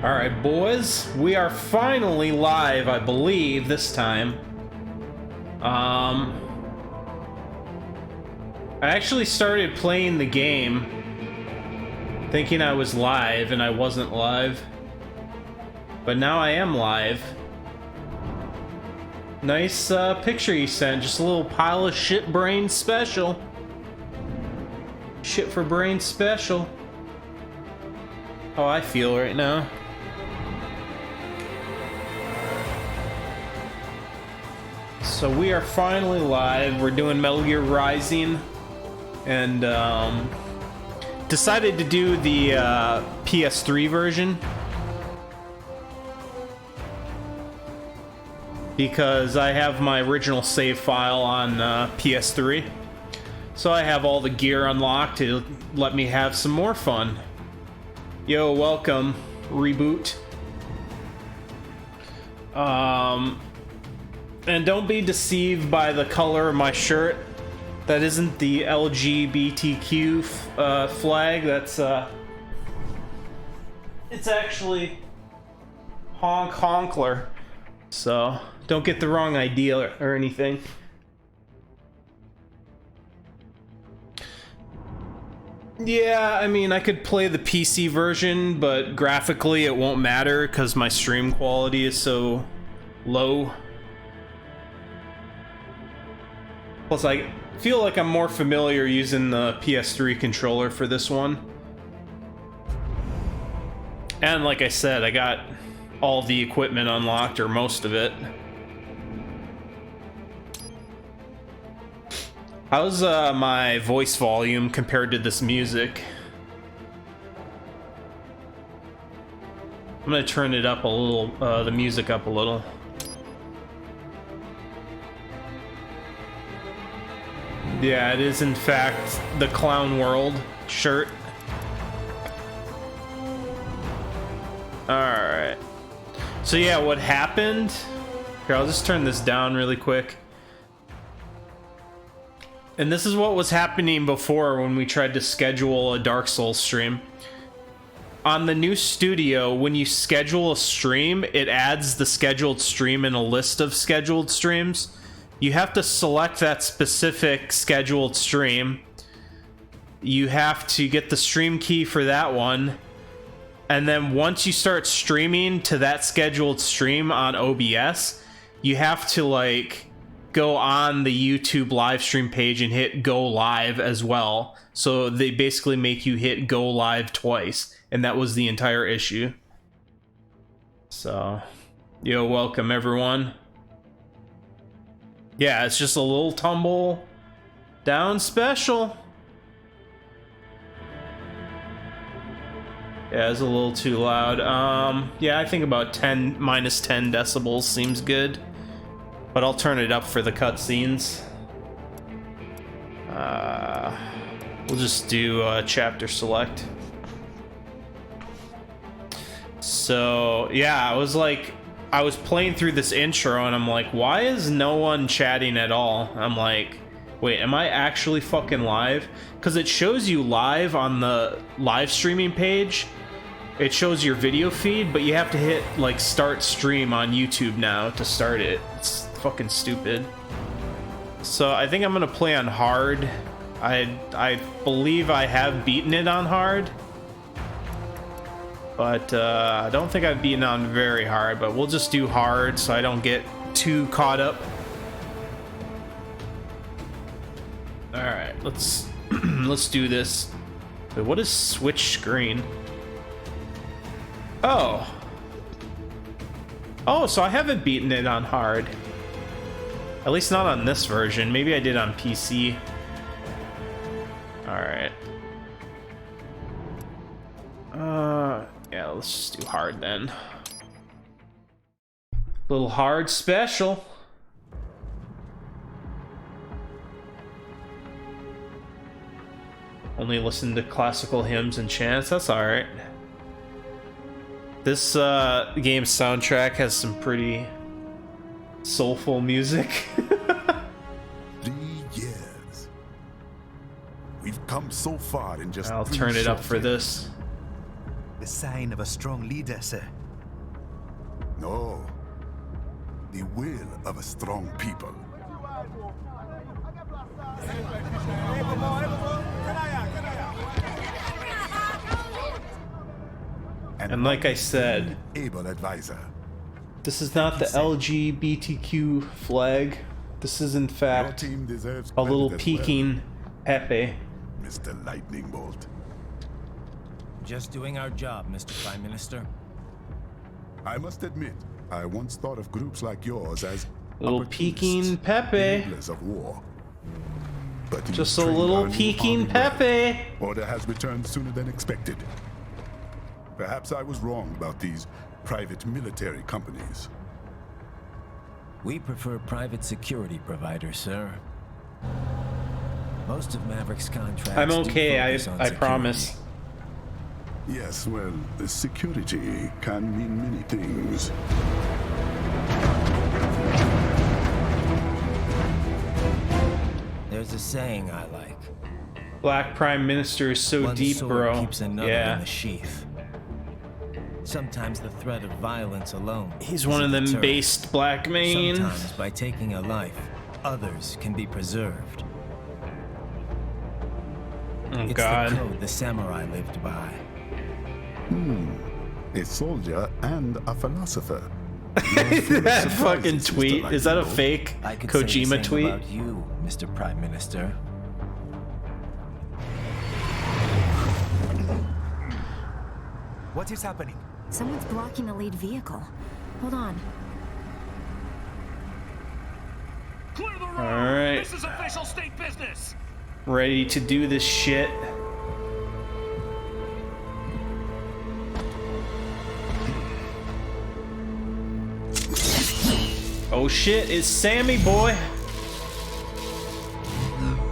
Alright, boys, we are finally live, I believe, this time. I actually started playing the game thinking I was live, and I wasn't live. But now I am live. Nice picture you sent, just a little pile of shit brain special. Shit for brain special. How I feel right now. So we are finally live. We're doing Metal Gear Rising, and decided to do the PS3 version because I have my original save file on PS3, so I have all the gear unlocked to let me have some more fun. Yo, welcome, Reboot. And don't be deceived by the color of my shirt. That isn't the LGBTQ flag. That's it's actually honk honkler. So don't get the wrong idea or anything. Yeah, I mean, I could play the PC version, but graphically it won't matter because my stream quality is so low. Plus, I feel like I'm more familiar using the PS3 controller for this one. And like I said, I got all the equipment unlocked, or most of it. How's my voice volume compared to this music? I'm gonna turn it up a little, the music up a little. Yeah, it is in fact the Clown World shirt. Alright. So yeah, what happened... Here, I'll just turn this down really quick. And this is what was happening before when we tried to schedule a Dark Souls stream. On the new studio, when you schedule a stream, it adds the scheduled stream in a list of scheduled streams. You have to select that specific scheduled stream. You have to get the stream key for that one. And then once you start streaming to that scheduled stream on OBS, you have to like go on the YouTube live stream page and hit go live as well. So they basically make you hit go live twice. And that was the entire issue. So, yo, welcome everyone. Yeah, it's just a little tumble down special. Yeah, it's a little too loud. Yeah, I think about minus 10 decibels seems good. But I'll turn it up for the cutscenes. We'll just do chapter select. So, yeah, I was playing through this intro and I'm like, why is no one chatting at all? I'm like, wait, am I actually fucking live? Because it shows you live on the live streaming page. It shows your video feed, but you have to hit like start stream on YouTube now to start it. It's fucking stupid. So I think I'm gonna play on hard. I believe I have beaten it on hard. But I don't think I've beaten on very hard, but we'll just do hard so I don't get too caught up. Alright, let's let's do this. Wait, what is switch screen? Oh. Oh, so I haven't beaten it on hard. At least not on this version. Maybe I did on PC. Alright. Yeah, let's just do hard then. Little hard special. Only listen to classical hymns and chants. That's alright. This game's soundtrack has some pretty soulful music. 3 years. We've come so far in just I'll 3 turn it up short for years. this. the sign of a strong leader, sir. No. The will of a strong people. And like I said, able advisor. this is not the LGBTQ flag. This is in Your fact team deserves a little credit as well, peeking Pepe. Mr. Lightning Bolt. Just doing our job, Mr. Prime Minister. I must admit, I once thought of groups like yours as Little peeking opportunists, Pepe. enablers of war. But you Just a trained little our new peeking army well. Pepe. Order has returned sooner than expected. Perhaps I was wrong about these private military companies. We prefer private security providers, sir. Most of Maverick's contracts I'm do okay, focus on I security. promise. Yes, well, security can mean many things. There's a saying I like. Black Prime Minister is so One deep, sword bro. keeps another in Yeah. the sheath. Sometimes the threat of violence alone He's is one a of them deterrent. based black mains. Sometimes by taking a life, others can be preserved. Oh It's god. the code the samurai lived by. A soldier and a philosopher. That fucking tweet. Is that a fake I could say the Kojima same tweet? about you, Mr. Prime Minister. What is happening? Someone's blocking the lead vehicle. Hold on. Clear the road! Alright. This is official state business! Ready to do this shit. Oh shit, it's Sammy boy.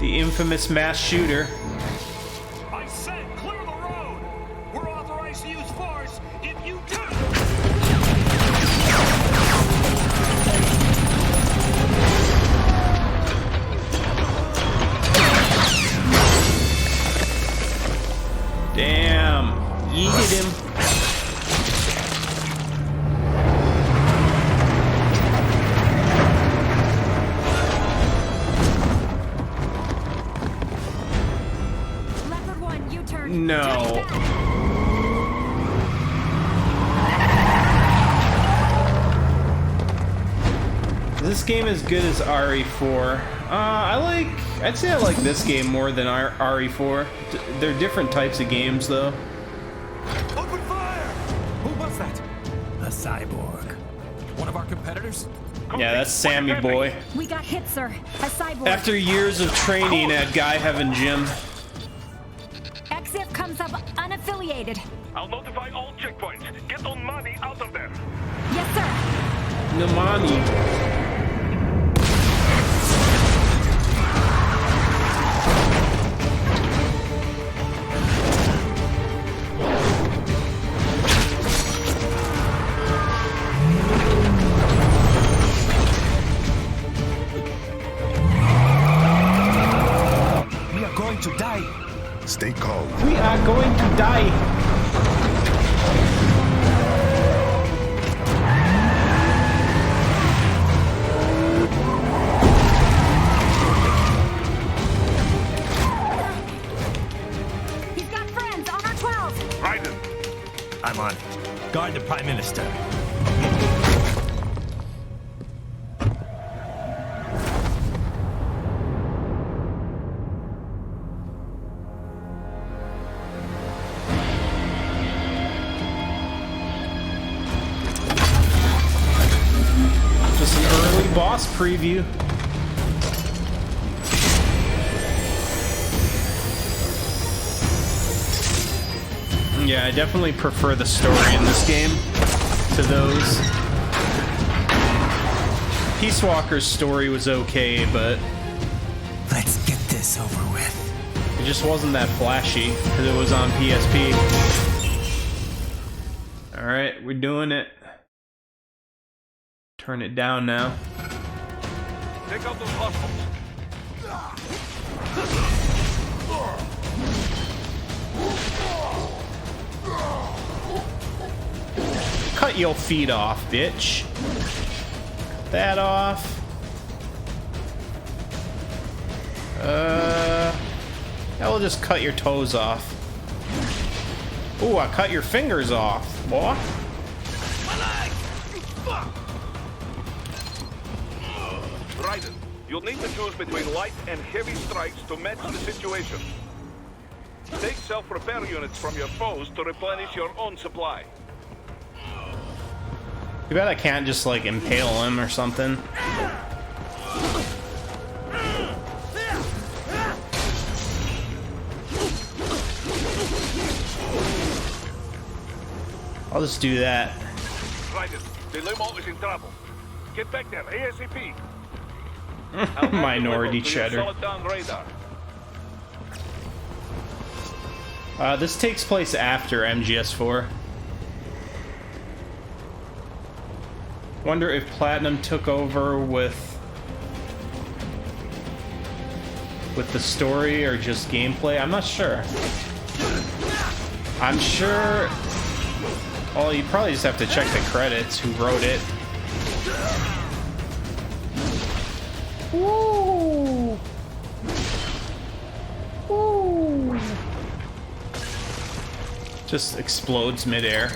The infamous mass shooter. I said clear the road! We're authorized to use force if you do! Damn. Yeeted him. Leopard 1, U-turn. No. This game is good as RE4. I'd say I like this game more than RE4. They're different types of games though. Open fire! Who was that? A cyborg. One of our competitors? Yeah, that's Sammy boy. We got hit, sir. A cyborg. After years of training at Guy Heaven Gym. EXIF comes up unaffiliated. I'll notify all checkpoints. Get on money out of them! Yes, sir. Namani. We are going to die. Stay calm. We are going to die. He's got friends on our 12. Raiden! I'm on. Guard the Prime Minister. Just an early boss preview. Yeah, I definitely prefer the story in this game to those. Peace Walker's story was okay, but Let's get this over with. it just wasn't that flashy because it was on PSP. Alright, we're doing it. Turn it down now. Take out those hostiles! your feet off, bitch. Cut that off. I will just cut your toes off. Ooh, I cut your fingers off, boy. Raiden, you'll need to choose between light and heavy strikes to match the situation. Take self-repair units from your foes to replenish your own supply. Too bad I can't just, like, impale him or something. I'll just do that. Raiden, the limo is in trouble. Get back there, ASAP. Minority cheddar. Solid down radar. This takes place after MGS4. Wonder if Platinum took over with the story or just gameplay. I'm not sure. I'm sure. Well, you probably just have to check the credits. Who wrote it? Woo! Woo! Just explodes midair.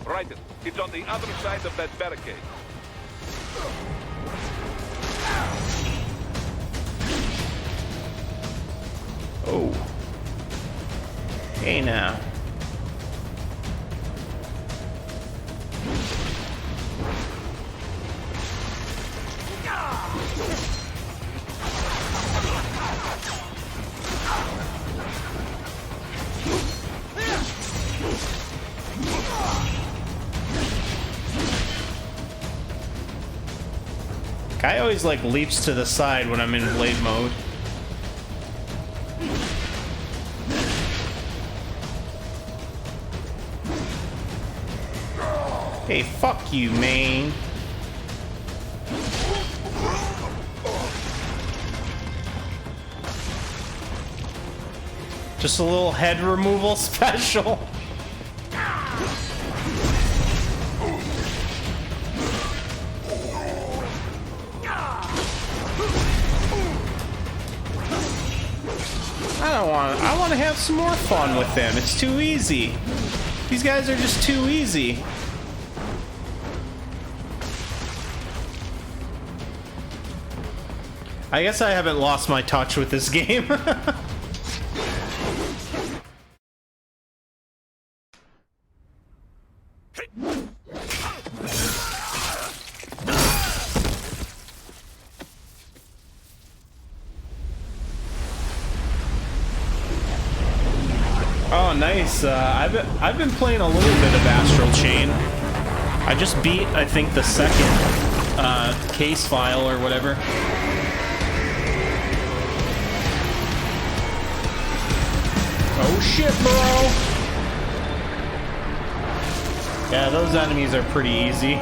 Raiden, it's on the other side of that barricade. Oh. Hey now. Guy always like leaps to the side when I'm in blade mode. Hey, fuck you, man. Just a little head removal special. I want to have some more fun with them. It's too easy. These guys are just too easy. I guess I haven't lost my touch with this game. Oh, nice. I've been playing a little bit of Astral Chain. I just beat, I think, the second case file or whatever. Oh shit, bro! Yeah, those enemies are pretty easy.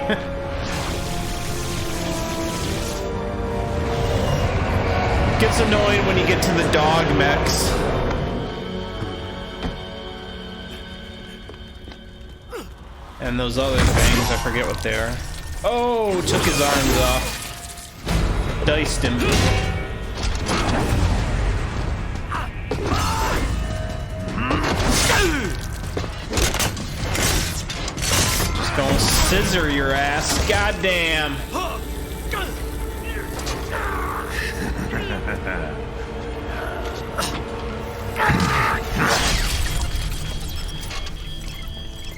Gets annoying when you get to the dog mechs. And those other things, I forget what they are. Oh, took his arms off. Diced him. Just gonna scissor your ass. Goddamn.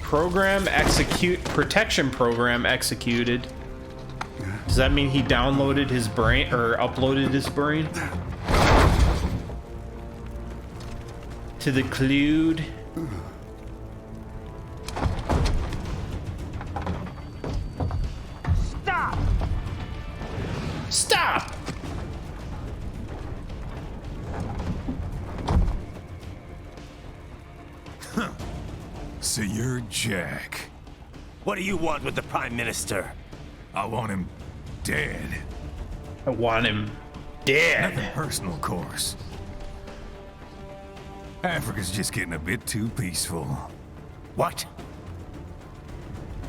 Program execute. Protection program executed. Does that mean he downloaded his brain or uploaded his brain to the cloud? Stop! Stop! So you're Jack. What do you want with the Prime Minister? I want him dead. I want him dead. Nothing personal, of course. Africa's just getting a bit too peaceful. What?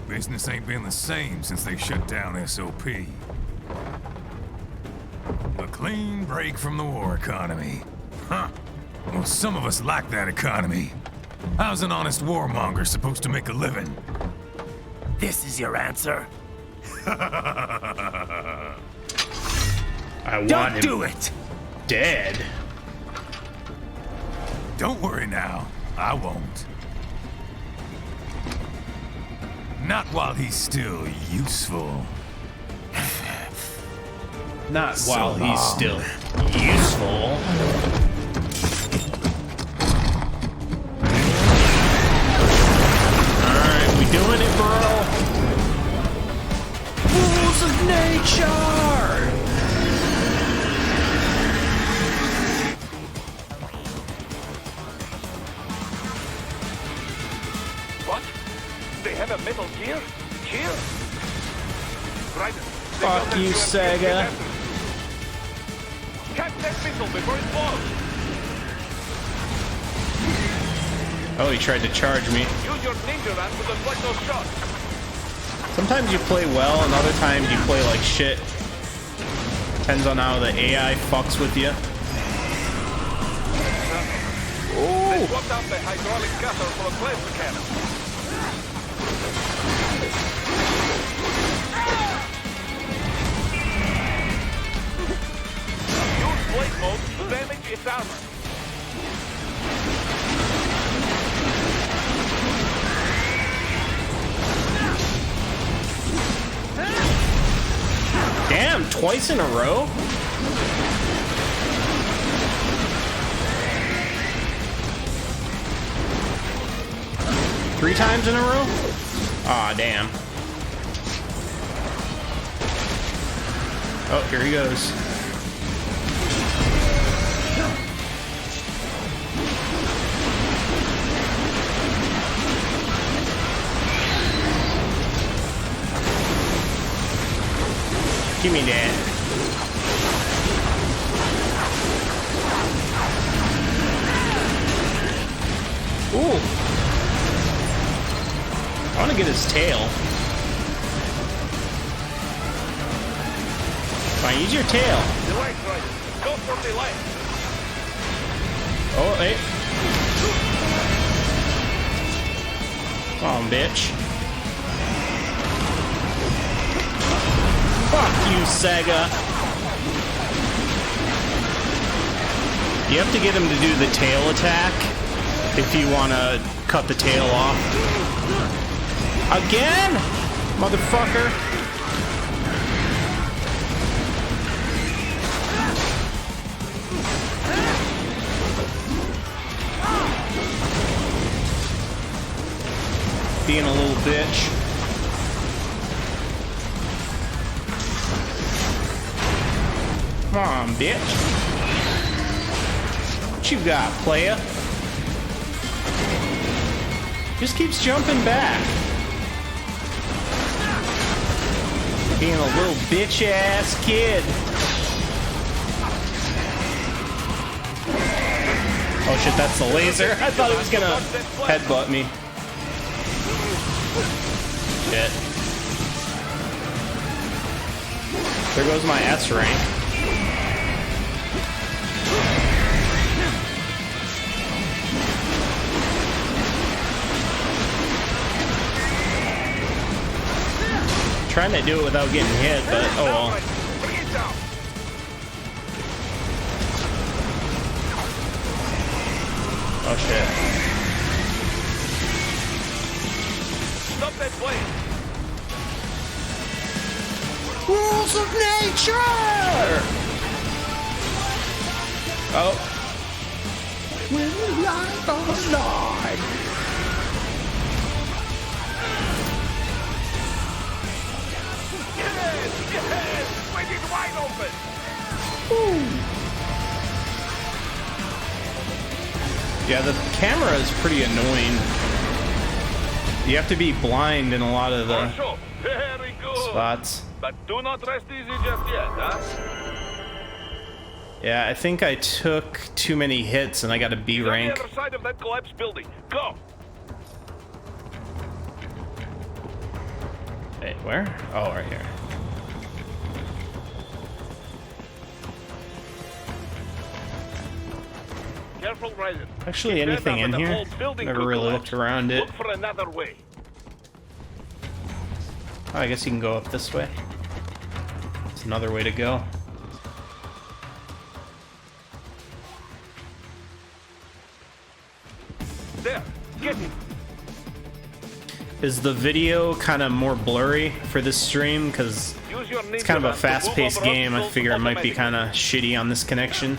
Business ain't been the same since they shut down SOP. A clean break from the war economy. Huh. Well, some of us like that economy. How's an honest warmonger supposed to make a living? This is your answer? I want Don't him do it! dead. Don't worry now. I won't. Not while he's still useful. Not So while he's long. still useful. Alright, we doing it, bro? Rules of nature! What? They have a metal gear? Here? Right. Fuck you, Sega. Catch that missile before it blows. Oh, he tried to charge me. Use your ninja run to deflect those shots. Sometimes you play well, and other times you play like shit. Depends on how the AI fucks with you. They swapped out the hydraulic gutter for a plasma cannon. Use blade mode to damage its armor. Damn, twice in a row? Three times in a row? Aw, damn. Oh, here he goes. Give me that. Ooh. I want to get his tail. Fine, use your tail. Delay, right. Go for delay. Oh, hey. Come on, bitch. Fuck you, Sega. You have to get him to do the tail attack if you want to cut the tail off. Again? Motherfucker. Being a little bitch. Come on, bitch. What you got, playa? Just keeps jumping back. Being a little bitch-ass kid. Oh shit, that's the laser. I thought it was gonna headbutt me. Shit. There goes my S rank. Trying to do it without getting hit, but oh well. Bring it down. Oh shit. Stop that blade. Rules of nature! Oh. With the light of the Lord. Yes! Swing it wide open! Yeah, the camera is pretty annoying. You have to be blind in a lot of the Sure. Very good. spots. But do not rest easy just yet, huh? Yeah, I think I took too many hits and I got a B He's on rank. the other side of that collapsed building. Go! Wait, where? Oh, right here. Careful, Raiden. Actually, Keep anything that in up and the here? whole building Never could really collapse. looked around it. Look for another way. Oh, I guess you can go up this way. It's another way to go. There, get him. Is the video kind of more blurry for this stream? Because Use your it's kind of a ninja van to move fast-paced over game. I obstacles figure it might be automatically. kind of shitty on this connection.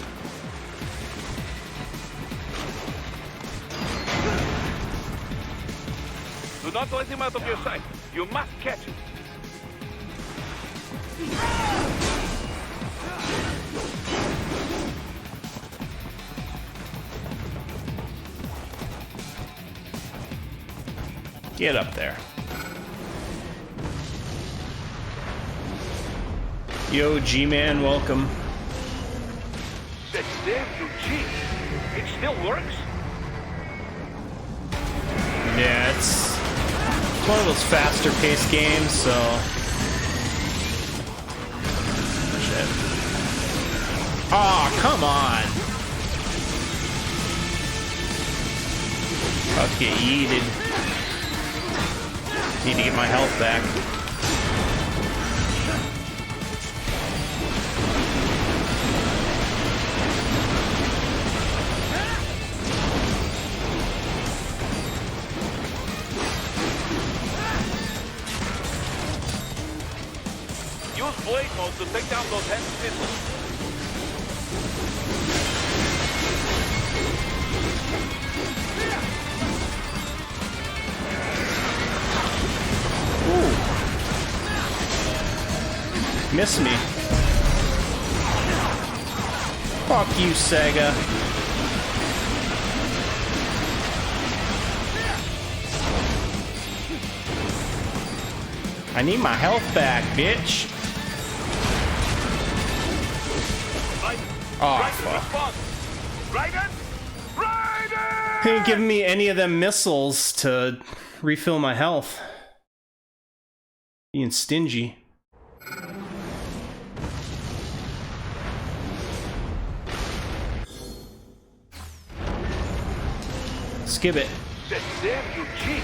Do not let him out of your sight. You must catch him. Get up there. Yo, G-Man, welcome. That damn Eugene. It still works? Yeah, it's one of those faster-paced games, so... Shit. Aw, come on! About to get yeeted. Need to get my health back. Use blade mode to take down those heavy missiles. Miss me. Fuck you, Sega. I need my health back, bitch. Oh, fuck. Raiden! Raiden! He ain't giving me any of them missiles to refill my health. Being stingy. Skip it. That damn Eugene.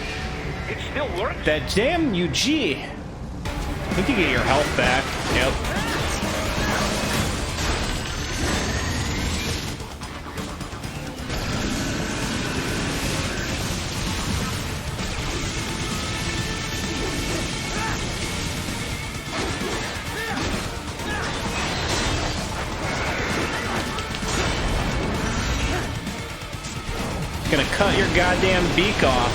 It still works? That damn UG. I think you get your health back. Yep. Gonna cut your goddamn beak off.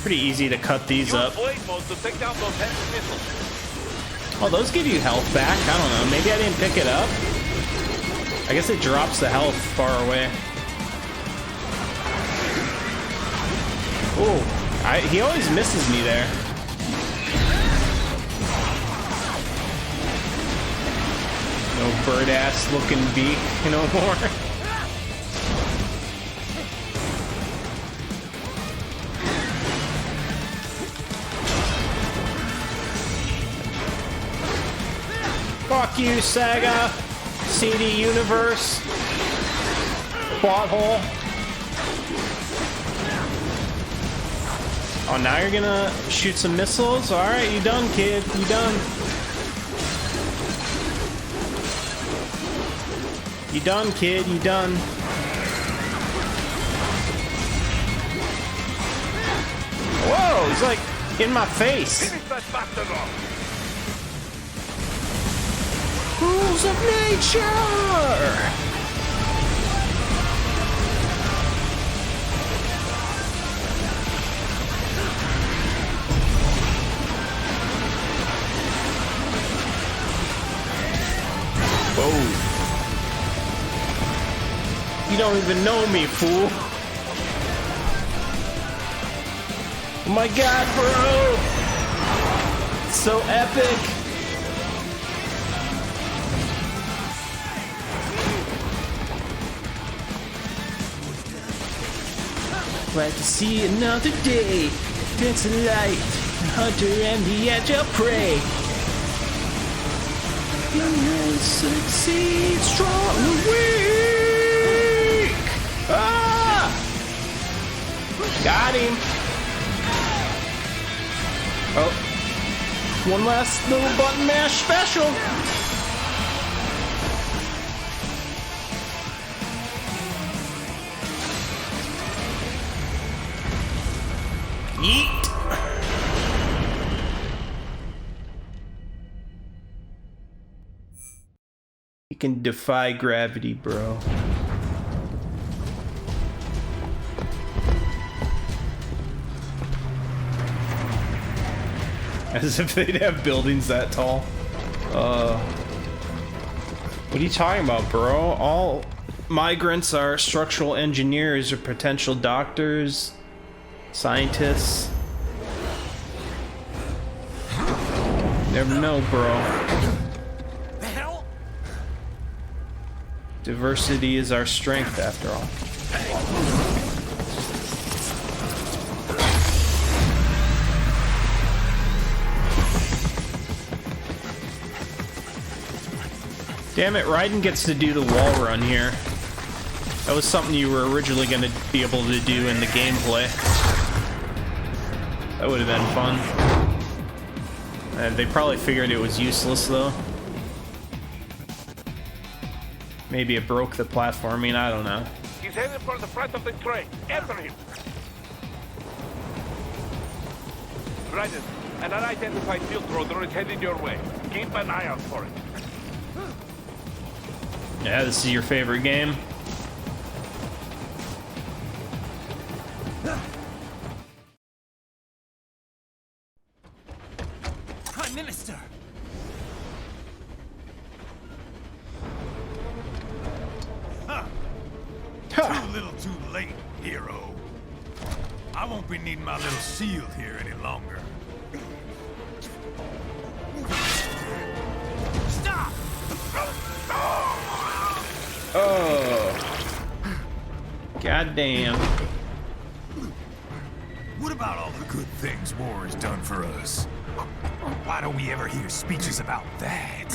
Pretty easy to cut these up. Use blade mode to take down those heavy missiles. Oh, those give you health back. I don't know. Maybe I didn't pick it up. I guess it drops the health far away. Ooh, he always misses me there. No bird-ass looking beak no more. Fuck you, Sega! CD Universe! Plot hole! Oh, now you're gonna shoot some missiles? Alright, you done, kid. You done. You done, kid. You done. Whoa, he's like in my face. Finish that bastard off. Rules of nature! Oh. You don't even know me, fool. Oh my god, bro! So epic! Glad to see another day. Dance of light, the hunter and the agile prey. Succeed, strong and weak! Ah! Got him! Oh. One last little button mash special! Yeet! You can defy gravity, bro. As if they'd have buildings that tall. What are you talking about, bro? All migrants are structural engineers or potential doctors, scientists. Never know, bro. The hell? Diversity is our strength, after all. Damn it, Raiden gets to do the wall run here. That was something you were originally going to be able to do in the gameplay. That would have been fun. They probably figured it was useless, though. Maybe it broke the platforming, I don't know. He's headed for the front of the train. Enter him. Raiden, an unidentified field roader is headed your way. Keep an eye out for it. Yeah, this is your favorite game. Prime Minister! Too little too late, hero. I won't be needing my little shield here any longer. Stop! Oh. Goddamn. What about all the good things war has done for us? Why don't we ever hear speeches about that?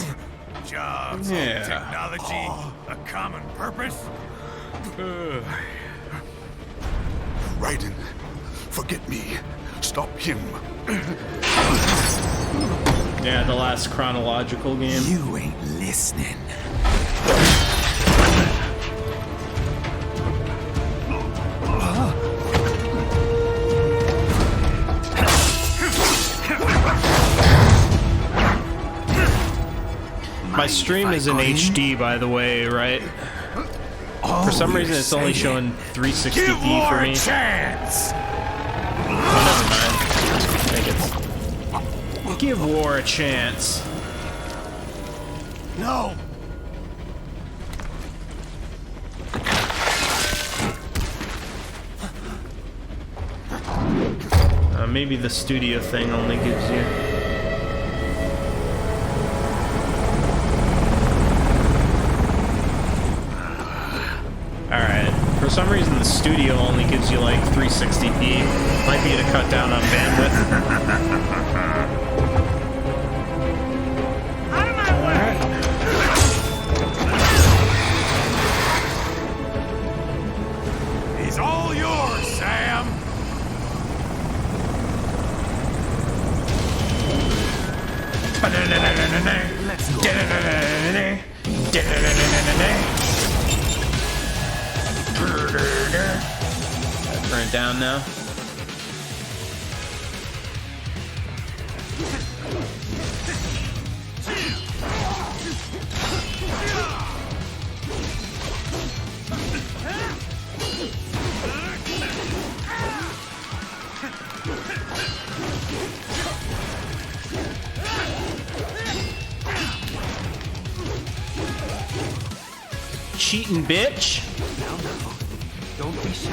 Jobs, Yeah. technology, a common purpose? Raiden, forget me. Stop him. Yeah, the last chronological game. You ain't listening. My stream is in HD, by the way, right? For some reason, it's only showing 360p for me. Chance. Oh, never mind. I think it's... Give war a chance. No. Maybe the studio thing only gives you... Alright. For some reason, the studio only gives you like 360p. Might be to cut down on bandwidth. Out of my way! He's all yours, Sam. Let's go. Turn it down now. Cheating bitch. Don't be shy.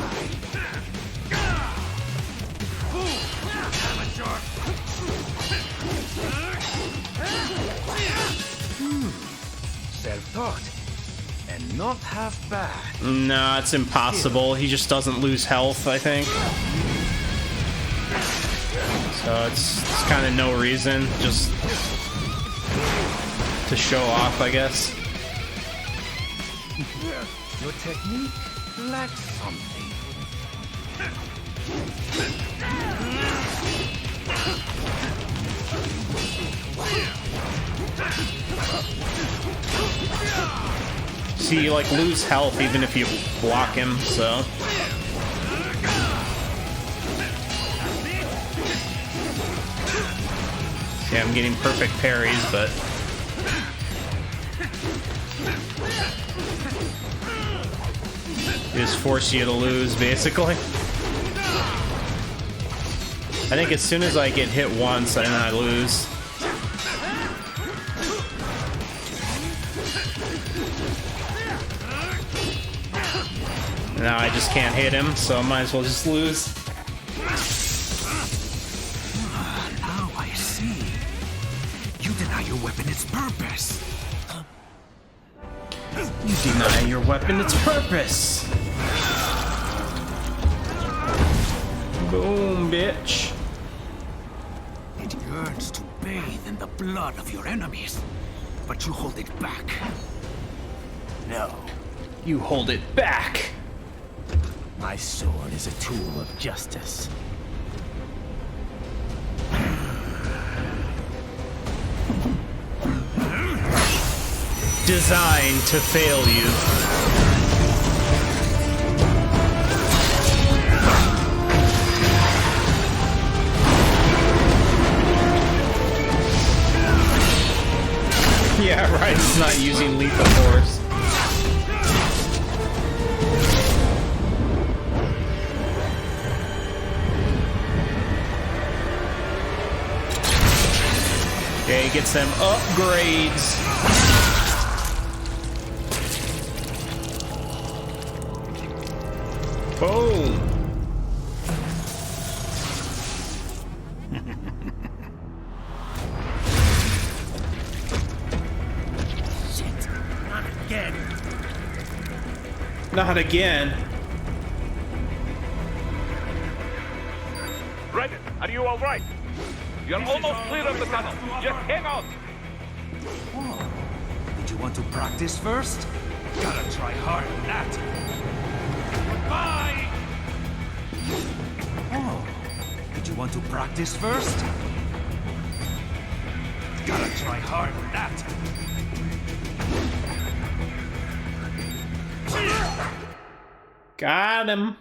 caught. And not half bad. No, it's impossible. He just doesn't lose health, I think. So it's kind of no reason, just to show off, I guess. Your technique lacks something. See, you like lose health even if you block him, so. Yeah, I'm getting perfect parries, but they just force you to lose, basically. I think as soon as I get hit once, then I lose. Now I just can't hit him, so I might as well just lose. Now I see. You deny your weapon its purpose. You deny your weapon its purpose. Boom, bitch. It yearns to bathe in the blood of your enemies, but you hold it back. No. You hold it back. My sword is a tool of justice. Designed to fail you. Yeah, right, he's not using lethal force. Okay, gets them upgrades. Boom. Shit, not again. Not again. Raiden, are you all right? You're almost clear of the tunnel. Just hang on. Oh. Did you want to practice first? Gotta try hard on that. Bye! Oh. Did you want to practice first? Gotta try hard on that. Got him.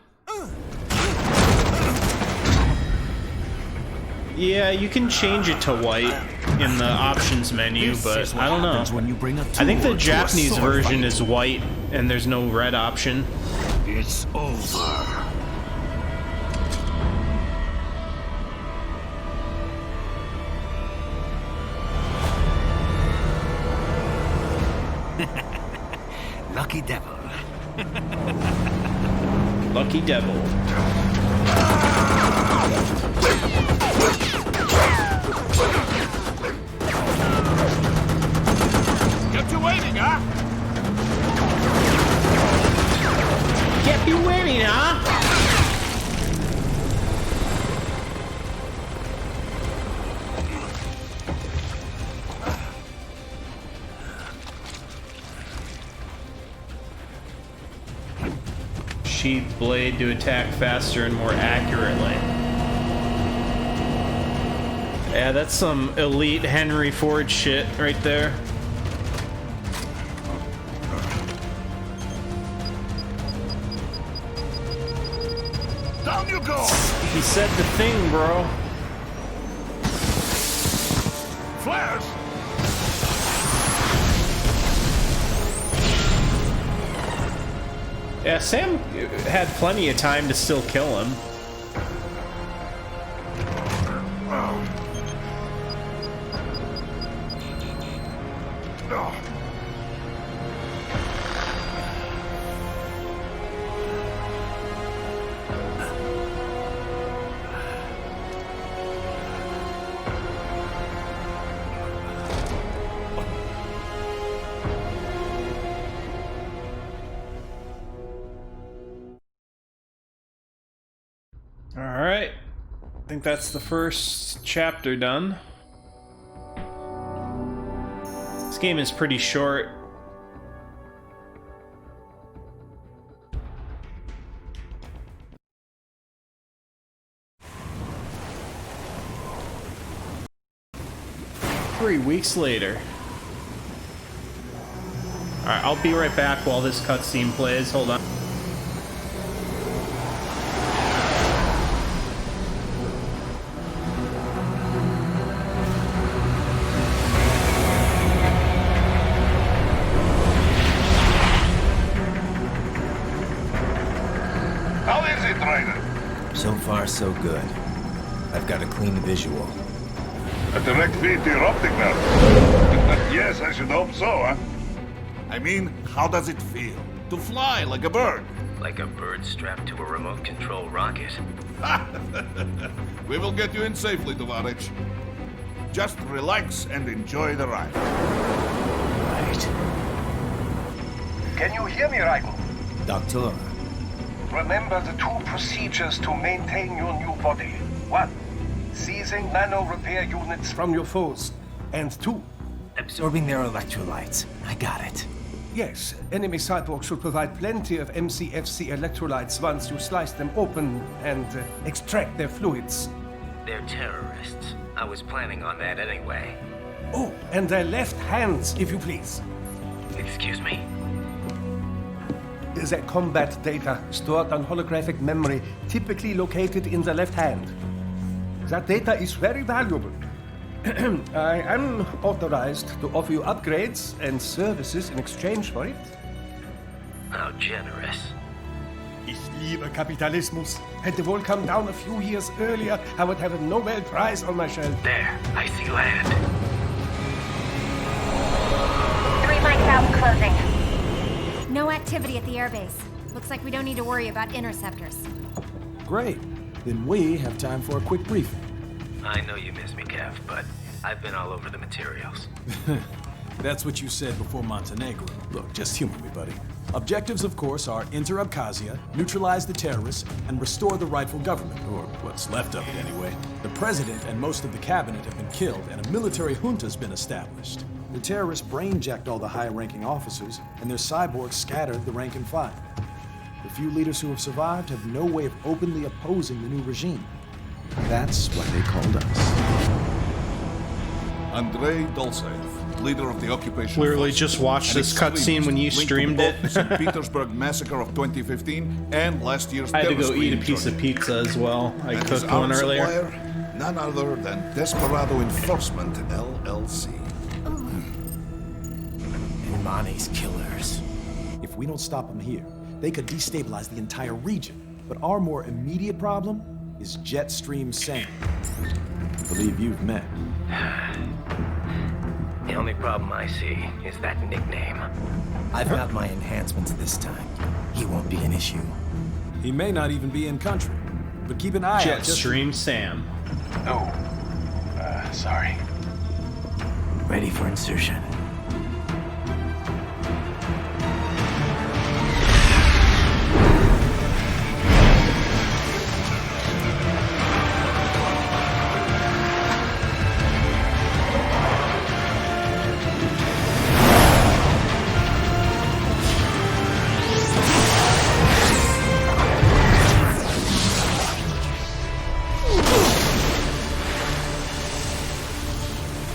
Yeah, you can change it to white in the options menu, but I don't know. When you bring a I think the tool to a Japanese sword version fight. is white and there's no red option. It's over. Lucky devil. Lucky devil. Kept you waiting, huh? Kept you waiting, huh? Sheath blade to attack faster and more accurately. Yeah, that's some elite Henry Ford shit right there. Down you go! He said the thing, bro. Flares! Yeah, Sam had plenty of time to still kill him. Alright. I think that's the first chapter done. This game is pretty short. Three weeks later. Alright, I'll be right back while this cutscene plays. Hold on. How is it, Ryder? So far, so good. I've got a clean visual. A direct feed to your optic nerve. Yes, I should hope so, huh? I mean, how does it feel? To fly like a bird? Like a bird strapped to a remote control rocket. We will get you in safely, Tovarich. Just relax and enjoy the ride. Right. Can you hear me, Raiko? Doctor. Remember the two procedures to maintain your new body. 1. Seizing nano repair units from your foes. And 2. Absorbing their electrolytes. I got it. Yes, enemy cyborgs should provide plenty of MCFC electrolytes once you slice them open and extract their fluids. They're terrorists. I was planning on that anyway. Oh, and their left hands, if you please. Excuse me? Their combat data stored on holographic memory, typically located in the left hand. That data is very valuable. I am authorized to offer you upgrades and services in exchange for it. How generous. Ich liebe Kapitalismus. Hätte wohl come down a few years earlier, I would have a Nobel Prize on my shelf. There, I see land. 3 mics out, closing. No activity at the airbase. Looks like we don't need to worry about interceptors. Great. Then we have time for a quick briefing. I know you miss me, Kev, but I've been all over the materials. That's what you said before Montenegro. Look, just humor me, buddy. Objectives, of course, are enter Abkhazia, neutralize the terrorists, and restore the rightful government, or what's left of it anyway. The president and most of the cabinet have been killed, and a military junta's been established. The terrorists brain-jacked all the high-ranking officers, and their cyborgs scattered the rank and file. The few leaders who have survived have no way of openly opposing the new regime. That's why they called us. Andrei Dolzaev, leader of the occupation. Clearly forces, just watched an this cutscene when you extremist streamed linked to it. both the St. Petersburg massacre of 2015 and last year's I had to terror go eat a screening piece of journey. pizza as well. I And his cooked one arms earlier. supplier, none other than Desperado Enforcement LLC. Imani's killers. If we don't stop them here, they could destabilize the entire region. But our more immediate problem is Jetstream Sam. I believe you've met. The only problem I see is that nickname. I've got my enhancements this time. He won't be an issue. He may not even be in country. But keep an eye out. Jetstream Sam. Oh, sorry. Ready for insertion.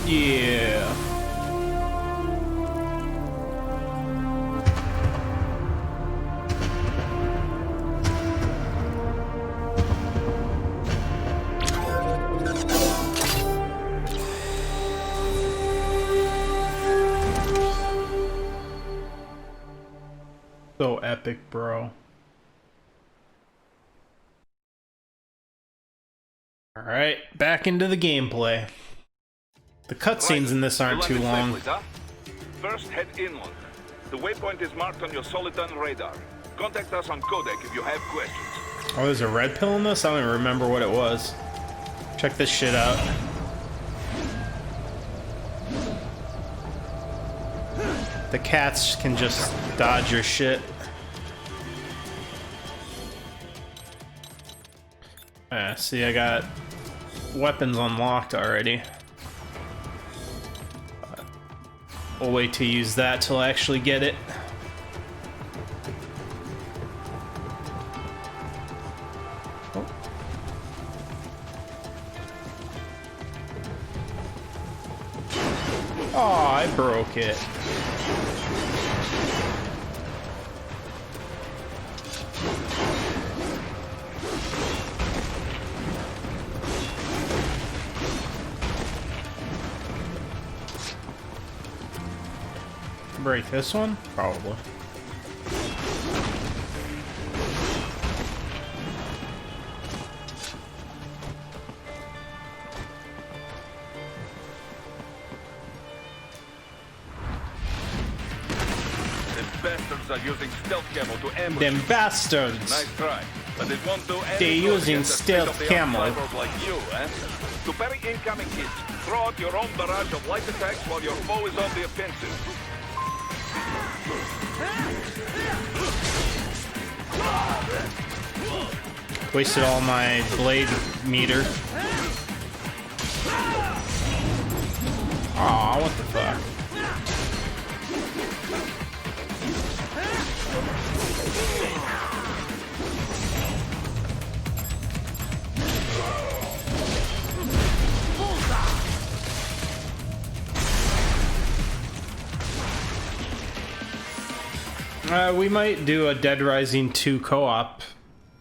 Yeah. So epic, bro. Alright, back into the gameplay. The cutscenes in this aren't too long. First, head inland. The waypoint is marked on your Soliton radar. Contact us on Codec if you have questions. Oh, there's a red pill in this? I don't even remember what it was. Check this shit out. The cats can just dodge your shit. See, I got weapons unlocked already. We'll wait to use that till I actually get it. Oh, I broke it. Break this one? Probably. Bastards are using stealth camo to ambush. Them bastards! Nice try, but it won't do anything. They're using stealth camo. Like you, eh? To parry incoming hits, throw out your own barrage of light attacks while your foe is on the offensive. Wasted all my blade meter. Aw, what the fuck? We might do a Dead Rising 2 co-op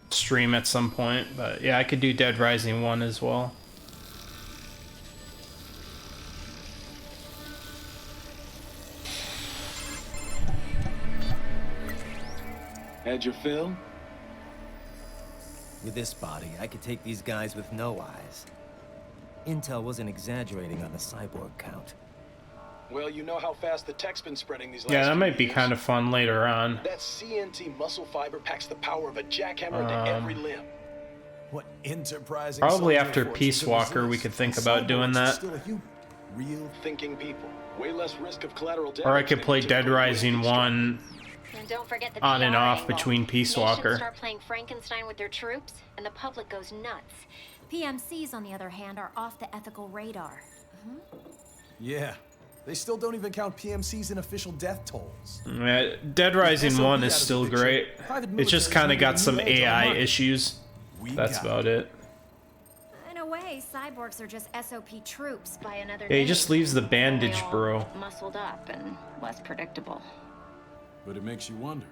stream at some point, but yeah, I could do Dead Rising 1 as well. Had your fill? With this body, I could take these guys with no eyes. Intel wasn't exaggerating on the cyborg count. Well, you know how fast the tech's been spreading these last Yeah, that few might be years. kind of fun later on. That CNT muscle fiber packs the power of a jackhammer into every limb. What enterprising Probably soldier after forces Peace is Walker, this? we could think about doing Cyborgs are that. still a human. Real thinking people. Way less risk of collateral damage. Or I could than play your Dead typical Rising whiskey 1 And don't forget the on and PR off angle. between Peace Nations Walker. start playing Frankenstein with their troops, and the public goes nuts. PMCs, on the other hand, are off the ethical radar. Yeah. They still don't even count PMCs in official death tolls. Yeah, Dead Rising 1 is still great. It just kind of got some AI issues. That's about it. In a way, cyborgs are just SOP troops by another Yeah, he name. just leaves the bandage, They all bro. Muscled up and less predictable. But it makes you wonder,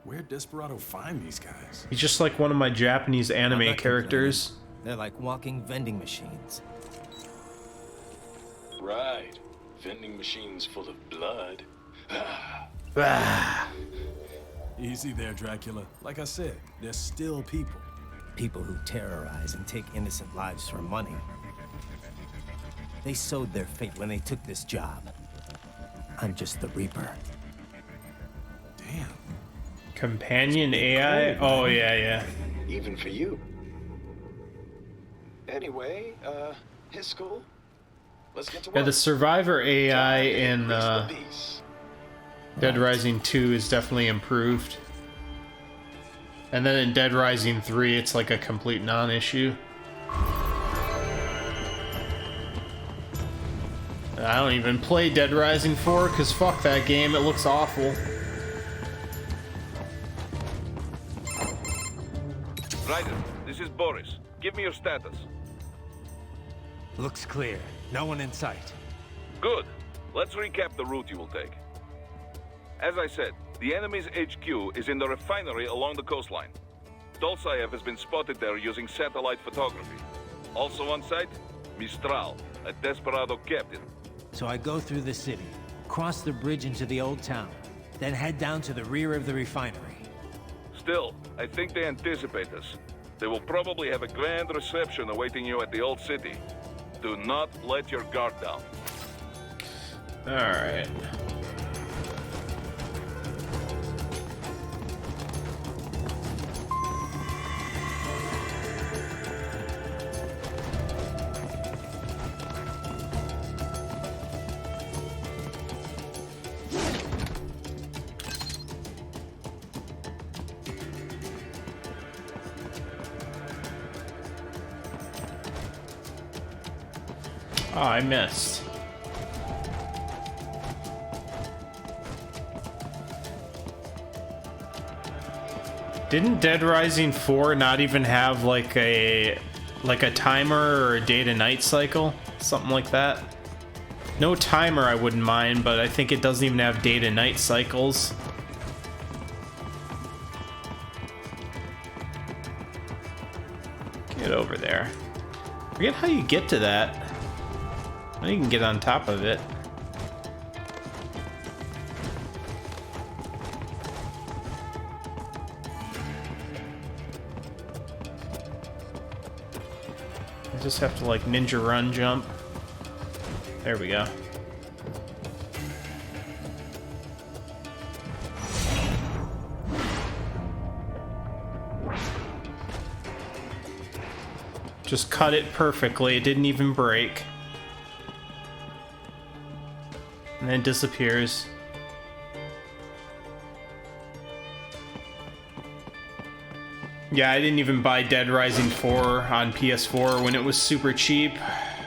where'd Desperado find these guys? He's just like one of my Japanese I'm anime not characters. complaining. They're like walking vending machines. Right. Vending machines full of blood. Easy there, Dracula. Like I said, they're still people. People who terrorize and take innocent lives for money. They sowed their fate when they took this job. I'm just the Reaper. Damn. Companion AI? Oh, yeah. Even for you. Anyway, his school. Let's get to work. Yeah, the Survivor AI in Increase the beast. Dead Rising 2 is definitely improved. And then in Dead Rising 3, it's like a complete non-issue. I don't even play Dead Rising 4 because fuck that game, it looks awful. Raiden, this is Boris. Give me your status. Looks clear. No one in sight. Good. Let's recap the route you will take. As I said, the enemy's HQ is in the refinery along the coastline. Dolzaev has been spotted there using satellite photography. Also on site, Mistral, a Desperado captain. So I go through the city, cross the bridge into the old town, then head down to the rear of the refinery. Still, I think they anticipate us. They will probably have a grand reception awaiting you at the old city. Do not let your guard down. Alright. Oh, I missed. Didn't Dead Rising 4 not even have like a timer or a day to night cycle? Something like that? No timer I wouldn't mind, but I think it doesn't even have day to night cycles. Get over there. Forget how you get to that. I know you can get on top of it. I just have to like ninja run jump. There we go. Just cut it perfectly. It didn't even break. And then it disappears. Yeah, I didn't even buy Dead Rising 4 on PS4 when it was super cheap.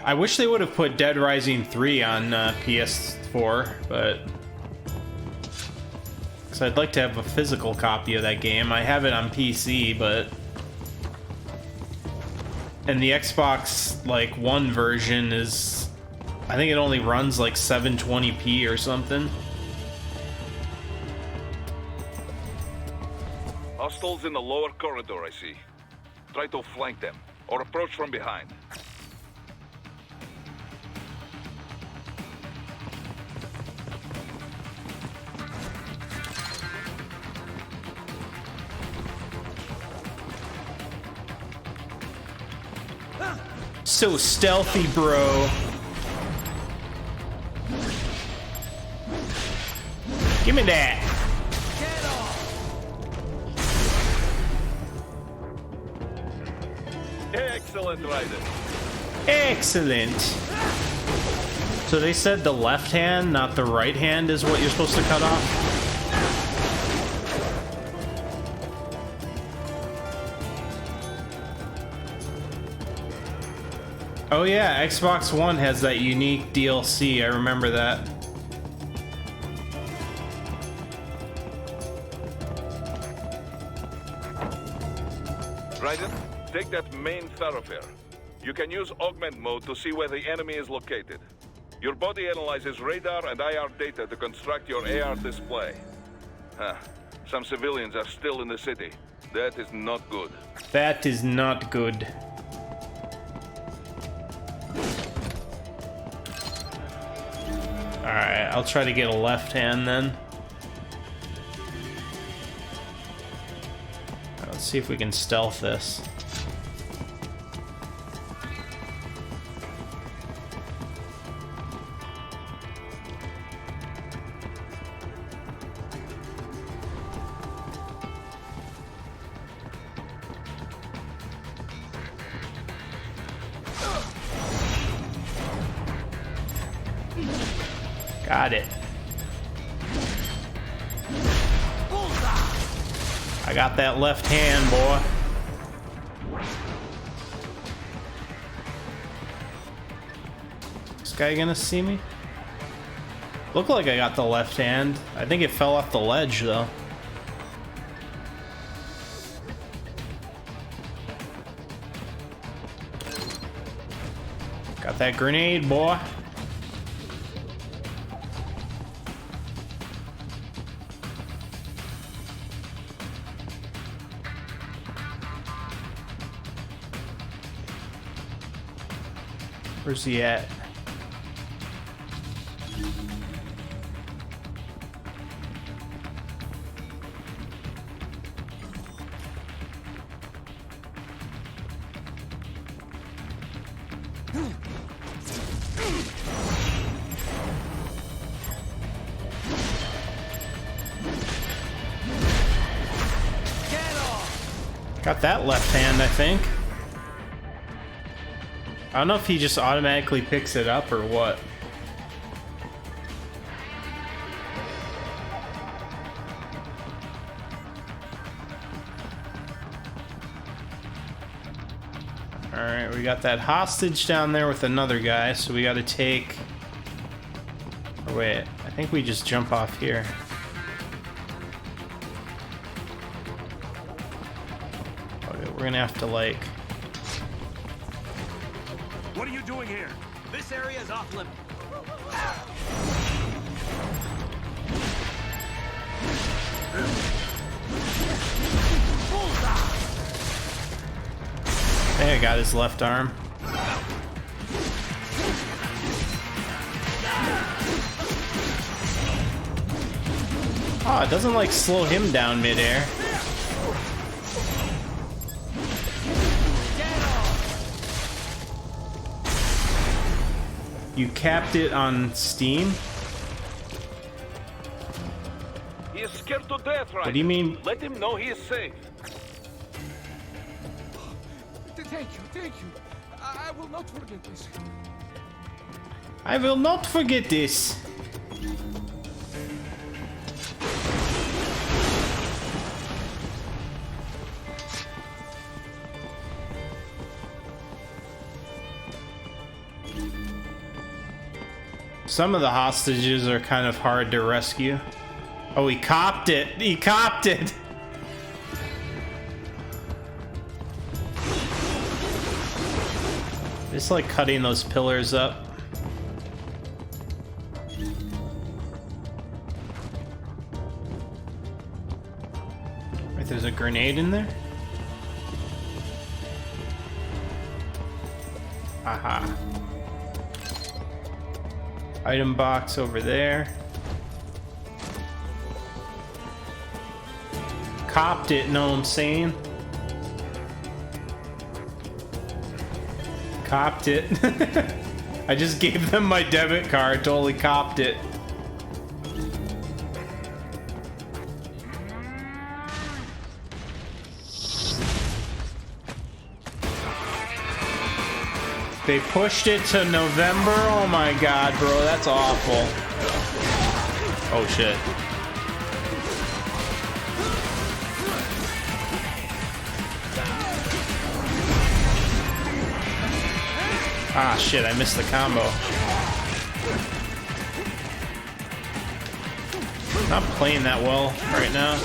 I wish they would have put Dead Rising 3 on PS4, but... because I'd like to have a physical copy of that game. I have it on PC, but... and the Xbox, like, One version is... I think it only runs, like, 720p or something. Hostiles in the lower corridor, I see. Try to flank them, or approach from behind. So stealthy, bro. Give me that. Excellent, Ryder. Excellent. So they said the left hand, not the right hand, is what you're supposed to cut off? Oh yeah, Xbox One has that unique DLC, I remember that. Raiden, take that main thoroughfare. You can use augment mode to see where the enemy is located. Your body analyzes radar and IR data to construct your AR display. Huh. Some civilians are still in the city. That is not good. That is not good. Alright, I'll try to get a left hand then. Let's see if we can stealth this. Got it. I got that left hand, boy. This guy gonna see me? Look like I got the left hand. I think it fell off the ledge, though. Got that grenade, boy. Where's he at? Got that left hand, I think. I don't know if he just automatically picks it up or what. Alright, we got that hostage down there with another guy, so we gotta take... Or wait, I think we just jump off here. Okay, we're gonna have to, like... What are you doing here? This area is off limits. Hey, I got his left arm. Oh, it doesn't like slow him down midair. You capped it on Steam? He is scared to death, right? What do you mean? Let him know he is safe. Thank you. I will not forget this. I will not forget this. Some of the hostages are kind of hard to rescue. Oh, he copped it. He copped it. Just like cutting those pillars up. Wait, there's a grenade in there? Aha. Item box over there. Copped it, know what I'm saying? Copped it. I just gave them my debit card, totally copped it. They pushed it to November? Oh my god, bro, that's awful. Oh shit. Ah, shit, I missed the combo. Not playing that well right now.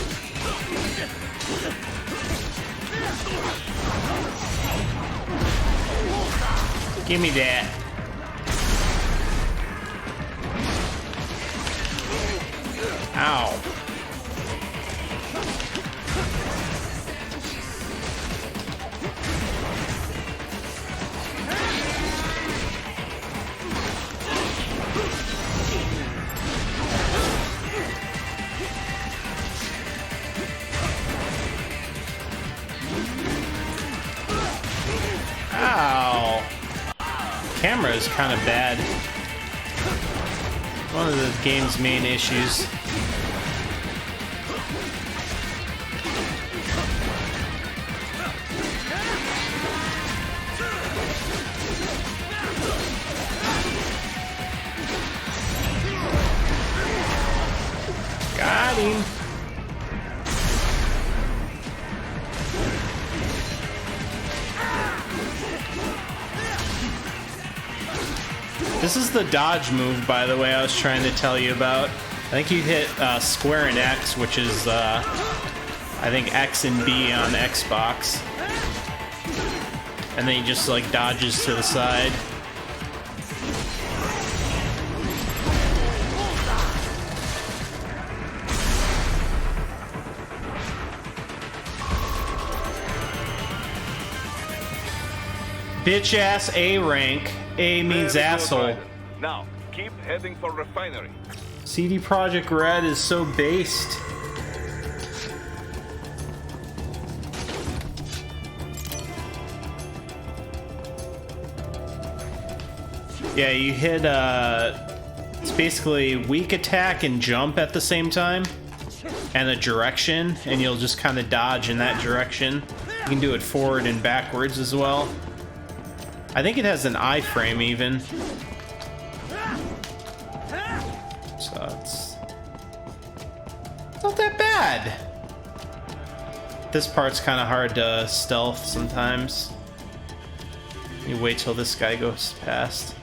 Give me that. Ow. Ow. Camera is kind of bad. One of the game's main issues. Got him. This is the dodge move, by the way, I was trying to tell you about. I think you hit square and X, which is, I think X and B on Xbox. And then he just, like, dodges to the side. Bitch ass A rank. A means asshole. Now, keep heading for refinery. CD Projekt Red is so based. Yeah, you hit, it's basically weak attack and jump at the same time. And a direction, and you'll just kind of dodge in that direction. You can do it forward and backwards as well. I think it has an iframe even. So it's not that bad. This part's kind of hard to stealth sometimes. You wait till this guy goes past.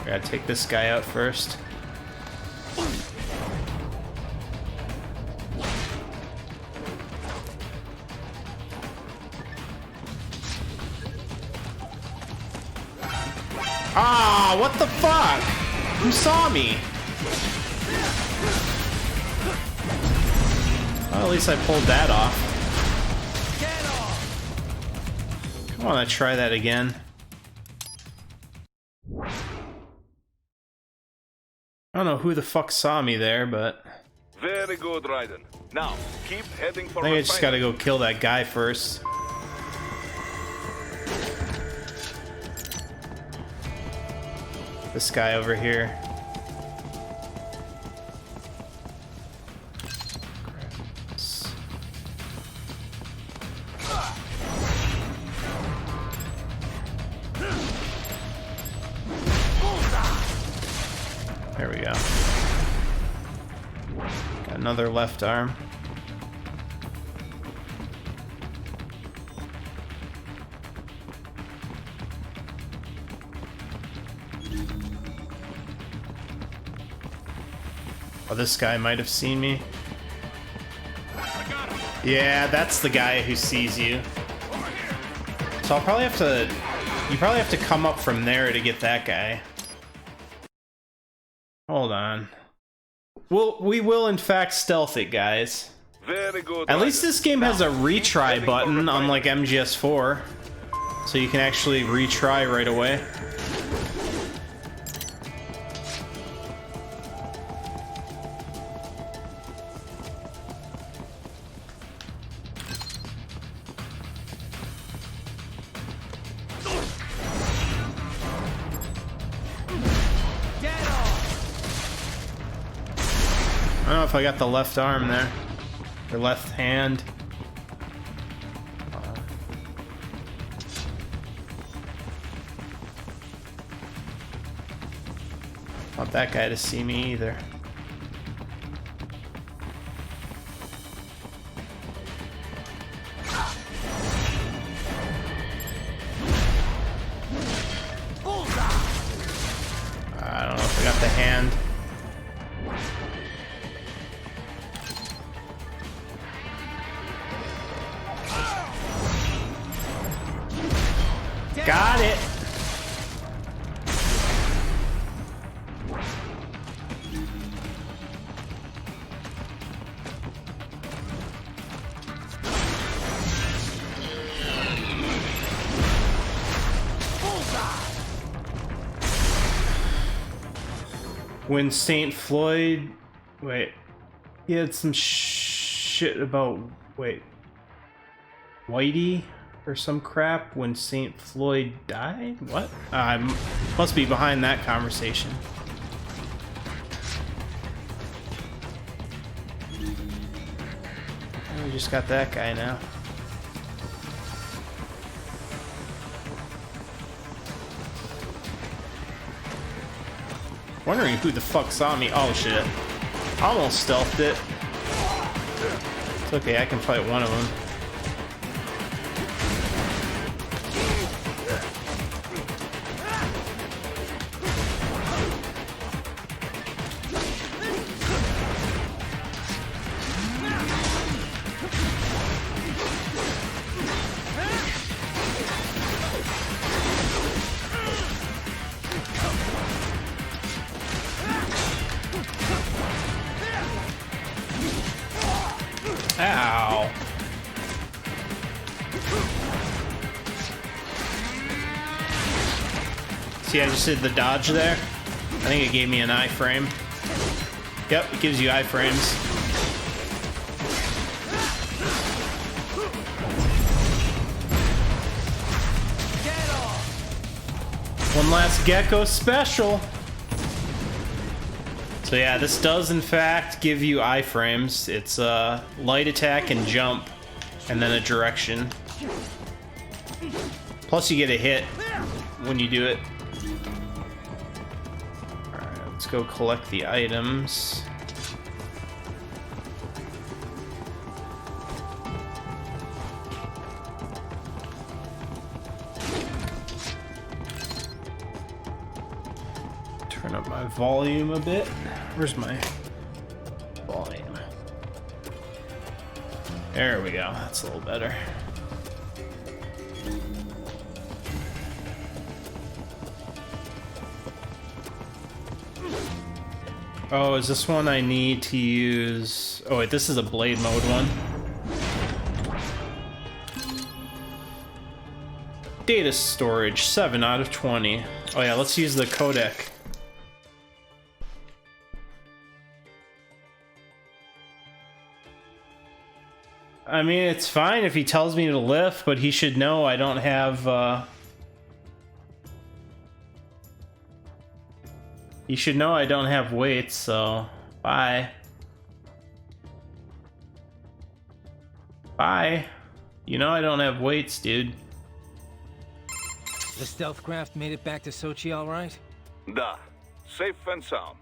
Gotta take this guy out first. Ah, what the fuck? Who saw me? Well, at least I pulled that off. I want to try that again. I don't know who the fuck saw me there, but Very good, Raiden. Now, keep heading for I think I just gotta go kill that guy first. This guy over here. There we go. Got another left arm. Oh, this guy might have seen me. Yeah, that's the guy who sees you. So I'll probably have to... You probably have to come up from there to get that guy. Hold on. We will in fact stealth it, guys. Very good. At least this game has a retry button, unlike MGS4. So you can actually retry right away. I don't know if I got the left arm there. Or left hand. Want that guy to see me either. I don't know if I got the hand. Got it. When St. Floyd... Wait. He had some shit about... Wait. Whitey? Or some crap when St. Floyd died? What? I must be behind that conversation. Oh, we just got that guy now. Wondering who the fuck saw me. Oh shit. Almost stealthed it. It's okay, I can fight one of them. Ow. See, I just did the dodge there. I think it gave me an iframe. Yep, it gives you iframes. One last gecko special. So yeah, this does in fact give you iframes. It's light attack and jump. and then a direction. Plus you get a hit when you do it. Alright, let's go collect the items. Turn up my volume a bit. Where's my volume? There we go. That's a little better. Oh, is this one I need to use? Oh wait, this is a blade mode one. Data storage, 7 out of 20. Oh yeah, let's use the codec. I mean, it's fine if he tells me to lift, but he should know I don't have, He should know I don't have weights, so... Bye. Bye. You know I don't have weights, dude. The stealth craft made it back to Sochi all right? Da. Safe and sound.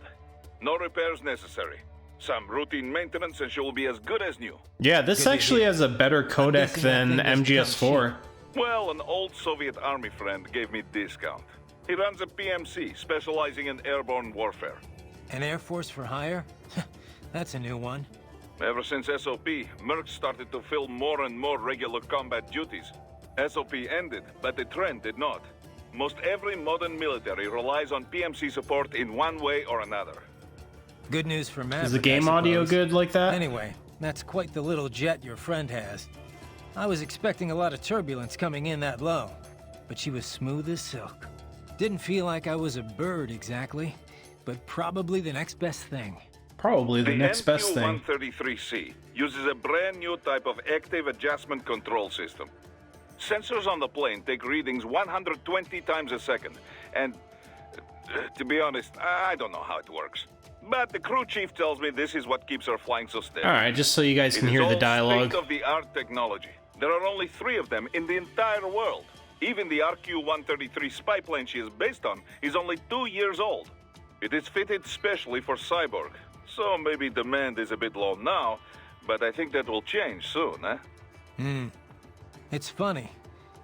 No repairs necessary. Some routine maintenance and she will be as good as new. Yeah, this actually has a better codec than MGS4. Well, an old Soviet army friend gave me discount. He runs a PMC, specializing in airborne warfare. An Air Force for hire? That's a new one. Ever since SOP, Mercs started to fill more and more regular combat duties. SOP ended, but the trend did not. Most every modern military relies on PMC support in one way or another. Good news for Maverick, Is the game audio good like that? Anyway, that's quite the little jet your friend has. I was expecting a lot of turbulence coming in that low, but she was smooth as silk. Didn't feel like I was a bird exactly, but probably the next best thing. Probably the next best thing. The MQ-133C uses a brand new type of active adjustment control system. Sensors on the plane take readings 120 times a second, and to be honest, I don't know how it works. But the crew chief tells me this is what keeps her flying so steady. Alright, just so you guys can hear the dialogue. State-of-the-art technology. There are only 3 of them in the entire world. Even the RQ-133 spy plane she is based on is only 2 years old. It is fitted specially for Cyborg, so maybe demand is a bit low now, but I think that will change soon, eh? It's funny.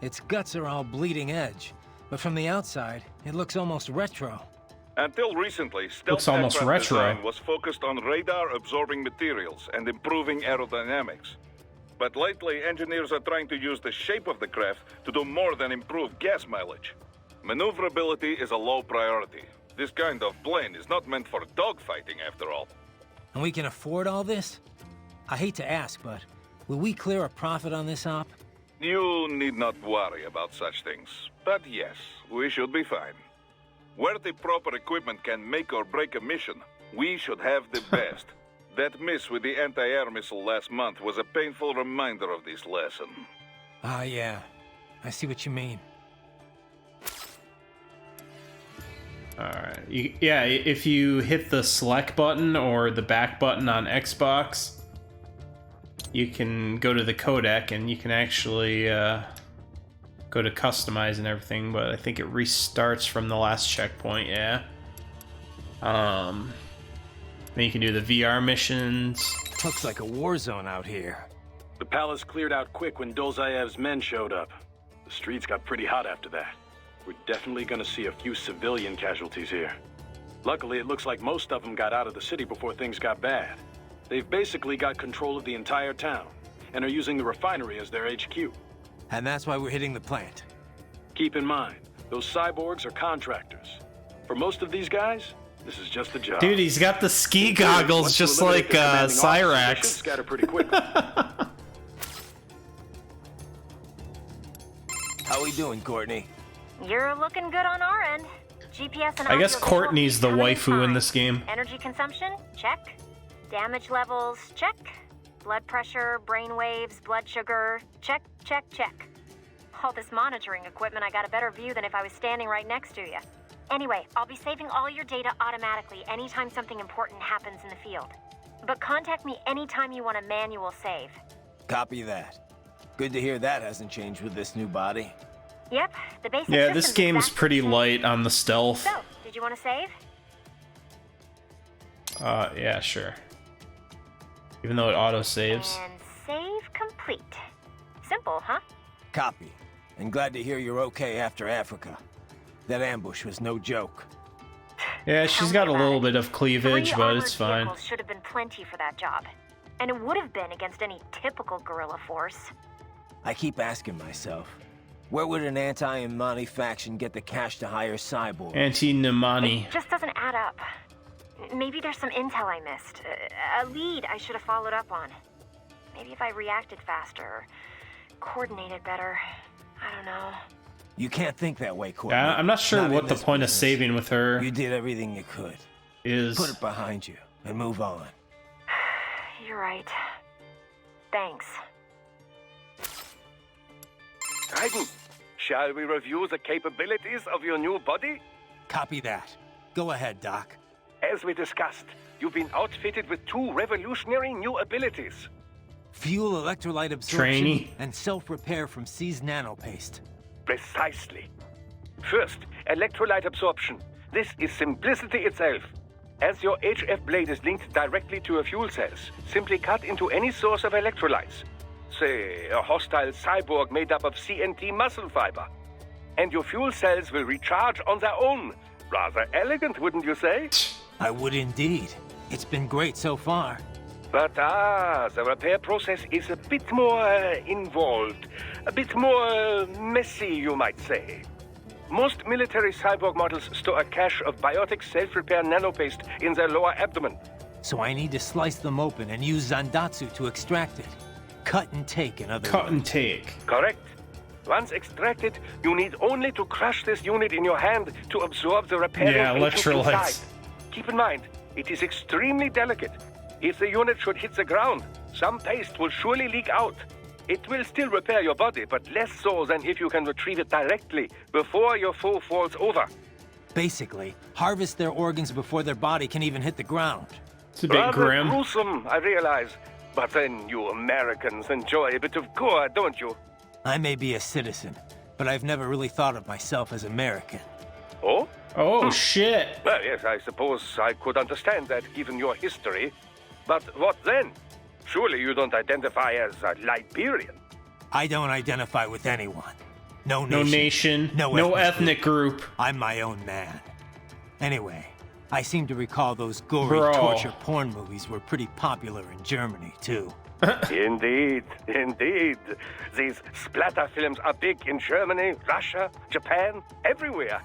Its guts are all bleeding edge, but from the outside, it looks almost retro. Until recently, stealth almost aircraft retro. design was focused on radar-absorbing materials and improving aerodynamics. But lately, engineers are trying to use the shape of the craft to do more than improve gas mileage. Maneuverability is a low priority. This kind of plane is not meant for dogfighting, after all. And we can afford all this? I hate to ask, but will we clear a profit on this op? You need not worry about such things. But yes, we should be fine. Where the proper equipment can make or break a mission, we should have the best. That miss with the anti-air missile last month was a painful reminder of this lesson. Ah, yeah. I see what you mean. Alright, yeah, if you hit the select button or the back button on Xbox, you can go to the codec and you can actually go to customize and everything, but I think it restarts from the last checkpoint, yeah. Then you can do the VR missions. Looks like a war zone out here. The palace cleared out quick when Dolzayev's men showed up. The streets got pretty hot after that. We're definitely gonna see a few civilian casualties here. Luckily, it looks like most of them got out of the city before things got bad. They've basically got control of the entire town, and are using the refinery as their HQ. And that's why we're hitting the plant. Keep in mind, those cyborgs are contractors. For most of these guys, this is just a job. Dude, he's got the ski goggles just like Cyrax. Scatter pretty quickly. How we doing, Courtney? You're looking good on our end. GPS and I guess audio Courtney's the visual, waifu in fine. this game. Energy consumption? Check. Damage levels? Check. Blood pressure, brain waves, blood sugar? Check, check, check. All this monitoring equipment, I got a better view than if I was standing right next to you. Anyway, I'll be saving all your data automatically anytime something important happens in the field. But contact me anytime you want a manual save. Copy that. Good to hear that hasn't changed with this new body. Yep, the basic Yeah, this system's game's exactly pretty the same. light on the stealth. So, did you want to save? Yeah, sure. Even though it auto-saves. And save complete. Simple, huh? Copy. And glad to hear you're okay after Africa. That ambush was no joke. Yeah, she's got a little bit of cleavage, Three but armored it's fine. vehicles should have been plenty for that job. And it would have been against any typical guerrilla force. I keep asking myself, where would an anti-Imani faction get the cash to hire Cyborg? Anti-Nimani. It just doesn't add up. Maybe there's some intel I missed. A lead I should have followed up on. Maybe if I reacted faster, or coordinated better. I don't know. You can't think that way, Courtney. Yeah, I'm not sure what in the this point of business. saving with her You did everything you could. is. Put it behind you and move on. You're right. Thanks. Raiden, shall we review the capabilities of your new body? Copy that. Go ahead, Doc. As we discussed, you've been outfitted with two revolutionary new abilities. Fuel electrolyte absorption Trainee. and self-repair from C's nanopaste. Precisely. First, electrolyte absorption. This is simplicity itself. As your HF blade is linked directly to your fuel cells, simply cut into any source of electrolytes. Say, a hostile cyborg made up of CNT muscle fiber. And your fuel cells will recharge on their own. Rather elegant, wouldn't you say? I would indeed. It's been great so far. But the repair process is a bit more involved. A bit more messy, you might say. Most military cyborg models store a cache of biotic self-repair nanopaste in their lower abdomen. So I need to slice them open and use Zandatsu to extract it. Cut and take, in other Cut words. and take. Correct. Once extracted, you need only to crush this unit in your hand to absorb the repairing Yeah, agent electrolytes. inside. Keep in mind, it is extremely delicate. If the unit should hit the ground, some paste will surely leak out. It will still repair your body, but less so than if you can retrieve it directly before your foe falls over. Basically, harvest their organs before their body can even hit the ground. It's a bit Rather grim. gruesome, I realize. But then you Americans enjoy a bit of gore, don't you? I may be a citizen, but I've never really thought of myself as American. Oh? Oh, shit. Well, yes, I suppose I could understand that, given your history. But what then? Surely you don't identify as a Liberian. I don't identify with anyone. No No nation. nation. No ethnic group. I'm my own man. Anyway, I seem to recall those gory Bro. torture porn movies were pretty popular in Germany, too. Indeed, indeed. These splatter films are big in Germany, Russia, Japan, everywhere.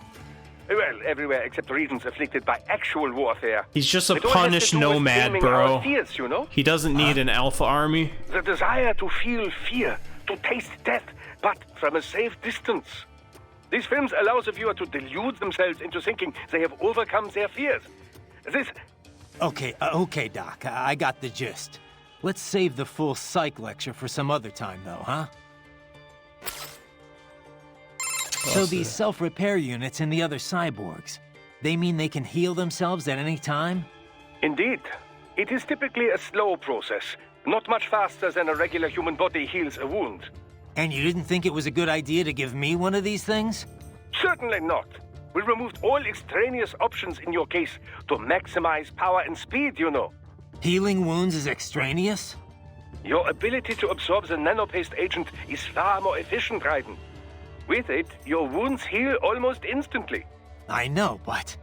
Well, everywhere except regions afflicted by actual warfare. He's just a It all has to punished do with nomad, taming bro. our fears, you know? He doesn't need an alpha army. The desire to feel fear, to taste death, but from a safe distance. These films allow the viewer to delude themselves into thinking they have overcome their fears. This... Okay, Doc. I got the gist. Let's save the full psych lecture for some other time, though, huh? So these self-repair units and the other cyborgs, they mean they can heal themselves at any time? Indeed. It is typically a slow process, not much faster than a regular human body heals a wound. And you didn't think it was a good idea to give me one of these things? Certainly not. We removed all extraneous options in your case to maximize power and speed, you know. Healing wounds is extraneous? Your ability to absorb the nanopaste agent is far more efficient, Raiden. With it, your wounds heal almost instantly. I know, but...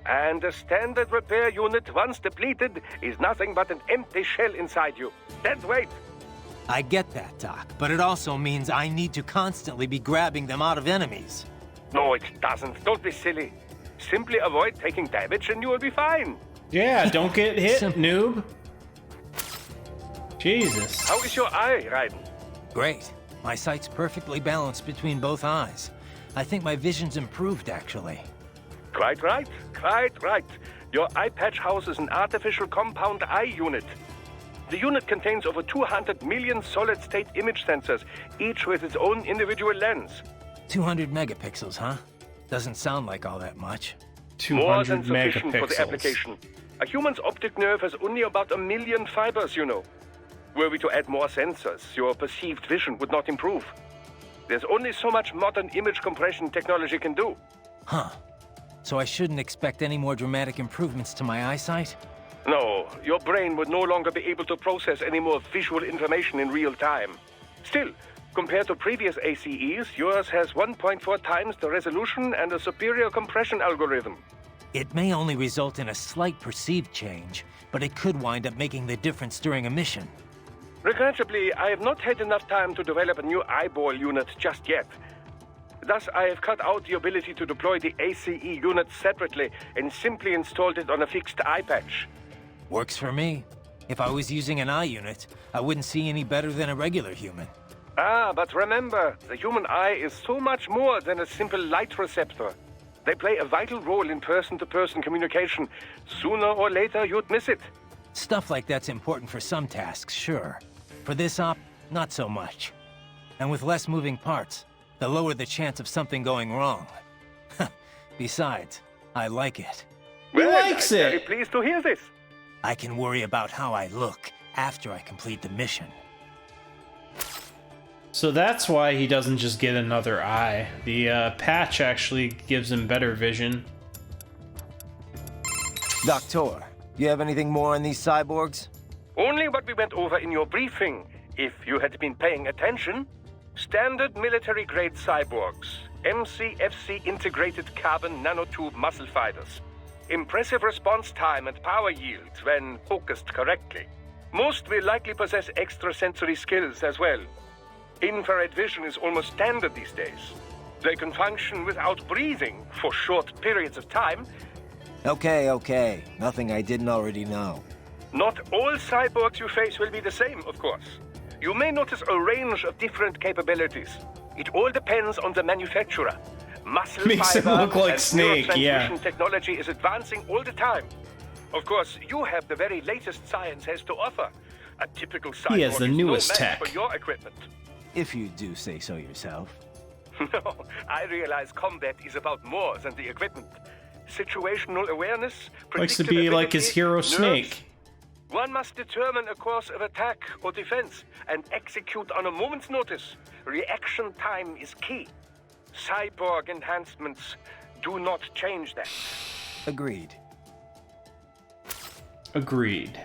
And a standard repair unit, once depleted, is nothing but an empty shell inside you. Dead weight. I get that, Doc, but it also means I need to constantly be grabbing them out of enemies. No, it doesn't. Don't be silly. Simply avoid taking damage and you will be fine. Yeah, don't get hit, noob. Jesus. How is your eye, Raiden? Great. My sight's perfectly balanced between both eyes. I think my vision's improved, actually. Quite right. Quite right. Your eye patch houses an artificial compound eye unit. The unit contains over 200 million solid-state image sensors, each with its own individual lens. 200 megapixels, huh? Doesn't sound like all that much. 200 More than sufficient megapixels. for the application. A human's optic nerve has only about 1 million fibers, you know. Were we to add more sensors, your perceived vision would not improve. There's only so much modern image compression technology can do. Huh. So I shouldn't expect any more dramatic improvements to my eyesight? No, your brain would no longer be able to process any more visual information in real time. Still, compared to previous ACEs, yours has 1.4 times the resolution and a superior compression algorithm. It may only result in a slight perceived change, but it could wind up making the difference during a mission. Regrettably, I have not had enough time to develop a new eyeball unit just yet. Thus, I have cut out the ability to deploy the ACE unit separately and simply installed it on a fixed eye patch. Works for me. If I was using an eye unit, I wouldn't see any better than a regular human. Ah, but remember, the human eye is so much more than a simple light receptor. They play a vital role in person-to-person communication. Sooner or later, you'd miss it. Stuff like that's important for some tasks, sure. For this op, not so much. And with less moving parts, the lower the chance of something going wrong. Besides, I like it. He likes I'm it. very pleased to hear this. I can worry about how I look after I complete the mission. So that's why he doesn't just get another eye. The patch actually gives him better vision. Doctor, you have anything more on these cyborgs? Only what we went over in your briefing, if you had been paying attention. Standard military-grade cyborgs. MCFC integrated carbon nanotube muscle fibers. Impressive response time and power yield when focused correctly. Most will likely possess extrasensory skills as well. Infrared vision is almost standard these days. They can function without breathing for short periods of time. Okay. Nothing I didn't already know. Not all cyborgs you face will be the same, of course. You may notice a range of different capabilities. It all depends on the manufacturer. Muscle Makes him fiber look like and Snake, yeah. neurotransmission technology is advancing all the time. Of course, you have the very latest science has to offer. A typical cyborg He has the is newest no match tech. for your equipment. If you do say so yourself. No, I realize combat is about more than the equipment. Situational awareness, Likes to be like his predictability, hero nerves. Snake. One must determine a course of attack or defense and execute on a moment's notice. Reaction time is key. Cyborg enhancements do not change that. Agreed. Agreed.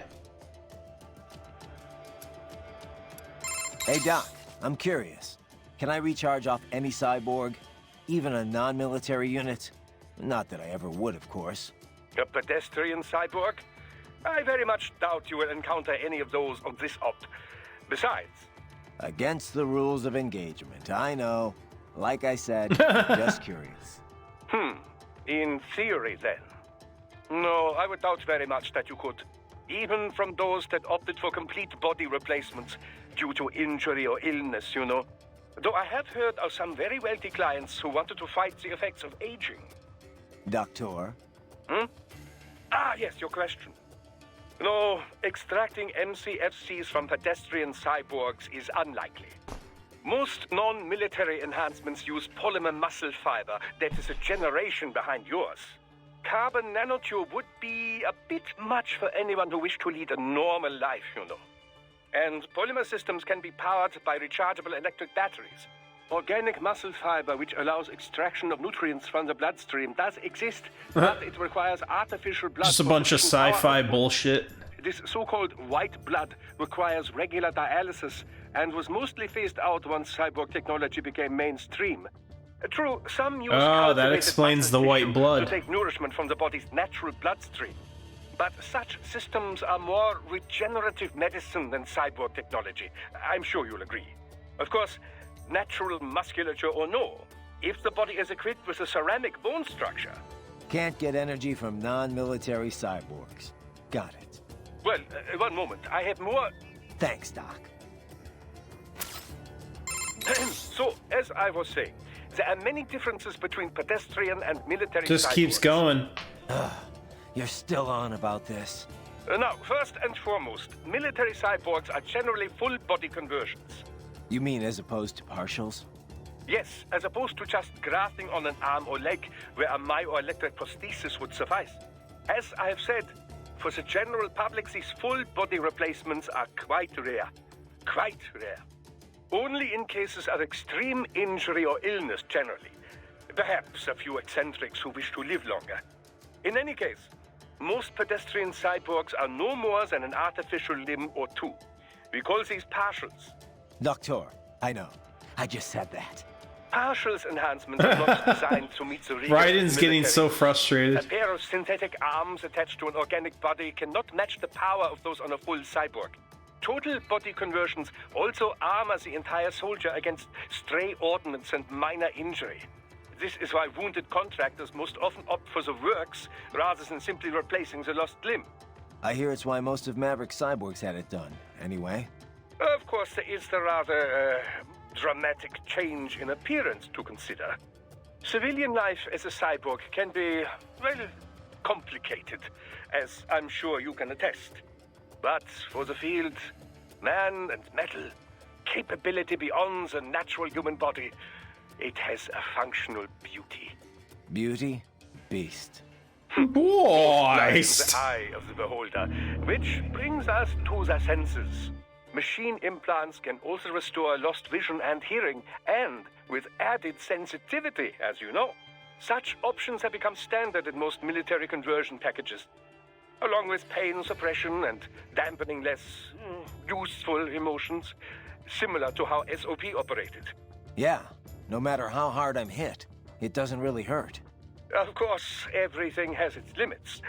Hey Doc, I'm curious. Can I recharge off any cyborg? Even a non-military unit? Not that I ever would, of course. A pedestrian cyborg? I very much doubt you will encounter any of those on this op. Besides... Against the rules of engagement, I know. Like I said, just curious. In theory, then. No, I would doubt very much that you could. Even from those that opted for complete body replacements due to injury or illness, you know. Though I have heard of some very wealthy clients who wanted to fight the effects of aging. Doctor? Ah, yes, your question. No, extracting MCFCs from pedestrian cyborgs is unlikely. Most non-military enhancements use polymer muscle fiber that is a generation behind yours. Carbon nanotube would be a bit much for anyone who wished to lead a normal life, you know. And polymer systems can be powered by rechargeable electric batteries. Organic muscle fiber, which allows extraction of nutrients from the bloodstream, does exist, but it requires artificial blood. Just a bunch of sci-fi bullshit. This so-called white blood requires regular dialysis and was mostly phased out once cyborg technology became mainstream. True, some use Oh, that cultivated explains muscle the white tissue blood. to take nourishment from the body's natural bloodstream. But such systems are more regenerative medicine than cyborg technology. I'm sure you'll agree. Of course, natural musculature or no, if the body is equipped with a ceramic bone structure... Can't get energy from non-military cyborgs. Got it. Well, one moment. I have more... Thanks, Doc. So, as I was saying, there are many differences between pedestrian and military Just cyborgs. keeps going. You're still on about this. Now, first and foremost, military cyborgs are generally full-body conversions. You mean as opposed to partials? Yes, as opposed to just grafting on an arm or leg, where a myoelectric prosthesis would suffice. As I have said, for the general public, these full body replacements are quite rare. Quite rare. Only in cases of extreme injury or illness, generally. Perhaps a few eccentrics who wish to live longer. In any case, most pedestrian cyborgs are no more than an artificial limb or two. We call these partials. Doctor, I know. I just said that. Partials enhancement is not designed to meet the rigors. Raiden's getting so frustrated. A pair of synthetic arms attached to an organic body cannot match the power of those on a full cyborg. Total body conversions also armor the entire soldier against stray ordnance and minor injury. This is why wounded contractors most often opt for the works rather than simply replacing the lost limb. I hear it's why most of Maverick cyborgs had it done, anyway. Of course, there is the rather dramatic change in appearance to consider. Civilian life as a cyborg can be, well, complicated, as I'm sure you can attest. But for the field, man and metal, capability beyond the natural human body, it has a functional beauty. Beauty? Beast. Boys! The eye of the beholder, which brings us to the senses. Machine implants can also restore lost vision and hearing, and with added sensitivity, as you know. Such options have become standard in most military conversion packages, along with pain suppression and dampening less useful emotions, similar to how SOP operated. Yeah, no matter how hard I'm hit, it doesn't really hurt. Of course, everything has its limits.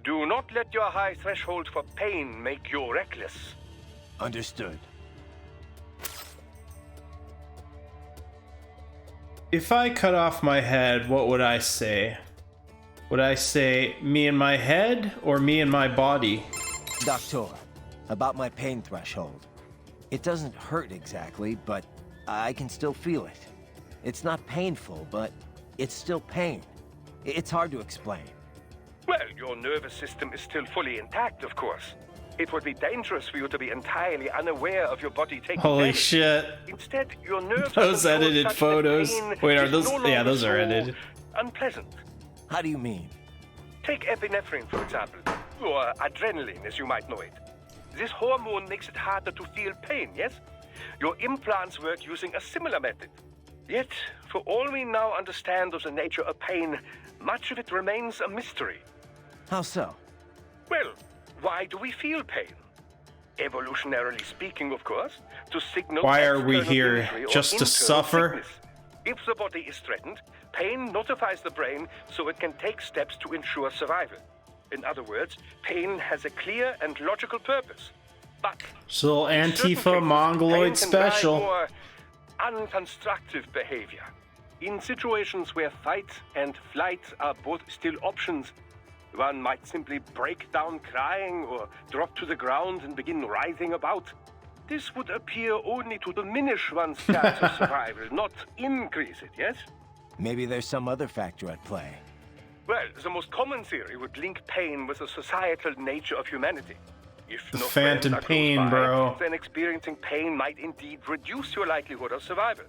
Do not let your high threshold for pain make you reckless. Understood. If I cut off my head, what would I say? Would I say me and my head or me and my body? Doctor, about my pain threshold. It doesn't hurt exactly, but I can still feel it. It's not painful, but it's still pain. It's hard to explain. Well, your nervous system is still fully intact, of course. It would be dangerous for you to be entirely unaware of your body taking Holy damage. shit. Instead, your nerves Those are edited such that photos. pain Wait, are is those? no Yeah, longer those are so edited. unpleasant. How do you mean? Take epinephrine, for example, or adrenaline, as you might know it. This hormone makes it harder to feel pain, yes? Your implants work using a similar method. Yet, for all we now understand of the nature of pain, much of it remains a mystery. How so? Well, why do we feel pain? Evolutionarily speaking, of course, to signal Why are we external here? injury or Just to internal suffer? sickness. If the body is threatened, pain notifies the brain so it can take steps to ensure survival. In other words, pain has a clear and logical purpose. But So in certain Antifa cases, Mongoloid pain can drive special. more unconstructive behavior. In situations where fight and flight are both still options, one might simply break down crying or drop to the ground and begin writhing about. This would appear only to diminish one's chance of survival, not increase it, yes? Maybe there's some other factor at play. Well, the most common theory would link pain with the societal nature of humanity. If The no phantom friends are close pain, by, bro. then experiencing pain might indeed reduce your likelihood of survival.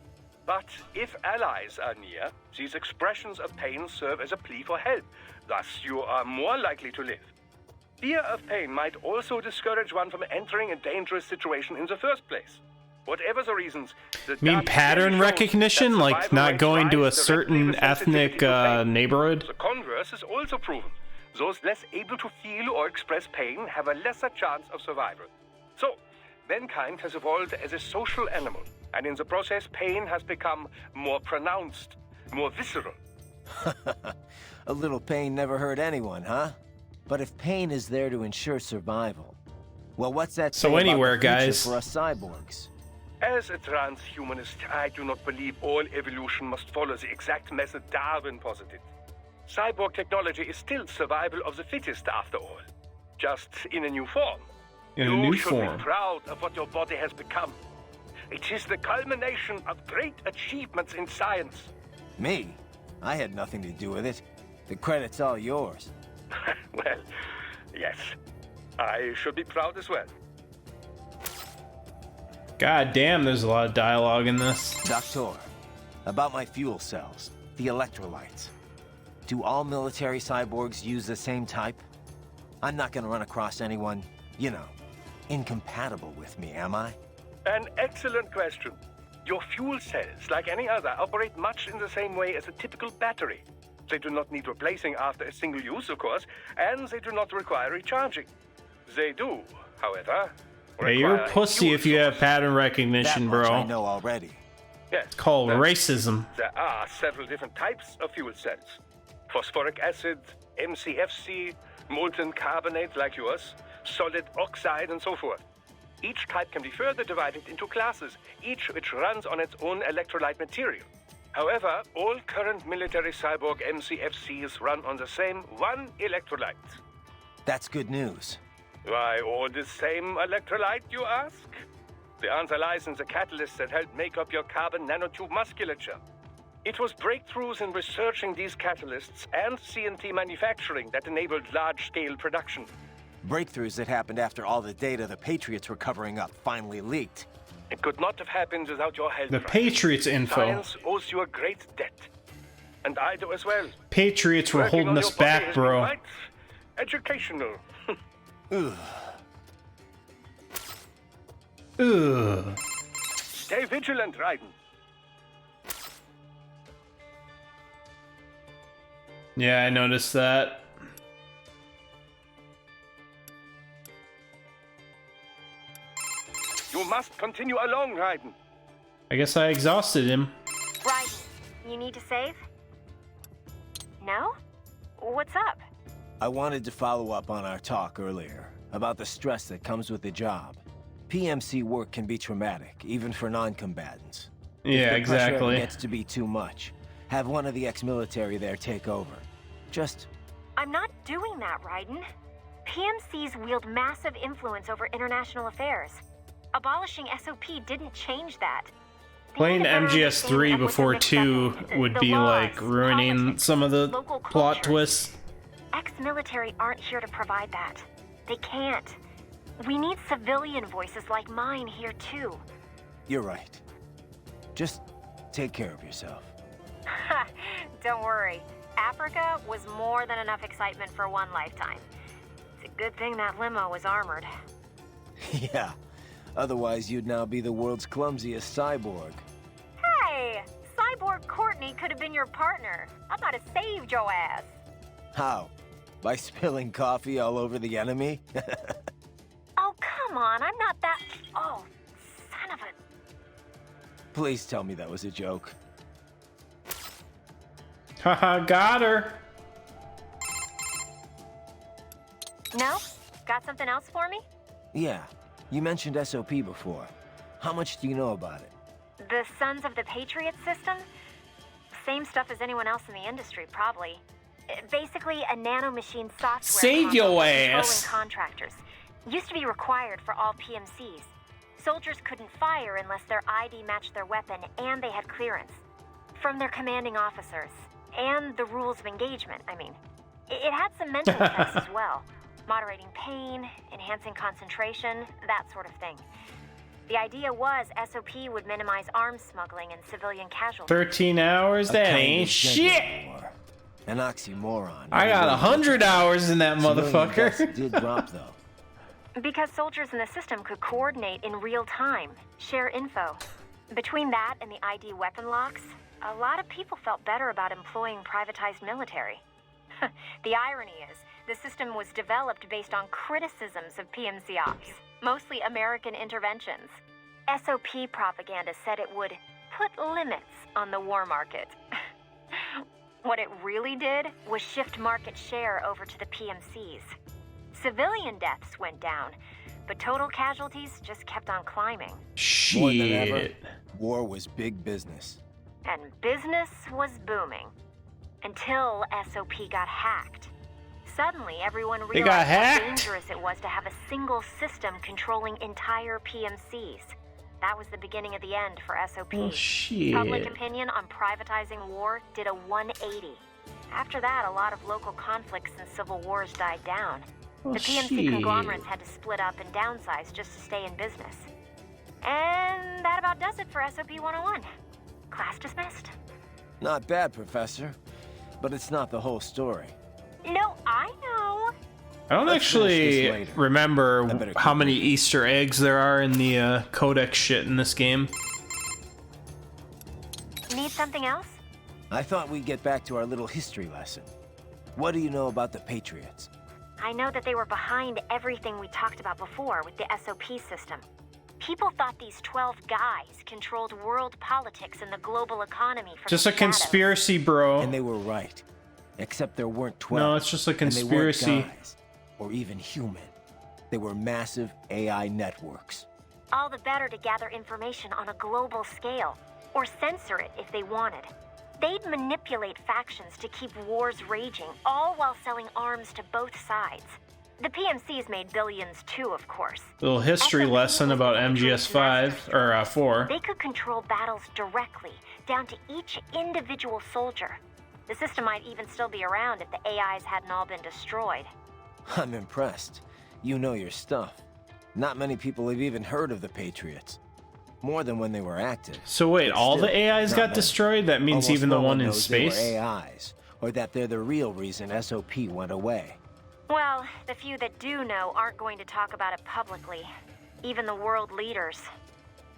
But if allies are near, these expressions of pain serve as a plea for help. Thus, you are more likely to live. Fear of pain might also discourage one from entering a dangerous situation in the first place. Whatever the reasons, the Mean data pattern shows recognition, that like survival not rates going to a rise directly certain with sensitivity ethnic to pain. neighborhood? The converse is also proven. Those less able to feel or express pain have a lesser chance of survival. So, mankind has evolved as a social animal, and in the process, pain has become more pronounced, more visceral. A little pain never hurt anyone, huh? But if pain is there to ensure survival, well, what's that So say about anywhere, the future guys. for us cyborgs? As a transhumanist, I do not believe all evolution must follow the exact method Darwin posited. Cyborg technology is still survival of the fittest, after all. Just in a new form. In a you new should form. be proud of what your body has become. It is the culmination of great achievements in science. Me? I had nothing to do with it. The credit's all yours. Well, yes. I should be proud as well. God damn, there's a lot of dialogue in this. Doctor, about my fuel cells, the electrolytes. Do all military cyborgs use the same type? I'm not gonna run across anyone, you know, incompatible with me, am I? An excellent question. Your fuel cells, like any other, operate much in the same way as a typical battery. They do not need replacing after a single use, of course, and they do not require recharging. They do, however, Hey, you're a pussy if you have pattern recognition, that much bro. I know already. Yes. It's called Well, racism. There are several different types of fuel cells. Phosphoric acid, MCFC, molten carbonate like yours, solid oxide, and so forth. Each type can be further divided into classes, each which runs on its own electrolyte material. However, all current military cyborg MCFCs run on the same one electrolyte. That's good news. Why all the same electrolyte, you ask? The answer lies in the catalysts that help make up your carbon nanotube musculature. It was breakthroughs in researching these catalysts and CNT manufacturing that enabled large-scale production. Breakthroughs that happened after all the data the Patriots were covering up finally leaked. It could not have happened without your help. The Frank. Patriots info. Science owes you a great debt. And I do as well. Patriots were Working holding on us your body back, has been bro. quite educational. Ugh. Ugh. Stay vigilant, Raiden. Yeah, I noticed that. You must continue along, Raiden. I guess I exhausted him. Raiden, you need to save? No? What's up? I wanted to follow up on our talk earlier about the stress that comes with the job. PMC work can be traumatic, even for non-combatants. Yeah, if the pressure exactly. gets to be too much, have one of the ex-military there take over. Just... I'm not doing that, Raiden. PMCs wield massive influence over international affairs. Abolishing SOP didn't change that. Playing MGS3 before 2 would be like ruining some of the plot twists. Ex-military aren't here to provide that. They can't. We need civilian voices like mine here too. You're right. Just take care of yourself. Don't worry. Africa was more than enough excitement for one lifetime. It's a good thing that limo was armored. Yeah. Otherwise, you'd now be the world's clumsiest cyborg. Hey! Cyborg Courtney could have been your partner. I might have saved your ass. How? By spilling coffee all over the enemy? Oh, come on. I'm not that... Oh, son of a... Please tell me that was a joke. Haha, got her. No? Got something else for me? Yeah. You mentioned SOP before. How much do you know about it? The Sons of the Patriot system? Same stuff as anyone else in the industry, probably. Basically, a nanomachine software Save your console for ass. controlling contractors. Used to be required for all PMCs. Soldiers couldn't fire unless their ID matched their weapon and they had clearance. From their commanding officers. And the rules of engagement, I mean. It had some mental effects as well. Moderating pain, enhancing concentration, that sort of thing. The idea was SOP would minimize arms smuggling and civilian casualties. 13 hours? That ain't shit! An oxymoron. I got 100 hours in that Civilian motherfucker. deaths did drop, though. Because soldiers in the system could coordinate in real time, share info. Between that and the ID weapon locks, a lot of people felt better about employing privatized military. The irony is, the system was developed based on criticisms of PMC ops, mostly American interventions. SOP propaganda said it would put limits on the war market. What it really did was shift market share over to the PMCs. Civilian deaths went down, but total casualties just kept on climbing. More than ever, Shit. war was big business. And business was booming. Until SOP got hacked. Suddenly, everyone They got realized how hacked? dangerous it was to have a single system controlling entire PMCs. That was the beginning of the end for SOP. Oh, shit. Public opinion on privatizing war did a 180. After that, a lot of local conflicts and civil wars died down. Oh, The PMC shit. conglomerates had to split up and downsize just to stay in business. And that about does it for SOP 101. Class dismissed. Not bad, Professor. But it's not the whole story. No, I know. I don't actually remember how many Easter eggs there are in the codex shit in this game. Need something else? I thought we'd get back to our little history lesson. What do you know about the Patriots? I know that they were behind everything we talked about before with the SOP system. People thought these 12 guys controlled world politics and the global economy from Just the a conspiracy, bro. And they were right. Except there weren't 12. No, it's just a conspiracy. And they weren't guys, or even human. They were massive AI networks. All the better to gather information on a global scale, or censor it if they wanted. They'd manipulate factions to keep wars raging, all while selling arms to both sides. The PMCs made billions too, of course. Little history lesson about MGS5 or 4. They could control battles directly, down to each individual soldier. The system might even still be around if the AIs hadn't all been destroyed. I'm impressed. You know your stuff. Not many people have even heard of the Patriots. More than when they were active. So wait, all the AIs got destroyed? That means Almost even the no one in knows space? they were AIs, or that they're the real reason SOP went away. Well, the few that do know aren't going to talk about it publicly. Even the world leaders.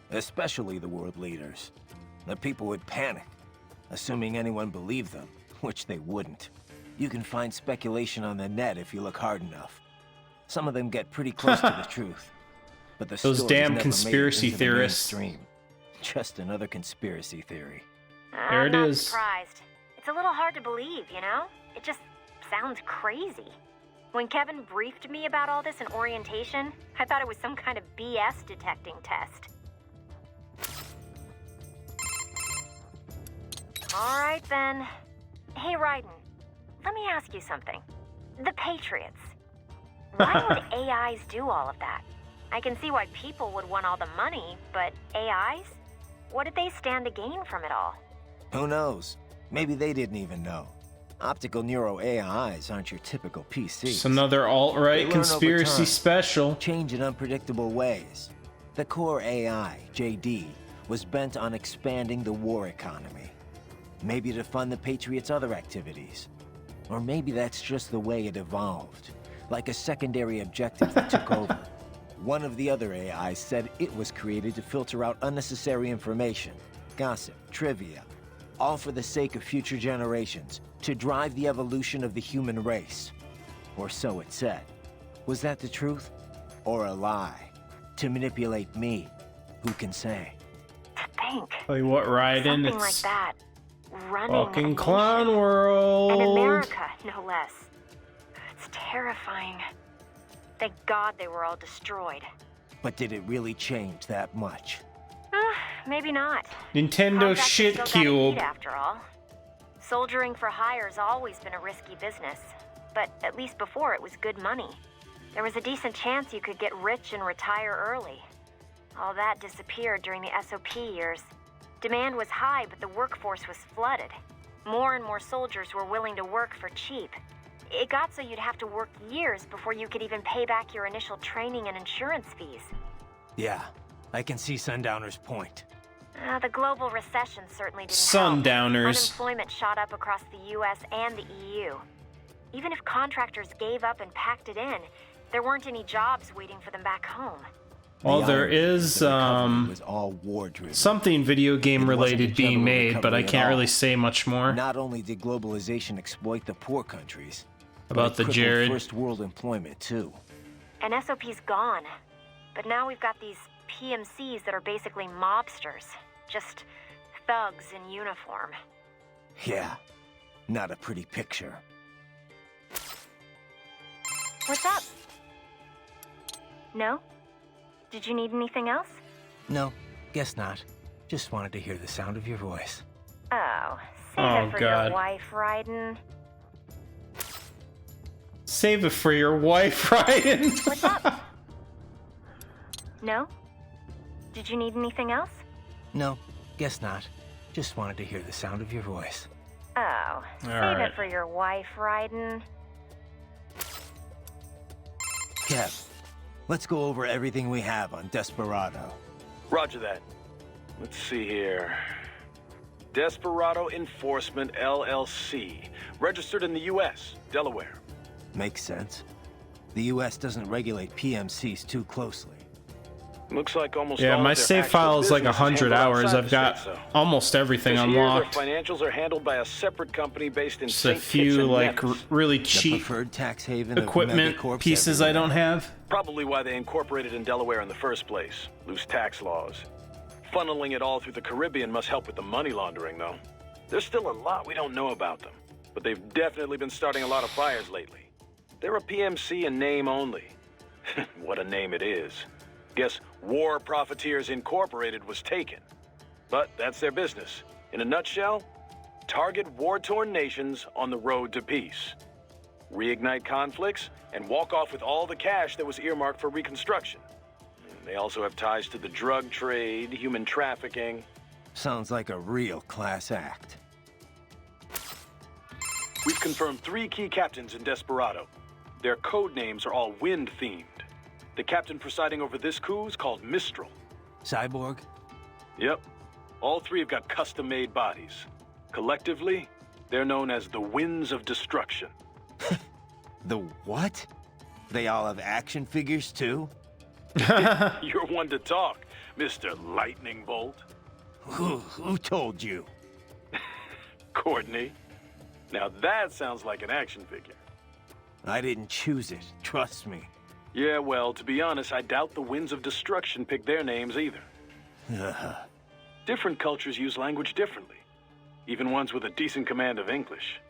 Especially the world leaders. The people would panic, assuming anyone believed them, which they wouldn't. You can find speculation on the net if you look hard enough. Some of them get pretty close to the truth. But the Those stories damn never conspiracy made it into the theorists. mainstream. Just another conspiracy theory. There it I'm not is. surprised. It's a little hard to believe, you know? It just sounds crazy. When Kevin briefed me about all this in orientation, I thought it was some kind of BS detecting test. All right, then. Hey, Raiden, let me ask you something. The Patriots. Why would AIs do all of that? I can see why people would want all the money, but AIs? What did they stand to gain from it all? Who knows? Maybe they didn't even know. Optical neuro AIs aren't your typical PCs. It's another alt-right They learn conspiracy over time, special. Change in unpredictable ways. The core AI, JD, was bent on expanding the war economy. Maybe to fund the Patriots' other activities. Or maybe that's just the way it evolved. Like a secondary objective that took over. One of the other AIs said it was created to filter out unnecessary information, gossip, trivia, all for the sake of future generations, to drive the evolution of the human race. Or so it said. Was that the truth? Or a lie? To manipulate me? Who can say? To think. Tell you what, Raiden, Something like it's that. Running fucking a nation. Clown World. And America, no less. It's terrifying. Thank God they were all destroyed. But did it really change that much? Maybe not. Nintendo Contractors shit still gotta cube. eat, after all. Soldiering for hire's always been a risky business, but at least before it was good money. There was a decent chance you could get rich and retire early. All that disappeared during the SOP years. Demand was high, but the workforce was flooded. More and more soldiers were willing to work for cheap. It got so you'd have to work years before you could even pay back your initial training and insurance fees. Yeah, I can see Sundowner's point. The global recession certainly didn't Sundowners. help. Unemployment shot up across the US and the EU. Even if contractors gave up and packed it in, there weren't any jobs waiting for them back home. Well, there is was all war-driven. something video game related being general made, but I recovery at can't all. really say much more Not only did globalization exploit the poor countries, about the but it crippled Jared. first world employment too. And SOP's gone. But now we've got these PMCs that are basically mobsters. Just thugs in uniform. Yeah, not a pretty picture. What's up? No? Did you need anything else? No, guess not. Just wanted to hear the sound of your voice. Oh, save Oh, it for God. your wife, Raiden. Save it for your wife, Raiden. What's up? No? Did you need anything else? No, guess not. Just wanted to hear the sound of your voice. Oh, save right. it for your wife, Raiden. Kev, let's go over everything we have on Desperado. Roger that. Let's see here. Desperado Enforcement, LLC. Registered in the U.S., Delaware. Makes sense. The US doesn't regulate PMCs too closely. Looks like almost Yeah, all my of their save actual file is like business 100 handled hours. outside I've the got state, so. almost everything This year, unlocked. their financials are handled by a separate company based in Just a St. Kitts few and like Nevis. really The cheap preferred tax haven of equipment megacorps pieces I everywhere. don't have. Probably why they incorporated in Delaware in the first place. Loose tax laws. Funneling it all through the Caribbean must help with the money laundering, though. There's still a lot we don't know about them, but they've definitely been starting a lot of fires lately. They're a PMC in name only. What a name it is. Guess War Profiteers Incorporated was taken. But that's their business. In a nutshell, target war-torn nations on the road to peace. Reignite conflicts, and walk off with all the cash that was earmarked for reconstruction. They also have ties to the drug trade, human trafficking. Sounds like a real class act. We've confirmed 3 key captains in Desperado. Their code names are all wind-themed. The captain presiding over this coup is called Mistral. Cyborg? Yep. All 3 have got custom-made bodies. Collectively, they're known as the Winds of Destruction. The what? They all have action figures too? You're one to talk, Mr. Lightning Bolt. Who told you? Courtney. Now that sounds like an action figure. I didn't choose it, trust me. Yeah, well, to be honest, I doubt the Winds of Destruction picked their names either. Different cultures use language differently. Even ones with a decent command of English.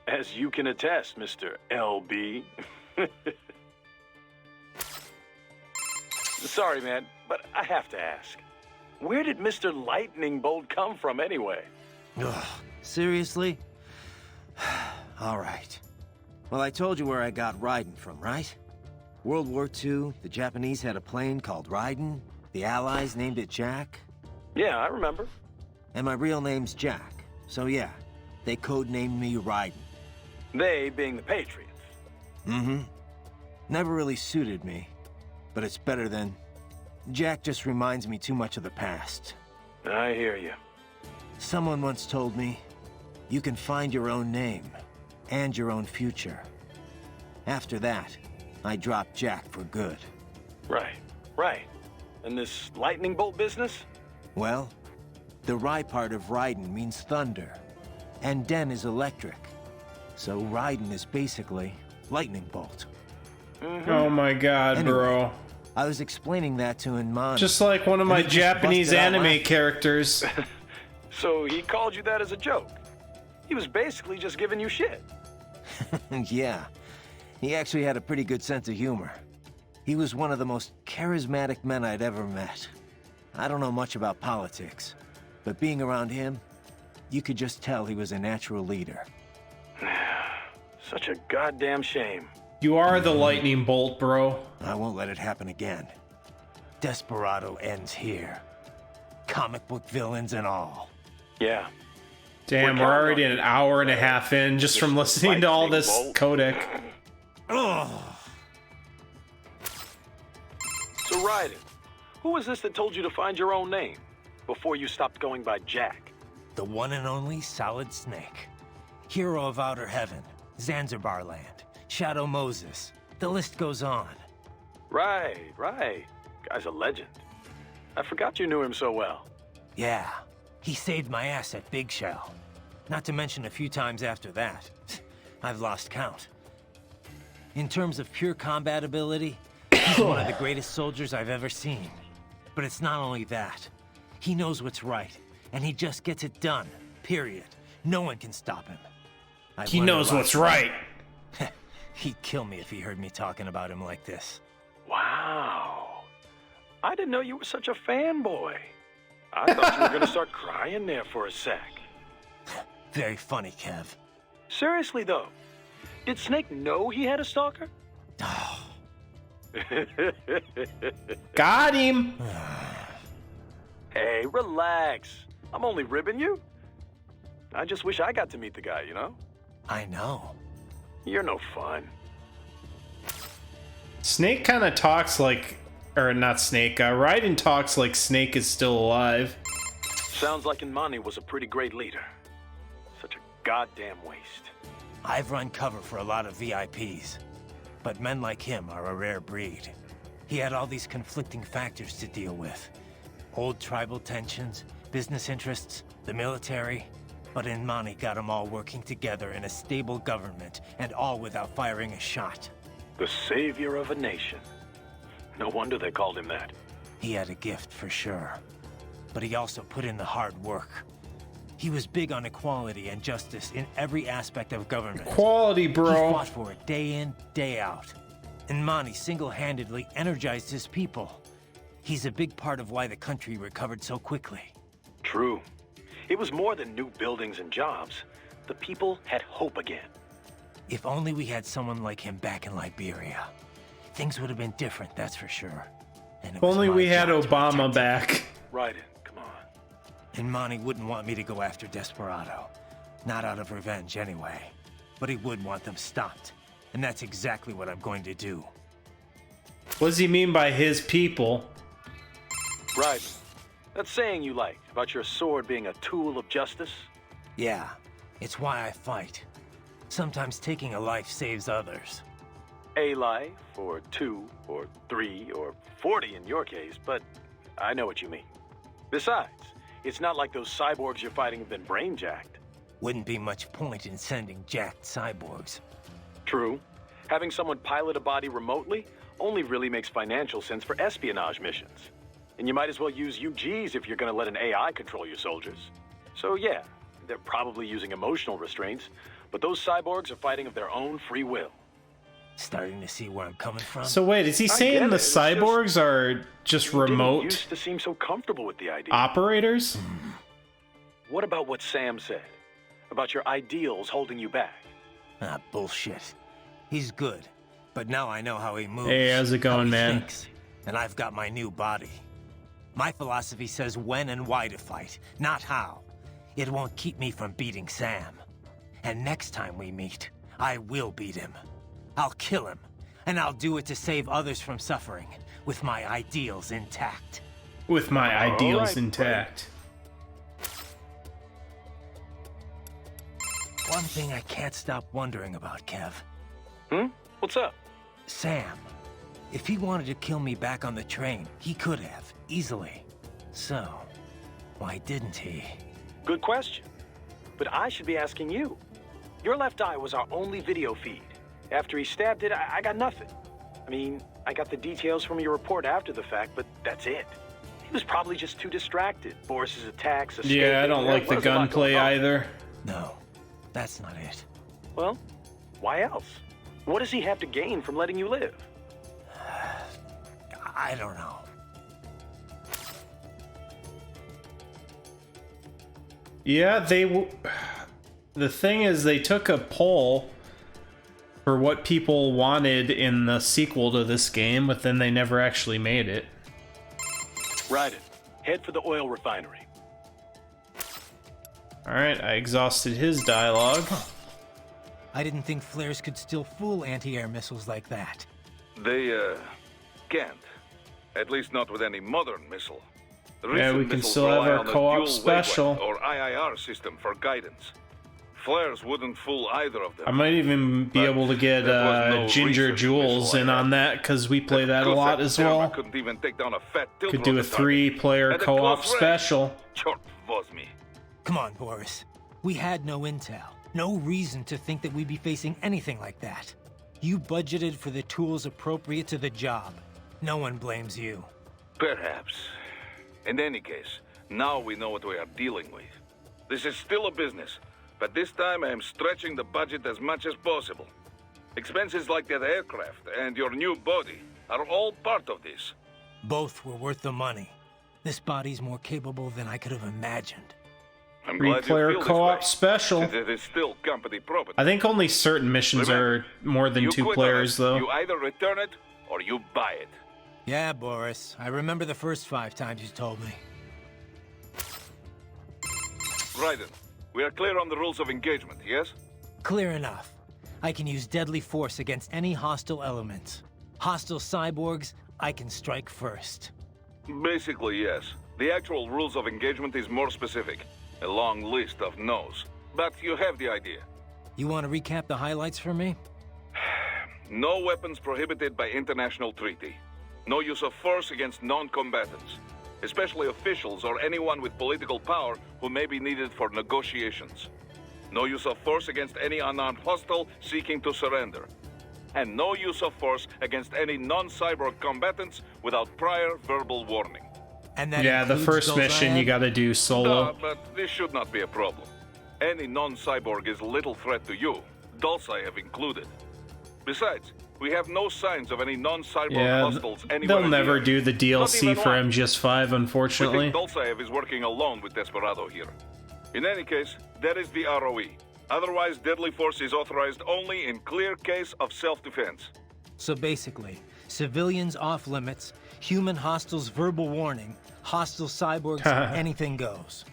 As you can attest, Mr. LB. Sorry, man, but I have to ask. Where did Mr. Lightning Bolt come from anyway? Ugh, seriously? All right. Well, I told you where I got Raiden from, right? World War II, the Japanese had a plane called Raiden. The Allies named it Jack. Yeah, I remember. And my real name's Jack. So yeah, they codenamed me Raiden. They being the Patriots. Mm-hmm. Never really suited me. But it's better than... Jack just reminds me too much of the past. I hear you. Someone once told me, you can find your own name, and your own future. After that, I dropped Jack for good. Right. And this lightning bolt business? Well, the Rai part of Raiden means thunder, and Den is electric. So Raiden is basically lightning bolt. Oh my god, Anyway, bro. I was explaining that to Inman. Just like one of my Japanese anime characters. So he called you that as a joke? He was basically just giving you shit. Yeah, he actually had a pretty good sense of humor. He was one of the most charismatic men I'd ever met. I don't know much about politics, but being around him, you could just tell he was a natural leader. Such a goddamn shame. You are the lightning bolt, bro. I won't let it happen again. Desperado ends here. Comic book villains and all. Yeah. Damn, we're already an hour and a half in just from listening to all this codec. Ugh. So Raiden, who was this that told you to find your own name before you stopped going by Jack? The one and only Solid Snake. Hero of Outer Heaven, Zanzibar Land, Shadow Moses. The list goes on. Right. Guy's a legend. I forgot you knew him so well. Yeah, he saved my ass at Big Shell. Not to mention a few times after that. I've lost count. In terms of pure combat ability, he's one of the greatest soldiers I've ever seen. But it's not only that. He knows what's right, and he just gets it done, period. No one can stop him. He knows what's right. He'd kill me if he heard me talking about him like this. Wow. I didn't know you were such a fanboy. I thought you were gonna start crying there for a sec. Very funny, Kev. Seriously, though, did Snake know he had a stalker? Got him. Hey, relax. I'm only ribbing you. I just wish I got to meet the guy, you know? I know. You're no fun. Snake kind of talks like... Or not Snake, Raiden talks like Snake is still alive. Sounds like Inmani was a pretty great leader. Such a goddamn waste. I've run cover for a lot of VIPs. But men like him are a rare breed. He had all these conflicting factors to deal with. Old tribal tensions, business interests, the military. But Inmani got them all working together in a stable government, and all without firing a shot. The savior of a nation. No wonder they called him that. He had a gift for sure. But he also put in the hard work. He was big on equality and justice in every aspect of government. Equality, bro. He fought for it day in, day out. Inmani single-handedly energized his people. He's a big part of why the country recovered so quickly. True. It was more than new buildings and jobs. The people had hope again. If only we had someone like him back in Liberia. Things would have been different, that's for sure. And If only we had Obama back. Right, come on. Inmani wouldn't want me to go after Desperado. Not out of revenge, anyway. But he would want them stopped. And that's exactly what I'm going to do. What does he mean by his people? Right. That saying you liked about your sword being a tool of justice? Yeah, it's why I fight. Sometimes taking a life saves others. A life, or 2, or 3, or 40 in your case, but I know what you mean. Besides, it's not like those cyborgs you're fighting have been brain-jacked. Wouldn't be much point in sending jacked cyborgs. True. Having someone pilot a body remotely only really makes financial sense for espionage missions. And you might as well use UGs if you're gonna let an AI control your soldiers. So yeah, they're probably using emotional restraints, but those cyborgs are fighting of their own free will. Starting to see where I'm coming from? So wait, is he saying the cyborgs are just remote used to seem so comfortable with the idea. operators? What about what Sam said? About your ideals holding you back? Ah, bullshit. He's good, but now I know how he moves. Hey, how's it going, man? Thinks, and I've got my new body. My philosophy says when and why to fight, not how. It won't keep me from beating Sam. And next time we meet, I will beat him. I'll kill him, and I'll do it to save others from suffering, with my ideals intact. With my ideals intact. One thing I can't stop wondering about, Kev. What's up? Sam. If he wanted to kill me back on the train, he could have, easily. So, why didn't he? Good question. But I should be asking you. Your left eye was our only video feed. After he stabbed it, I got nothing. I mean, I got the details from your report after the fact, but that's it. He was probably just too distracted. Boris's attacks, escaping. Yeah, I don't like the gunplay either. No, that's not it. Well, why else? What does he have to gain from letting you live? I don't know. Yeah, the thing is, they took a poll for what people wanted in the sequel to this game, but then they never actually made it. Ride it. Head for the oil refinery. Alright, I exhausted his dialogue. I didn't think flares could still fool anti-air missiles like that. They, can't. At least not with any modern missile. The Yeah, we recent can missiles still have rely our on the co-op dual special. wavelength, or IIR system for guidance. Flares wouldn't fool either of them. I might even be able to get Ginger Jules in on that, because we play that a lot as well. Couldn't even take down a fat tilt Could do a 3-player co-op special. Come on, Boris. We had no intel. No reason to think that we'd be facing anything like that. You budgeted for the tools appropriate to the job. No one blames you. Perhaps. In any case, now we know what we are dealing with. This is still a business, but this time I am stretching the budget as much as possible. Expenses like that aircraft and your new body are all part of this. Both were worth the money. This body's more capable than I could have imagined. I'm glad you 3-player feel this co-op way, special. since it is still company property. I think only certain missions are more than You 2 quit on players, it, though. You either return it or you buy it. Yeah, Boris. I remember the first 5 times you told me. Raiden, we are clear on the rules of engagement, yes? Clear enough. I can use deadly force against any hostile elements. Hostile cyborgs, I can strike first. Basically, yes. The actual rules of engagement is more specific. A long list of no's. But you have the idea. You want to recap the highlights for me? No weapons prohibited by international treaty. No use of force against non-combatants, especially officials or anyone with political power who may be needed for negotiations. No use of force against any unarmed hostile seeking to surrender. And no use of force against any non-cyborg combatants without prior verbal warning. And that yeah, the first mission you gotta do solo. But this should not be a problem. Any non-cyborg is little threat to you, Dulciaev included. Besides, we have no signs of any non-cyborg hostiles anywhere. They'll never do the DLC for one. MGS5, unfortunately. We think Dulciaev is working alone with Desperado here. In any case, that is the ROE. Otherwise, deadly force is authorized only in clear case of self-defense. So basically, civilians off limits, human hostiles verbal warning, hostile cyborgs, anything goes.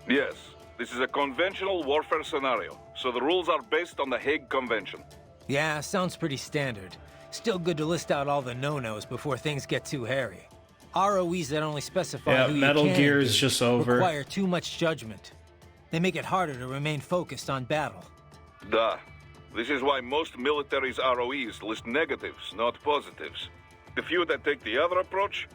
Yes, this is a conventional warfare scenario, so the rules are based on the Hague Convention. Yeah, sounds pretty standard. Still good to list out all the no-nos before things get too hairy. ROEs that only specify who Metal you can Gear is just over. require too much judgment. They make it harder to remain focused on battle. Duh. This is why most militaries' ROEs list negatives, not positives. The few that take the other approach,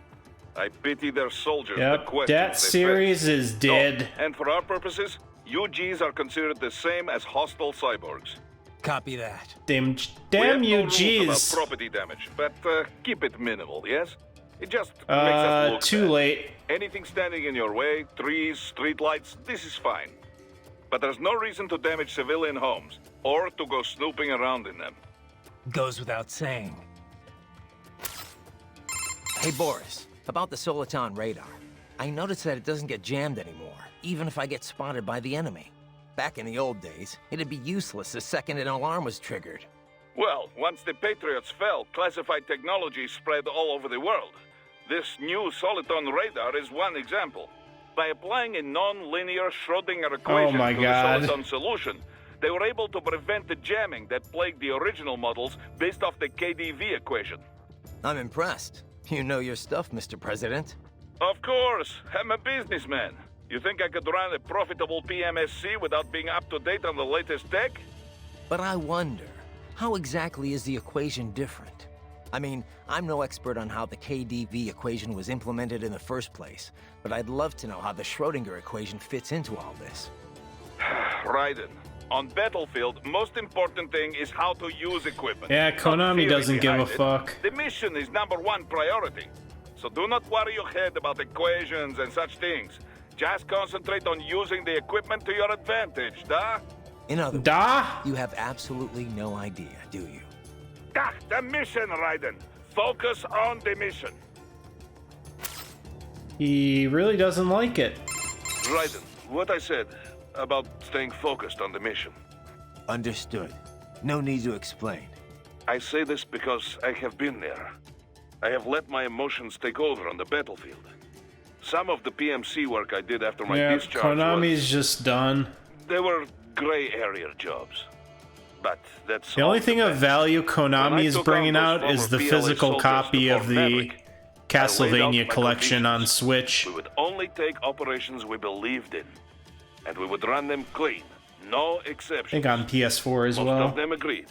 I pity their soldiers. Yep, that series is dead. Oh, and for our purposes, UGs are considered the same as hostile cyborgs. Copy that. Damn we have no UGs. rules about property damage, but keep it minimal, yes? It just makes us look too bad. late. Anything standing in your way, trees, streetlights, this is fine. But there's no reason to damage civilian homes, or to go snooping around in them. Goes without saying. Hey Boris, about the Soliton radar. I noticed that it doesn't get jammed anymore, even if I get spotted by the enemy. Back in the old days, it'd be useless the second an alarm was triggered. Well, once the Patriots fell, classified technology spread all over the world. This new Soliton radar is one example. By applying a non-linear Schrödinger equation to the Soliton solution, they were able to prevent the jamming that plagued the original models based off the KDV equation. I'm impressed. You know your stuff, Mr. President. Of course, I'm a businessman. You think I could run a profitable PMSC without being up to date on the latest tech? But I wonder, how exactly is the equation different? I mean, I'm no expert on how the KDV equation was implemented in the first place, but I'd love to know how the Schrödinger equation fits into all this. Raiden, on Battlefield, most important thing is how to use equipment. Yeah, Konami doesn't give a fuck. The mission is #1 priority. So do not worry your head about equations and such things. Just concentrate on using the equipment to your advantage, da? In other words, you have absolutely no idea, do you? The mission, Raiden. Focus on the mission. He really doesn't like it. Raiden, what I said about staying focused on the mission. Understood. No need to explain. I say this because I have been there. I have let my emotions take over on the battlefield. Some of the PMC work I did after my discharge Konami's just done. They were gray area jobs. But that's the only thing of value Konami is bringing out is the physical copy of the Castlevania collection on Switch. We would only take operations we believed in, and we would run them clean, no exceptions. I think on PS4 as well. Most of them agreed.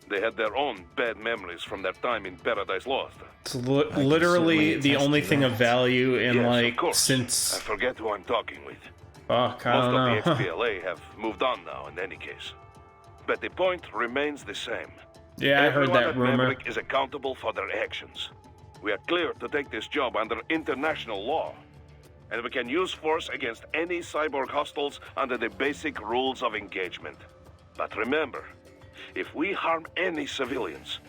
They had their own bad memories from their time in Paradise Lost. It's literally the only thing of value in since. I forget who I'm talking with. Fuck, I don't know. Most of the XPLA have moved on now in any case. But the point remains the same. Yeah, I heard that rumor. Maverick is accountable for their actions. We are clear to take this job under international law. And we can use force against any cyborg hostiles under the basic rules of engagement. But remember, if we harm any civilians,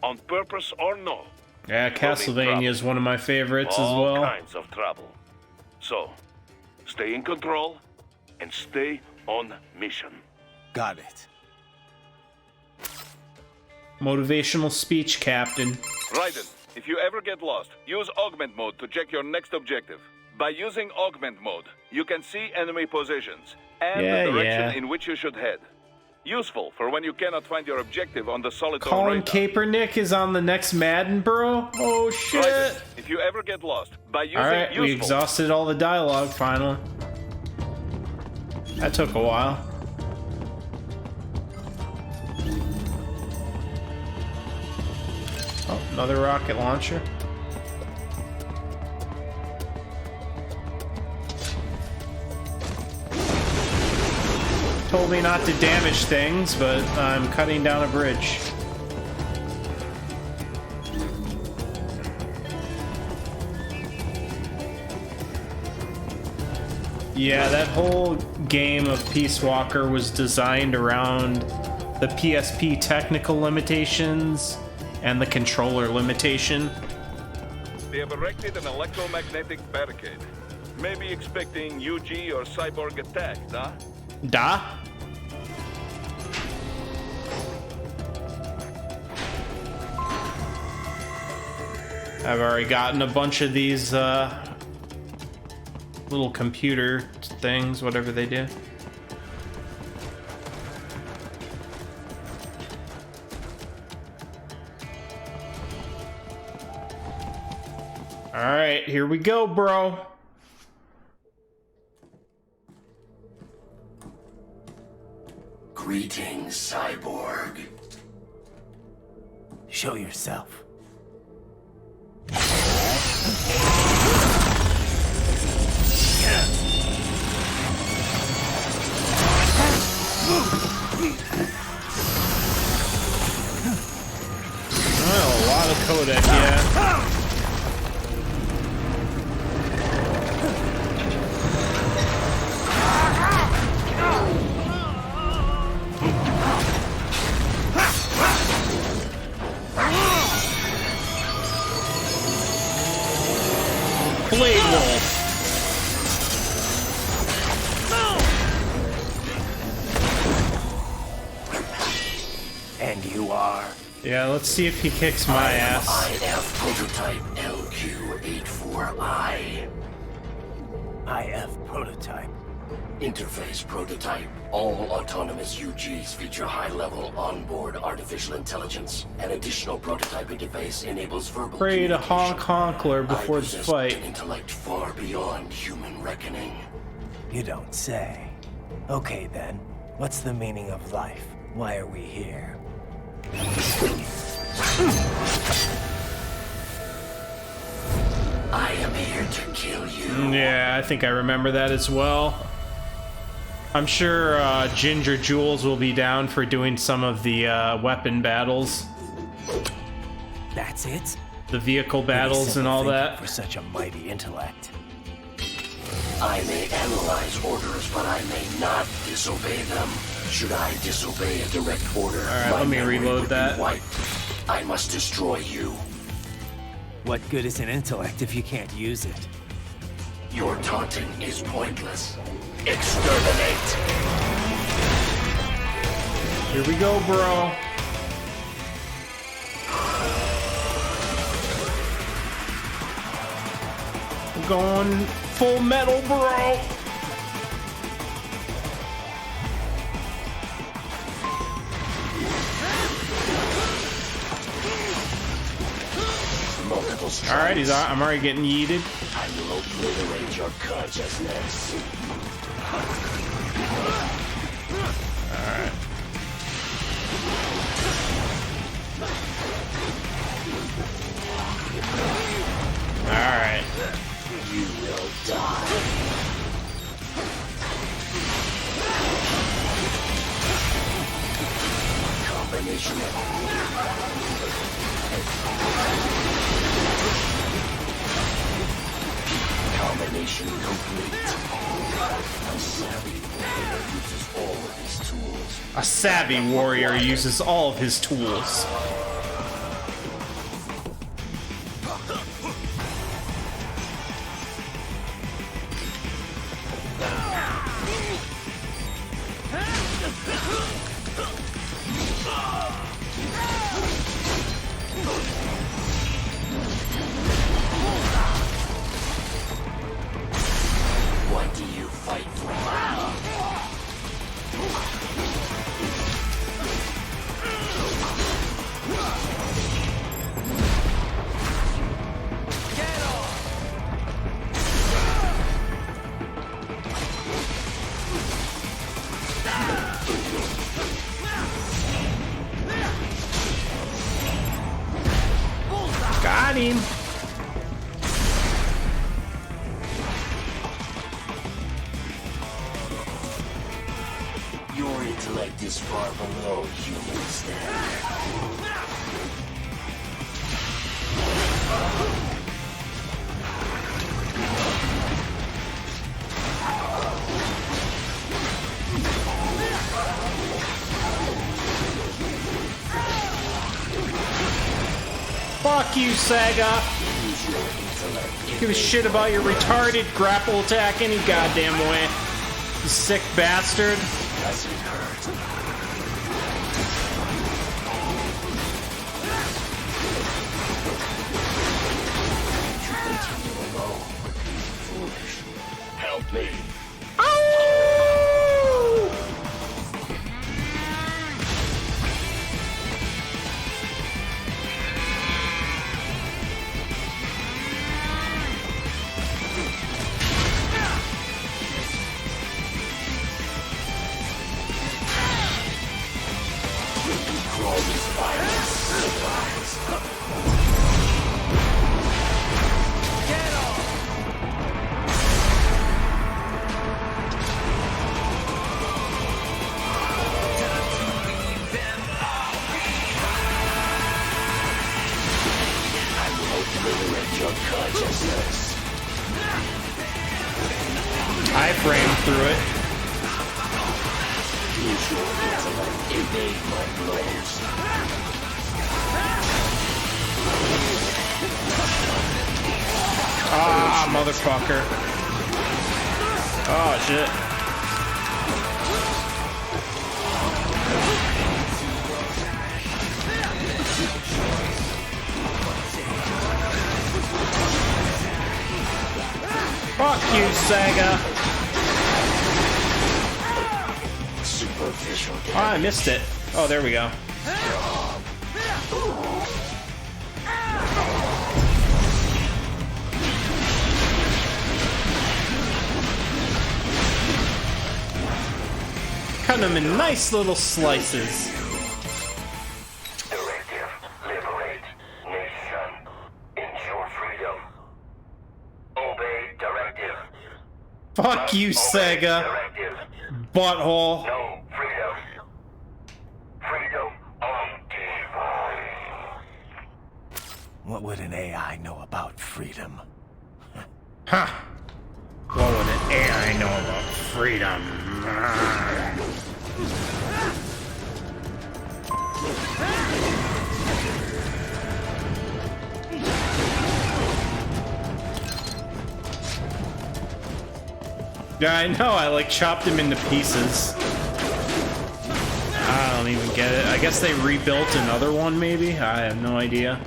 on purpose or no... Yeah, Castlevania is one of my favorites as well. All kinds of trouble. So, stay in control and stay on mission. Got it. Motivational speech, Captain. Raiden, if you ever get lost, use augment mode to check your next objective. By using augment mode, you can see enemy positions and the direction in which you should head. Useful for when you cannot find your objective on the Soliton Colin radar. Kaepernick is on the next Madden, bro? Oh shit! Raiden, if you ever get lost, by using Alright, we exhausted all the dialogue finally. That took a while. Another rocket launcher. Told me not to damage things, but I'm cutting down a bridge. Yeah, that whole game of Peace Walker was designed around the PSP technical limitations and the controller limitation. They have erected an electromagnetic barricade. Maybe expecting UG or cyborg attack, huh? Da? I've already gotten a bunch of these little computer things, whatever they do. Alright, here we go, bro. Greetings, cyborg. Show yourself. Well, a lot of codec, yeah. Blade Wolf. And you are? Yeah, let's see if he kicks my ass. IF prototype LQ84I. IF prototype. Interface prototype. All autonomous UGs feature high-level onboard artificial intelligence. An additional prototype interface enables verbal Pray to honk honkler before I the possess fight. an intellect far beyond human reckoning. You don't say. Okay then, what's the meaning of life? Why are we here? I am here to kill you. Yeah, I think I remember that as well. I'm sure Ginger Jules will be down for doing some of the weapon battles. That's it? The vehicle battles and all that. For such a mighty intellect. I may analyze orders, but I may not disobey them. Should I disobey a direct order, Alright, let me reload that. I must destroy you. What good is an intellect if you can't use it? Your taunting is pointless. Exterminate! Here we go, bro. We're going full metal, bro. Alright, I'm already getting yeeted. I will obliterate your consciousness. Alright. Alright. You will die. Combination Combination complete. A savvy warrior uses all of his tools. A savvy warrior uses all of his tools. What do you fight for? him! Your intellect is far below human standard. Fuck you, Saga! Give a shit about your retarded grapple attack any goddamn way. You sick bastard. Help me. I framed through it. Ah, motherfucker. Oh, shit. Fuck you, Saga. Oh, I missed it. Oh, there we go. Cut them in nice little slices. Directive, liberate, nation, ensure freedom. Obey directive. Fuck you, Saga. Directive. Butthole. No freedom. Freedom on divine. What would an AI know about freedom? Huh. What would an AI know about freedom? Yeah, I know, I like chopped him into pieces. I don't even get it. I guess they rebuilt another one, maybe? I have no idea.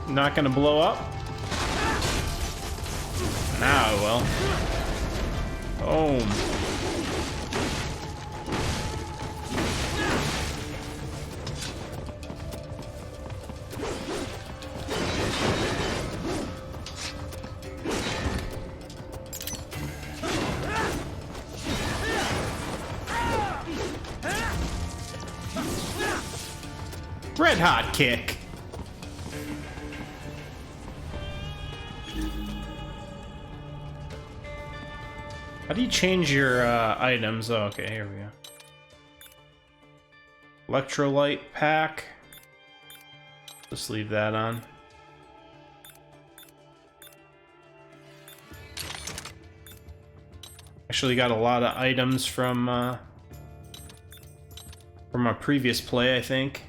Not gonna blow up? Now it will. Boom. Red hot kick. How do you change your items? Oh, okay, here we go. Electrolyte pack. Just leave that on. Actually got a lot of items from a previous play, I think.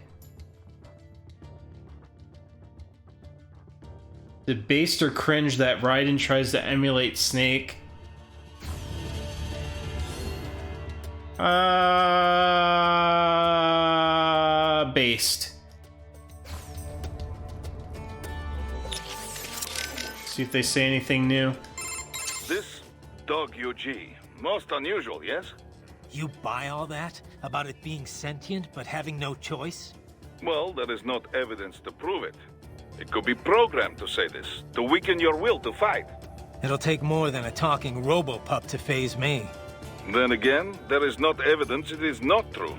Debased or cringe that Raiden tries to emulate Snake. Based. See if they say anything new. This dog UG, most unusual, yes? You buy all that? About it being sentient but having no choice? Well, there is not evidence to prove it. It could be programmed to say this, to weaken your will to fight. It'll take more than a talking robo-pup to phase me. Then again, there is not evidence it is not true.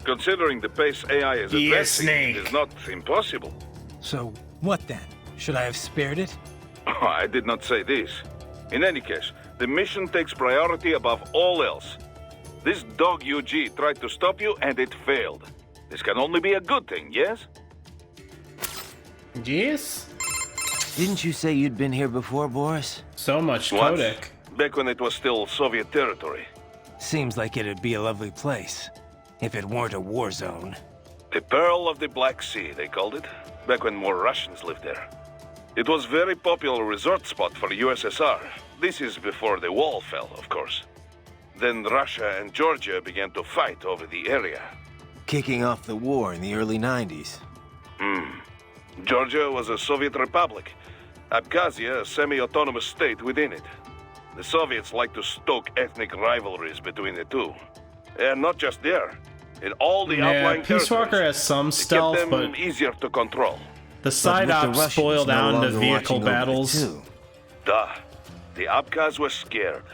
Considering the pace AI is advancing, it is not impossible. So, what then? Should I have spared it? Oh, I did not say this. In any case, the mission takes priority above all else. This dog UG tried to stop you, and it failed. This can only be a good thing, yes? Yes? Didn't you say you'd been here before, Boris? So much Once, codec. back when it was still Soviet territory. Seems like it'd be a lovely place, if it weren't a war zone. The Pearl of the Black Sea, they called it, back when more Russians lived there. It was a very popular resort spot for the USSR. This is before the wall fell, of course. Then Russia and Georgia began to fight over the area. Kicking off the war in the early 90s. Georgia was a Soviet republic. Abkhazia, a semi-autonomous state within it. The Soviets like to stoke ethnic rivalries between the two. And not just there. In all the outlying Peace Walker territories, has some it stealth, kept them but easier to control. the side ops boil down to vehicle battles. Duh. The Abkhaz were scared.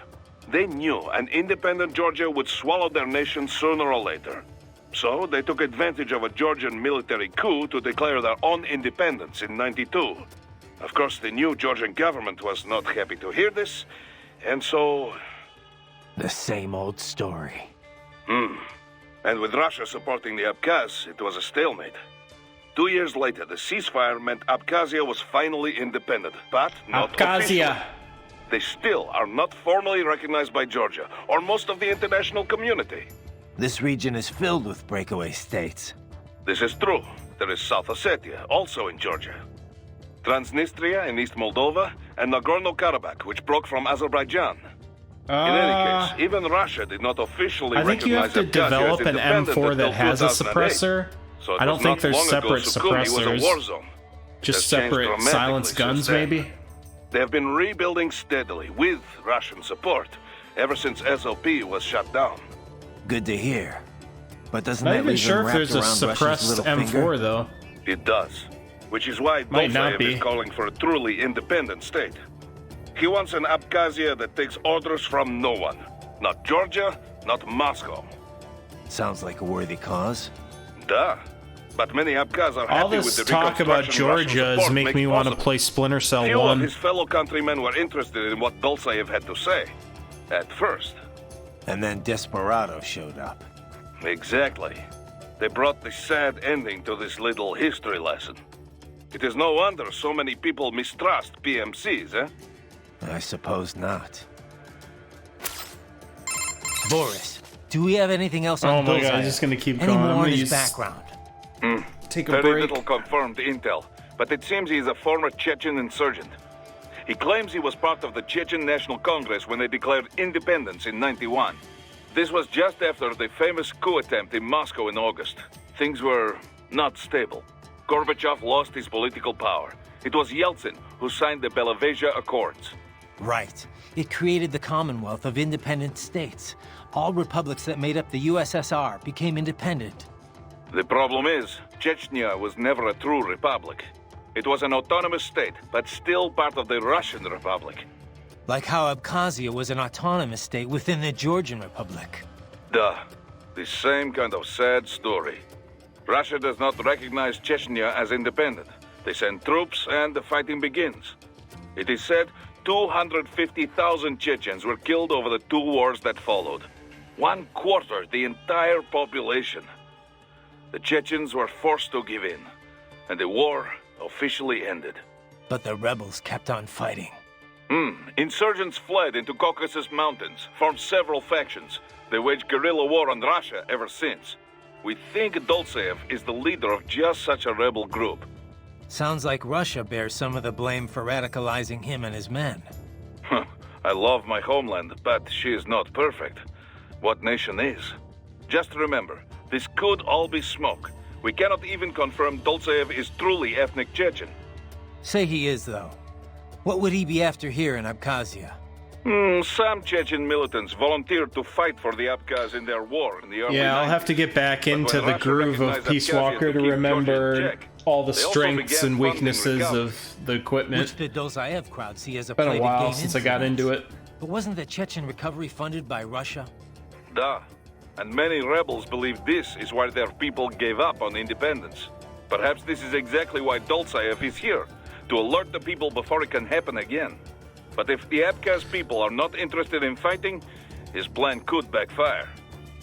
They knew an independent Georgia would swallow their nation sooner or later. So they took advantage of a Georgian military coup to declare their own independence in '92. Of course, the new Georgian government was not happy to hear this, and so... The same old story. And with Russia supporting the Abkhaz, it was a stalemate. 2 years later, the ceasefire meant Abkhazia was finally independent, but not officially. They still are not formally recognized by Georgia, or most of the international community. This region is filled with breakaway states. This is true. There is South Ossetia, also in Georgia. Transnistria in East Moldova, and Nagorno-Karabakh, which broke from Azerbaijan. In any case, even Russia did not officially I think you have to develop an M4 that has a suppressor. So I don't think there's separate suppressors. Just separate silenced guns, maybe? They have been rebuilding steadily, with Russian support, ever since SOP was shut down. Good to hear. But doesn't Not that even leave sure them if there's wrapped a around Russia's suppressed little M4, finger? though. It does. Which is why Might not Dolzaev be. is calling for a truly independent state. He wants an Abkhazia that takes orders from no one. Not Georgia, not Moscow. Sounds like a worthy cause. Duh. But many Abkhaz are All happy this with the talk about reconstruction Russian Georgia is support make makes me want to possible. play Splinter Cell Few of 1. his fellow countrymen were interested in what Dolzaev had to say. At first. And then Desperado showed up. Exactly. They brought the sad ending to this little history lesson. It is no wonder so many people mistrust PMCs, eh? I suppose not. Boris, do we have anything else on Oh my Dolzaev? god, I'm just gonna keep Any going. I'm more gonna in his use- background? Take a Very break. little confirmed intel, but it seems he is a former Chechen insurgent. He claims he was part of the Chechen National Congress when they declared independence in '91. This was just after the famous coup attempt in Moscow in August. Things were not stable. Gorbachev lost his political power. It was Yeltsin who signed the Belavezha Accords. Right. It created the Commonwealth of Independent States. All republics that made up the USSR became independent. The problem is, Chechnya was never a true republic. It was an autonomous state, but still part of the Russian Republic. Like how Abkhazia was an autonomous state within the Georgian Republic. Duh. The same kind of sad story. Russia does not recognize Chechnya as independent. They send troops and the fighting begins. It is said 250,000 Chechens were killed over the 2 wars that followed. 1/4 the entire population. The Chechens were forced to give in, and the war officially ended. But the rebels kept on fighting. Insurgents fled into Caucasus Mountains, formed several factions. They waged guerrilla war on Russia ever since. We think Dolzaev is the leader of just such a rebel group. Sounds like Russia bears some of the blame for radicalizing him and his men. I love my homeland, but she is not perfect. What nation is? Just remember, this could all be smoke. We cannot even confirm Dolzaev is truly ethnic Chechen. Say he is, though. What would he be after here in Abkhazia? Some Chechen militants volunteered to fight for the Abkhaz in their war in the early Yeah, I'll 90s. have to get back But into when the Russia groove of recognized Peace Abkhazia Walker to keep Georgia in remember check, all the They also strengths began and funding weaknesses recovery. of the equipment. Which the Dolzaev crowd see as a Been play a to while gain since I got influence. into it. But wasn't the Chechen recovery funded by Russia? Duh. And many rebels believe this is why their people gave up on independence. Perhaps this is exactly why Dolzaev is here, to alert the people before it can happen again. But if the Abkhaz people are not interested in fighting, his plan could backfire.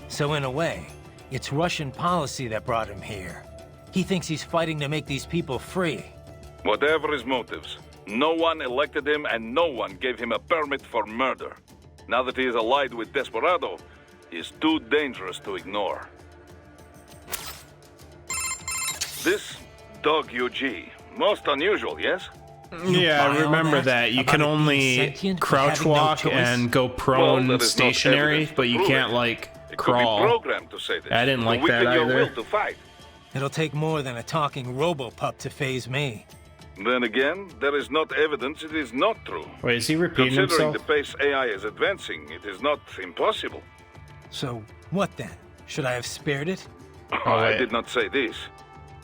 So in a way, it's Russian policy that brought him here. He thinks he's fighting to make these people free. Whatever his motives, no one elected him and no one gave him a permit for murder. Now that he is allied with Desperado, he is too dangerous to ignore. This Dog UG, most unusual, yes? Yeah, I remember that. You can only crouch walk and go prone Well, that is not stationary, evidence to but you prove can't, it. like, It could be crawl. programmed to say this. I didn't like to weaken that your either. will to fight. It'll take more than a talking robo-pup to phase me. Then again, there is not evidence it is not true. Wait, is he repeating Considering himself? the pace AI is advancing, it is not impossible. So, what then? Should I have spared it? I did not say this.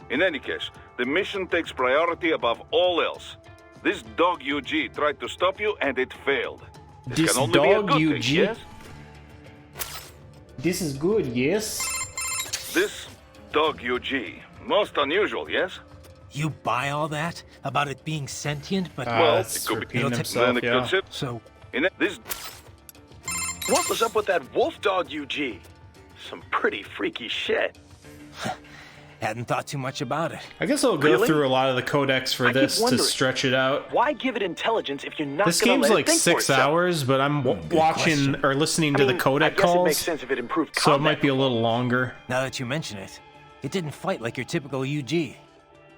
In any case, the mission takes priority above all else. This Dog UG tried to stop you, and it failed. This can only be a Dog good UG? thing, yes? This is good, yes? This Dog UG, most unusual, yes? You buy all that? About it being sentient, but... Well, it could be it'll then it could sit. So, This What was up with that wolf dog UG? Some pretty freaky shit. hadn't thought too much about it. I guess I'll go Really? through a lot of the codex for I keep this to wondering, stretch it out. Why give it intelligence if you're not This gonna game's let like it think for 6 itself? hours, but I'm watching or listening to I mean, the codec I guess calls. it makes sense if it improved So it combat might be a little longer. Now that you mention it, it didn't fight like your typical UG.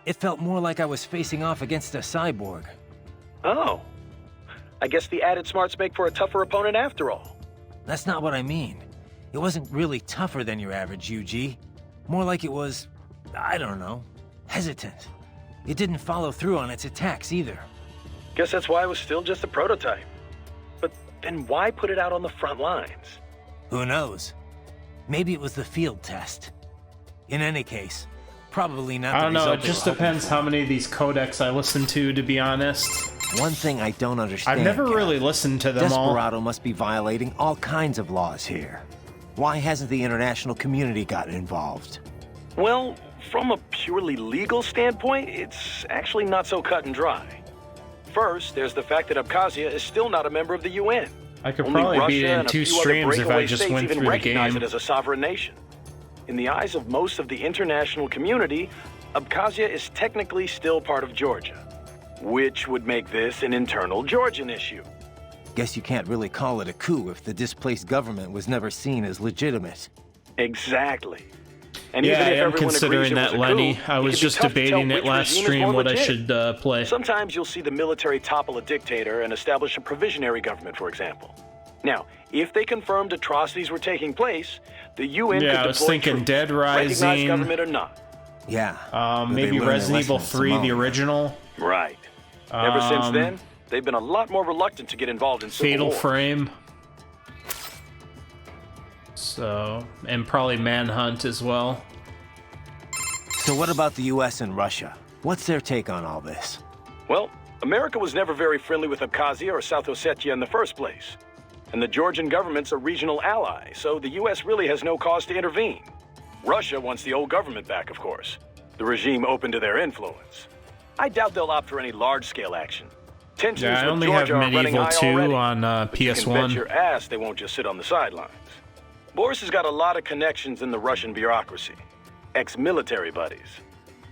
It felt more like I was facing off against a cyborg. Oh. I guess the added smarts make for a tougher opponent after all. That's not what I mean. It wasn't really tougher than your average UG. More like it was, I don't know, hesitant. It didn't follow through on its attacks either. Guess that's why it was still just a prototype. But then why put it out on the front lines? Who knows? Maybe it was the field test. In any case, probably not I the don't know, result it they just were hoping depends for. how many of these codecs I listen to be honest. One thing I don't understand. I've never Cap, really listened to them all. Desperado must be violating all kinds of laws here. Why hasn't the international community gotten involved? Well, from a purely legal standpoint, it's actually not so cut and dry. First, there's the fact that Abkhazia is still not a member of the UN. I could Only probably Russia beat it in and a 2 few other streams if I breakaway just states went even through the recognize game. it as a sovereign nation. In the eyes of most of the international community, Abkhazia is technically still part of Georgia, which would make this an internal Georgian issue. Guess you can't really call it a coup if the displaced government was never seen as legitimate. Exactly. And Yeah, even I if am everyone considering agrees it that, was a Lenny. coup, I it was can be just tough to debating tell it which last regime is stream more what I legit. should play. Sometimes you'll see the military topple a dictator and establish a provisionary government, for example. Now, if they confirmed atrocities were taking place, the UN Yeah, could I was deploy thinking troops, Dead recognized Rising. government or not. Yeah. Maybe Resident Evil 3, the original. Right. Ever since Um, then, they've been a lot more reluctant to get involved in civil Fatal war. Frame. So, and probably Manhunt as well. So what about the US and Russia? What's their take on all this? Well, America was never very friendly with Abkhazia or South Ossetia in the first place. And the Georgian government's a regional ally, so the US really has no cause to intervene. Russia wants the old government back, of course. The regime open to their influence. I doubt they'll opt for any large-scale action. Tensions Yeah, I with only Georgia have are running Medieval high 2 already. on You can bet PS1. your ass they won't just sit on the sidelines. Boris has got a lot of connections in the Russian bureaucracy. Ex-military buddies.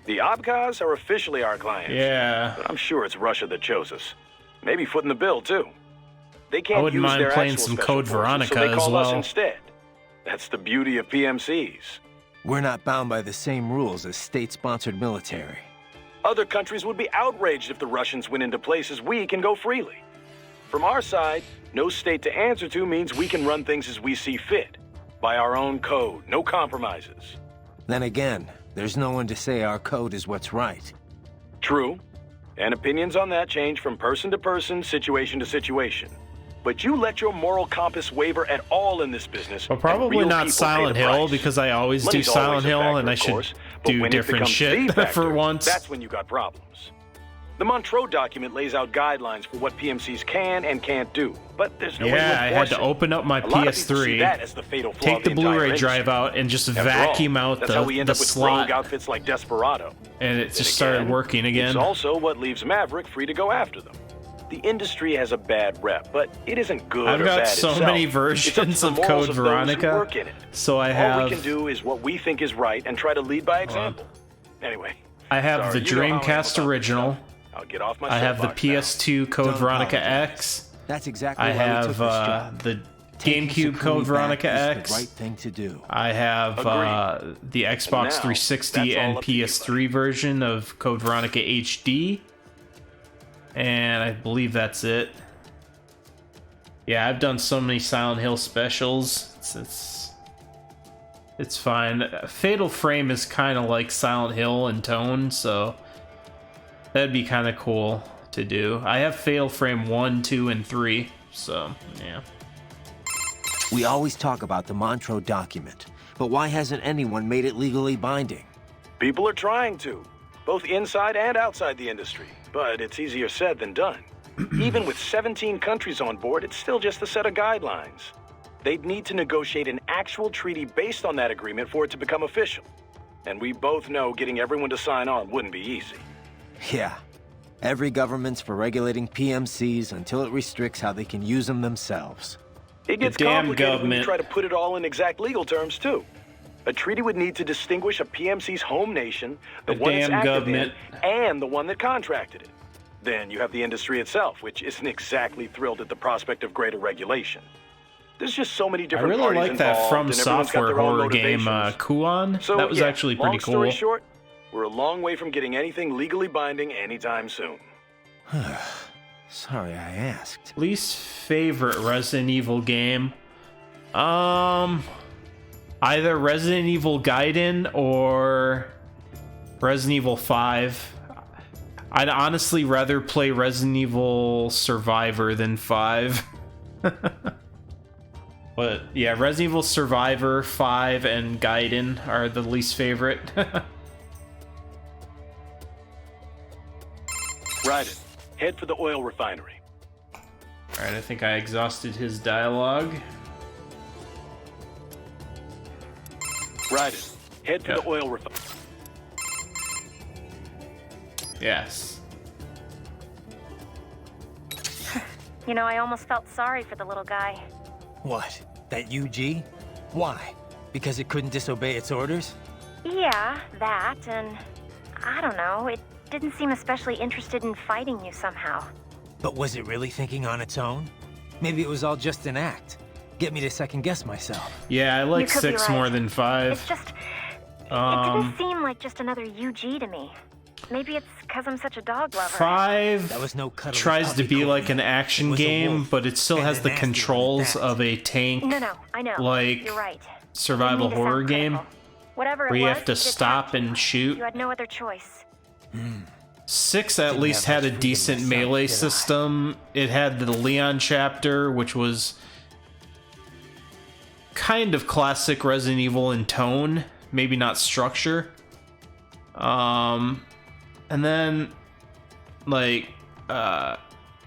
The Abkhaz are officially our clients. Yeah. But I'm sure it's Russia that chose us. Maybe footing the bill, too. They can't I wouldn't use mind their playing actual some special Code forces, Veronica so they as call us well. instead. That's the beauty of PMCs. We're not bound by the same rules as state-sponsored military. Other countries would be outraged if the Russians went into places we can go freely. From our side, no state to answer to means we can run things as we see fit. By our own code, no compromises. Then again, there's no one to say our code is what's right. True. And opinions on that change from person to person, situation to situation. But you let your moral compass waver at all in this business. But probably real not people Silent pay the Hill, price. because I always do Money's Silent always a Hill, factor, and I of should course, but do when it different becomes shit the factor, for once. That's when you got problems. The Montreux document lays out guidelines for what PMCs can and can't do, but there's no way to Yeah, I had enforce to it. open up my A lot of people see PS3, that as the fatal flaw take of the entire Blu-ray industry. drive out, and just After vacuum all, out that's how we end the up with slot, rogue outfits like Desperado. and it just started working again. It's also what leaves Maverick free to go after them. The industry has a bad rep, but it isn't good I've or got bad so itself. many It's up to versions the of morals Code of those who Veronica, work in it. so I All have... we can do is what we think is right and try to lead by example. Anyway, I have sorry, the you know how I am Dreamcast about original. I'll get off my I have the soapbox now. PS2 Code Don't Veronica apologize. X. That's exactly I why we have took this job. the Taking GameCube Sakuni Code back Veronica is X. the right thing to do. I have the Xbox now, 360 that's all and up to you, PS3 version of Code Veronica HD. And I believe that's it. Yeah, I've done so many Silent Hill specials. It's fine. Fatal Frame is kind of like Silent Hill in tone, so that'd be kind of cool to do. I have Fatal Frame 1, 2, and 3, so yeah. We always talk about the Montreux document, but why hasn't anyone made it legally binding? People are trying to, both inside and outside the industry, but it's easier said than done. Even with 17 countries on board, it's still just a set of guidelines. They'd need to negotiate an actual treaty based on that agreement for it to become official. And we both know getting everyone to sign on wouldn't be easy. Yeah. Every government's for regulating PMCs until it restricts how they can use them themselves. It gets The damn complicated when you government. try to put it all in exact legal terms, too. A treaty would need to distinguish a PMC's home nation, the one it's damn active government. in, and the one that contracted it. Then you have the industry itself, which isn't exactly thrilled at the prospect of greater regulation. There's just so many I different really parties like that involved, From and everyone's got Software their own horror game, motivations. Kuon. So, That was yeah, actually pretty long story cool. short, we're a long way from getting anything legally binding anytime soon. Sorry I asked. Least favorite Resident Evil game? Either Resident Evil Gaiden or Resident Evil 5. I'd honestly rather play Resident Evil Survivor than 5. But yeah, Resident Evil Survivor, 5, and Gaiden are the least favorite. Raiden, head for the oil refinery. Alright, I think I exhausted his dialogue. Raiden, head for the oil refinery. Yes. You know, I almost felt sorry for the little guy. What? That UG? Why? Because it couldn't disobey its orders? Yeah, that, and I don't know, it didn't seem especially interested in fighting you somehow. But was it really thinking on its own? Maybe it was all just an act. Get me to second guess myself. Yeah, I like You could be 6 right. more than 5. It's just, it didn't seem like just another UG to me. Maybe it's because I'm such a dog lover. 5 That was no cuddly tries to puppy be cool. like an action was a game, wolf, but it still and has a the nasty one at controls that. of a tank, No, I know. like You're right. survival You need to horror sound game, critical. Whatever it where you was, have to it stop attacked you. and shoot. You had no other choice. 6 at Didn't least have had a much freedom decent myself, melee did I? system. It had the Leon chapter, which was kind of classic Resident Evil in tone, maybe not structure. And then like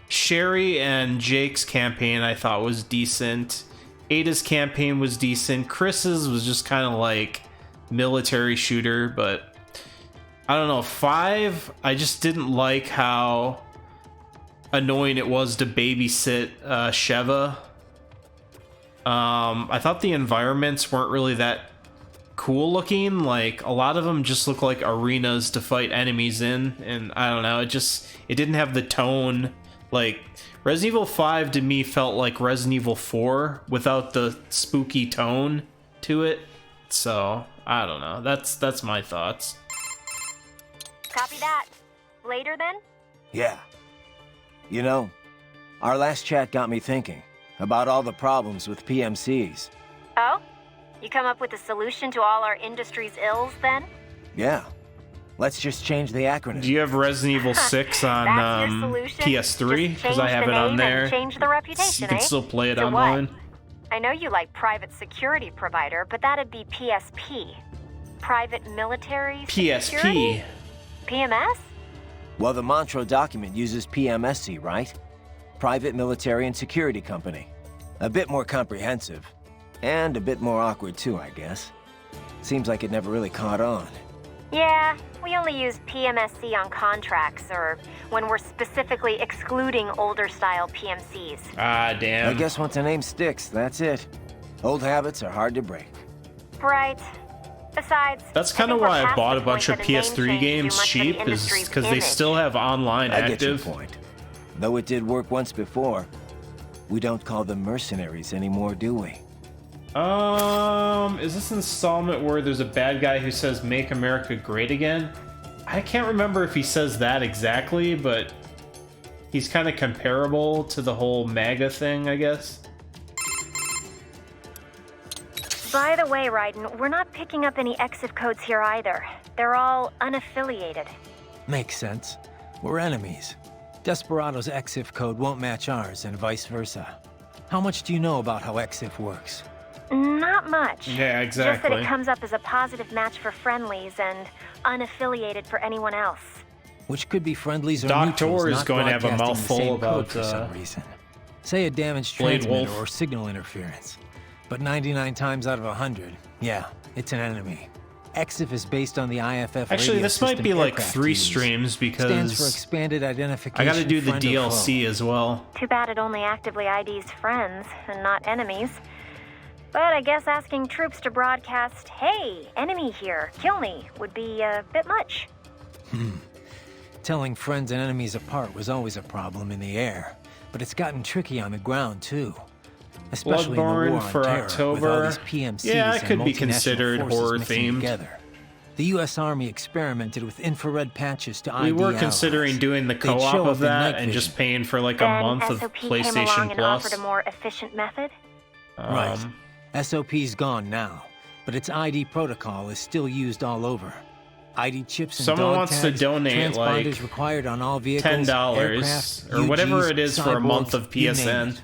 Sherry and Jake's campaign I thought was decent. Ada's campaign was decent. Chris's was just kind of like military shooter, but I don't know. 5, I just didn't like how annoying it was to babysit Sheva. I thought the environments weren't really that cool looking. Like, a lot of them just look like arenas to fight enemies in, and I don't know, it didn't have the tone. Like, Resident Evil 5 to me felt like Resident Evil 4 without the spooky tone to it. So, I don't know. That's my thoughts. Copy that. Later then? Yeah. You know, our last chat got me thinking about all the problems with PMCs. Oh? You come up with a solution to all our industry's ills then? Yeah. Let's just change the acronym. Do you have Resident Evil 6 on PS3? Because I have it on there. Change the reputation, You can eh? still play it To online. what? I know you like private security provider, but that'd be PSP. Private military security? PSP. PMS? Well, the Montreux document uses PMSC, right? Private Military and Security Company. A bit more comprehensive. And a bit more awkward too, I guess. Seems like it never really caught on. Yeah, we only use PMSC on contracts or when we're specifically excluding older style PMCs. Ah, damn. I guess once a name sticks, that's it. Old habits are hard to break. Right. Besides, That's kind of why I bought a bunch of PS3 games cheap, is because they still have online I get your active. point. Though it did work once before, we don't call them mercenaries anymore, do we? Is this installment where there's a bad guy who says "Make America Great Again"? I can't remember if he says that exactly, but he's kind of comparable to the whole MAGA thing, I guess. By the way, Raiden, we're not picking up any EXIF codes here either. They're all unaffiliated. Makes sense. We're enemies. Desperado's EXIF code won't match ours, and vice versa. How much do you know about how EXIF works? Not much. Yeah, Just that exactly. it comes up as a positive match for friendlies and unaffiliated for anyone else. Which could be friendlies or Doctor neutrals is not going to have a broadcasting the mouthful same code about, for some reason. Say a damaged Blade transmitter Wolf. or signal interference. But 99 times out of 100, yeah, it's an enemy. EXIF is based on the IFF Actually, radio this might system be like aircraft 3 use. streams because Stands for expanded identification. I got to do the friend or foe. DLC as well. Too bad it only actively IDs friends and not enemies. But I guess asking troops to broadcast, "Hey, enemy here, kill me," would be a bit much. Telling friends and enemies apart was always a problem in the air, but it's gotten tricky on the ground too. Especially in the war Bloodborne on for terror, October. with all these PMCs Yeah, it and could be multinational considered forces horror mixing themed. together. The U.S. Army experimented with infrared patches to ID We were allies. considering doing the They'd co-op show of up in that night and just vision. paying for like a Then month of SOP came along PlayStation and Plus. offered a more efficient method. Right. SOP's gone now, but its ID protocol is still used all over. ID chips and Someone dog wants to tags, donate, like, transponders required on all vehicles, $10 aircraft, or whatever UGs, it is for a month cyborgs, of you name PSN. it.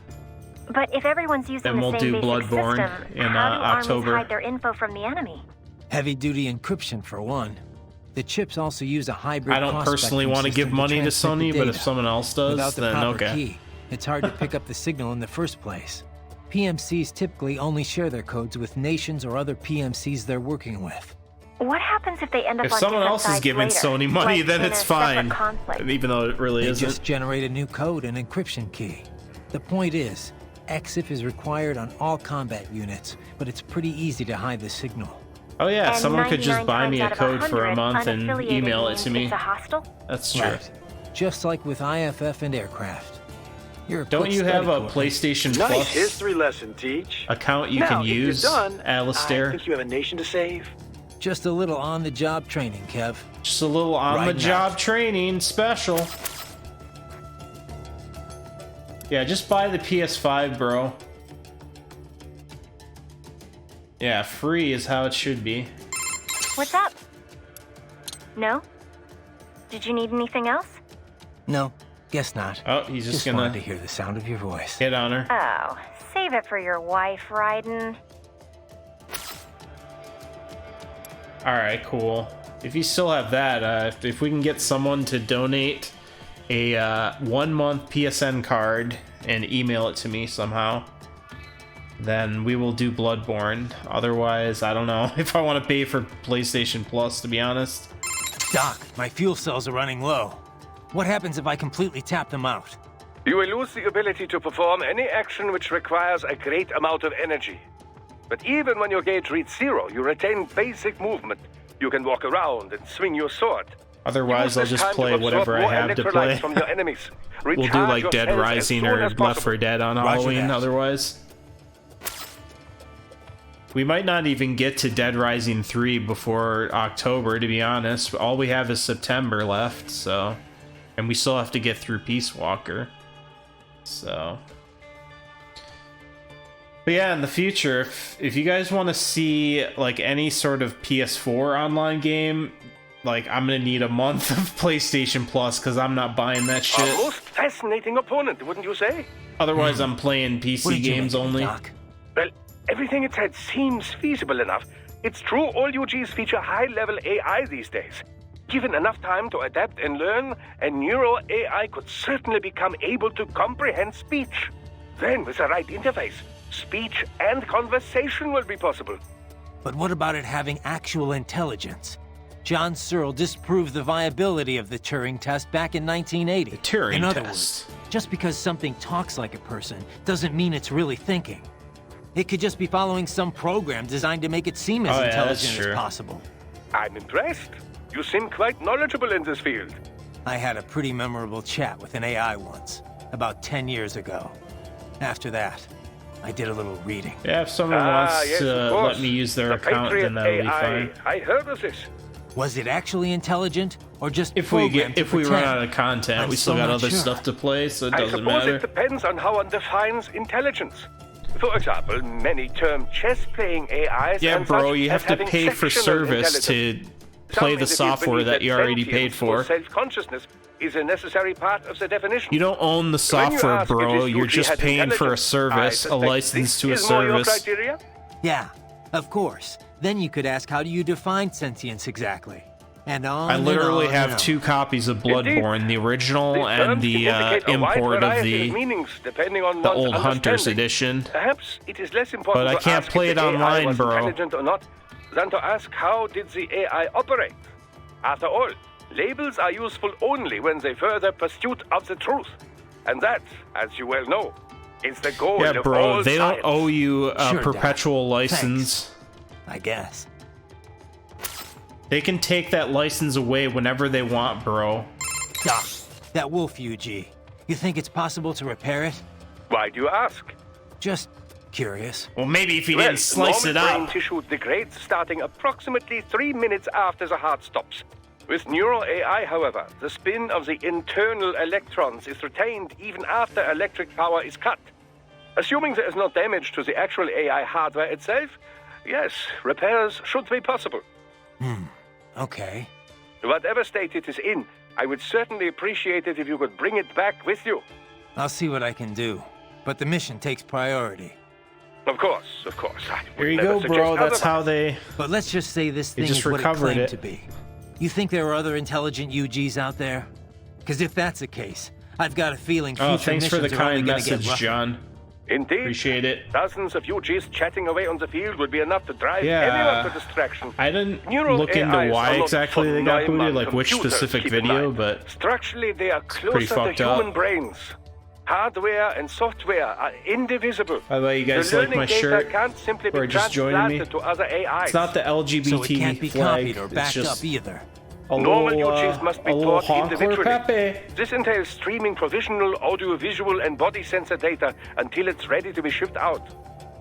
But if everyone's using Then the we'll same do basic Bloodborne system, in, how do armies October. hide their info from the enemy? Heavy-duty encryption for one. The chips also use a hybrid. I don't personally want to give money to Sony, but if someone else does, Without the then proper okay. key, it's hard to pick up the signal in the first place. PMCs typically only share their codes with nations or other PMCs they're working with. What happens if they end up If on someone different else is sides giving later, Sony money, like then in it's a separate fine. conflict? Even though it really They isn't. just generate a new code and encryption key. The point is, EXIF is required on all combat units, but it's pretty easy to hide the signal. Oh yeah, And someone could just 99 buy me a times out of code for a 100, month and unaffiliated email it means to me. It's a hostile? That's true. Right. Just like with IFF and aircraft. You're a Don't quick you have study, a Courtney. PlayStation Nice Plus history lesson, Teach. account you now, can if use, you're done, I Alistair? think you have a nation to save. Just a little on-the-job training, Kev. Just a little on-the-job training special. Yeah, just buy the PS5, bro. Yeah, free is how it should be. What's up? No? Did you need anything else? No, guess not. Oh, he's just gonna wanted to hear the sound of your voice. hit on her. Oh, save it for your wife, Raiden. Alright, cool. If you still have that, if we can get someone to donate a 1-month PSN card and email it to me somehow, then we will do Bloodborne. Otherwise, I don't know if I want to pay for PlayStation Plus, to be honest. Doc, my fuel cells are running low. What happens if I completely tap them out? You will lose the ability to perform any action which requires a great amount of energy. But even when your gauge reaches 0, you retain basic movement. You can walk around and swing your sword. Otherwise, I'll Use this just time to play absorb whatever I more have to electrolytes play. from your enemies. We'll do Recharge like your Dead cells as Rising soon or as Left possible. 4 Dead on Roger Halloween, that. otherwise. We might not even get to Dead Rising 3 before October, to be honest. All we have is September left, so... And we still have to get through Peace Walker. So... But yeah, in the future, if you guys want to see like any sort of PS4 online game, like, I'm gonna need a month of PlayStation Plus because I'm not buying that A shit. most fascinating opponent, wouldn't you say? Otherwise, I'm playing PC games only. Well, everything it said seems feasible enough. It's true all UGs feature high-level AI these days. Given enough time to adapt and learn, a neural AI could certainly become able to comprehend speech. Then, with the right interface, speech and conversation will be possible. But what about it having actual intelligence? John Searle disproved the viability of the Turing test back in 1980. Turing in other test. words, just because something talks like a person doesn't mean it's really thinking. It could just be following some program designed to make it seem as intelligent as possible. I'm impressed. You seem quite knowledgeable in this field. I had a pretty memorable chat with an AI once, about 10 years ago. After that, I did a little reading. Yeah, if someone wants yes, to of course. let me use their The account, Patriot then that'll be AI. fine. I heard of this. Was it actually intelligent, or just If we programmed to run pretend? out of content, I'm we still still got not other sure. stuff to play, so it I doesn't suppose matter. it depends on how one defines intelligence. For example, many term chess-playing AIs. Yeah, and bro, such you as have to having pay for sectional service to intelligence. play Some the software individuals that believe you already sentience paid for. or self-consciousness is a necessary part of the definition. You don't own the When you software, ask if bro. this You're UG just has paying for a intelligence, I service, a suspect license this to a is more your service. criteria? Yeah, of course. Then you could ask, how do you define sentience exactly? And on I literally and on have and 2 copies of Bloodborne, the original These and terms the indicate a wide import of variety the meanings depending on the one's old Hunter's understanding. edition. Perhaps it is less important But I to can't ask play if it the AI online, was bro. intelligent or not than to ask how did the AI operate. After all, labels are useful only when they further pursuit of the truth. And that, as you well know, is the goal Yeah, of bro, all they science. don't owe you a Sure, Dad. perpetual license. I guess. They can take that license away whenever they want, bro. Doc, that wolf UG, you think it's possible to repair it? Why do you ask? Just curious. Well, maybe if you Well, didn't slice it normal brain up. tissue degrades starting approximately 3 minutes after the heart stops. With neural AI, however, the spin of the internal electrons is retained even after electric power is cut. Assuming there is no damage to the actual AI hardware itself, yes, repairs should be possible. Okay. Whatever state it is in, I would certainly appreciate it if you could bring it back with you. I'll see what I can do. But the mission takes priority. Of course, of course. I would Here you never go, suggest bro. That's otherwise. how they... But let's just say this They thing just is what it recovered claimed it. to be. You think there are other intelligent UGs out there? Because if that's the case, I've got a feeling future Oh, thanks for the missions are only kind gonna get message, rougher. John. Indeed. Appreciate it. Dozens of UGs chatting away on the field would be enough to drive Yeah. anyone to distraction. I didn't Neural look into AIs why are not exactly for they got Neumann booted, like which computers, specific keep in video, mind. but Structurally, they are pretty closer to fucked up. human brains. Hardware and software are indivisible. By the way, you guys the like learning my data shirt? can't simply Or be just joining me? transplanted to other AIs. It's not the LGBT So it can't be flag. copied or It's backed just up either. a Normal little, UGs must be a little taught honk or individually. Pepe. This entails streaming provisional audiovisual and body sensor data until it's ready to be shipped out.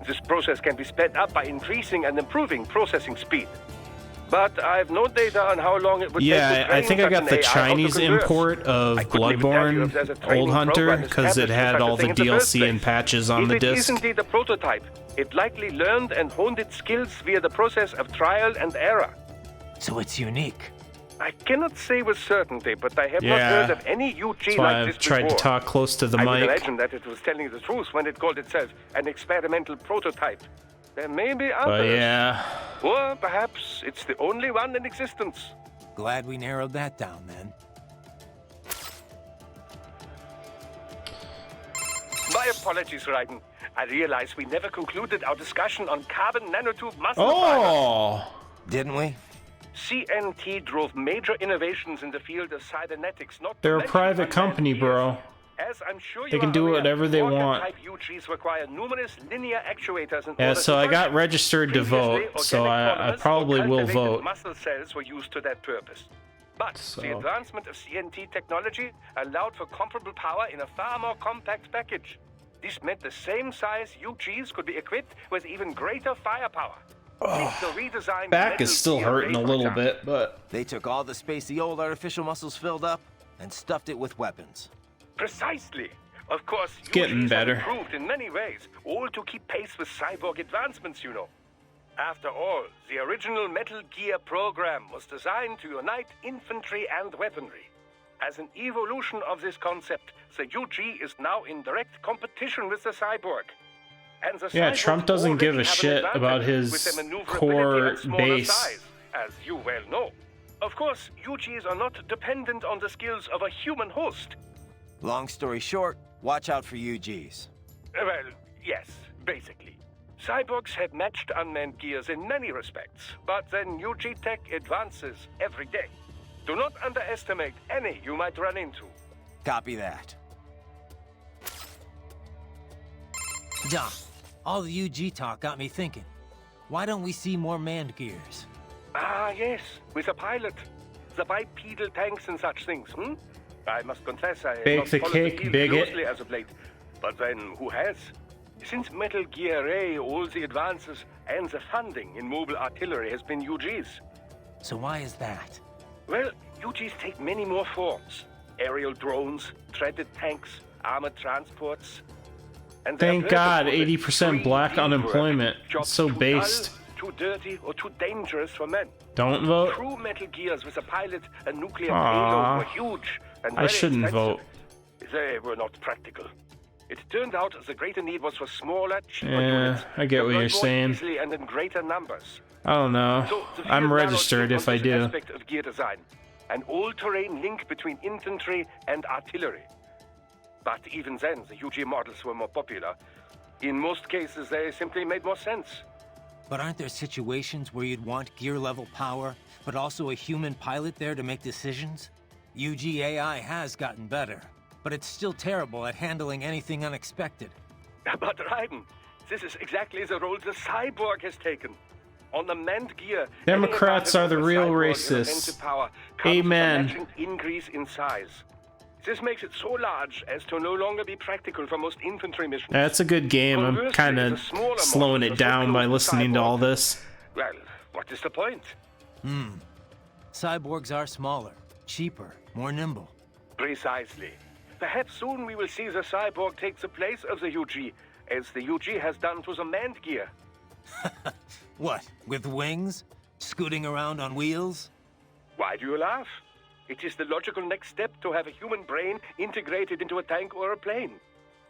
This process can be sped up by increasing and improving processing speed. But I have no data on how long it would take to Yeah, I train think I such got an the AI how to Chinese converse. import of I couldn't even tell you if Bloodborne there's a training Old Hunter program because it established for had such a all the thing in the first DLC and place. patches on If the it is disc. indeed a prototype, it likely learned and honed its skills via the process of trial and error. So it's unique. I cannot say with certainty, but I have not Yeah, heard of any UG That's why like this I've tried before. to talk close to the I would mic. imagine that it was telling the truth when it called itself an experimental prototype. There may be others. But yeah, Or perhaps it's the only one in existence. Glad we narrowed that down then. My apologies, Raiden. I realize we never concluded our discussion on carbon nanotube muscle oh, Didn't we? CNT drove major innovations in the field of cybernetics. Not to they're a mention private company, bro. As I'm sure They you can are do aware, whatever they want. organ-type UGs require numerous linear actuators in Yeah, order so to I got function. registered to vote, Previously, so organic I polymers probably or will cultivated vote. Muscle cells were used to that purpose. But So- the advancement of CNT technology allowed for comparable power in a far more compact package. This meant the same size UGs could be equipped with even greater firepower. Take the redesigned Back metal is still gear hurting a ray, for little example. bit, but They took all the space the old artificial muscles filled up and stuffed it with weapons. Precisely. Of course, getting UGs have better. improved in many ways, all to keep pace with cyborg advancements, you know. After all, the original Metal Gear program was designed to unite infantry and weaponry. As an evolution of this concept, the UG is now in direct competition with the Cyborg. And the Yeah, Cyborgs Trump doesn't give a already have an shit about advantage with his their maneuverability core and smaller base. size, as you well know. Of course, UGs are not dependent on the skills of a human host. Long story short, watch out for UGs. Well, yes, basically. Cyborgs had matched unmanned gears in many respects, but then UG tech advances every day. Do not underestimate any you might run into. Copy that. Doc, all the UG talk got me thinking. Why don't we see more manned gears? Ah, yes, with a pilot. The bipedal tanks and such things, I must confess I have Bake not the followed cake, the field bigot. closely as of late. But then, who has? Since Metal Gear A, all the advances and the funding in mobile artillery has been UGs. So why is that? Well, UGs take many more forms. Aerial drones, treaded tanks, armored transports. And their Thank purpose God, was 80% black 3D unemployment. work. It's Jobs so too based. dull, too dirty, or too dangerous for men. Don't vote. True Metal Gears with a pilot and nuclear Aw. payload were huge and I very shouldn't expensive. vote. They were not practical. It turned out the greater need was for smaller, cheaper Yeah, units. I get what deployed you're more saying. easily and in greater numbers. I don't know. So the field I'm narrowed registered in if on I this do. aspect of gear design, an all-terrain link between infantry and artillery. But even then, the UG models were more popular. In most cases, they simply made more sense. But aren't there situations where you'd want gear-level power, but also a human pilot there to make decisions? UG AI has gotten better, but it's still terrible at handling anything unexpected. But Raiden, this is exactly the role the Cyborg has taken. On the manned gear, Democrats any are the advantage real of the Cyborg in racists. offensive power comes with a Amen. matching increase in size. This makes it so large as to no longer be practical for most infantry missions. That's a good game. I'm Conversely, kind of the smaller slowing models it are so down by close to listening to Cyborg. all this. Well, what is the point? Cyborgs are smaller, cheaper, more nimble. Precisely. Perhaps soon we will see the Cyborg take the place of the UG, as the UG has done to the manned gear. What, with wings? Scooting around on wheels? Why do you laugh? It is the logical next step to have a human brain integrated into a tank or a plane.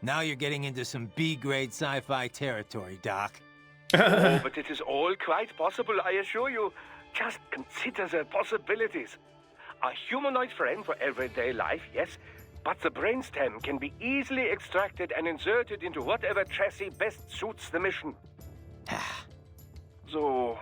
Now you're getting into some B-grade sci-fi territory, Doc. Oh, but it is all quite possible, I assure you. Just consider the possibilities. A humanoid frame for everyday life, yes, but the brainstem can be easily extracted and inserted into whatever chassis best suits the mission. So,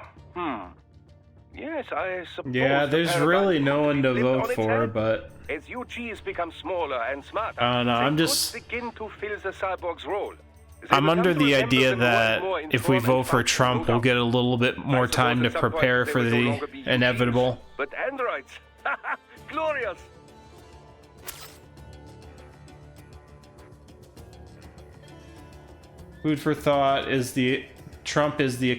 yes, I suppose... Yeah, the there's paradigm really no one to could be flipped vote on its for, head. but As UGs become smaller and smarter, I don't know, they I'm could just- begin to fill the cyborg's role. They I'm will under come to the resemble idea them more that and more in if we form and vote for function, Trump, no we'll doubt. get a little bit more suppose time to at some point prepare they for will no the longer be UGs, inevitable. But androids, glorious! Food for thought is Trump is the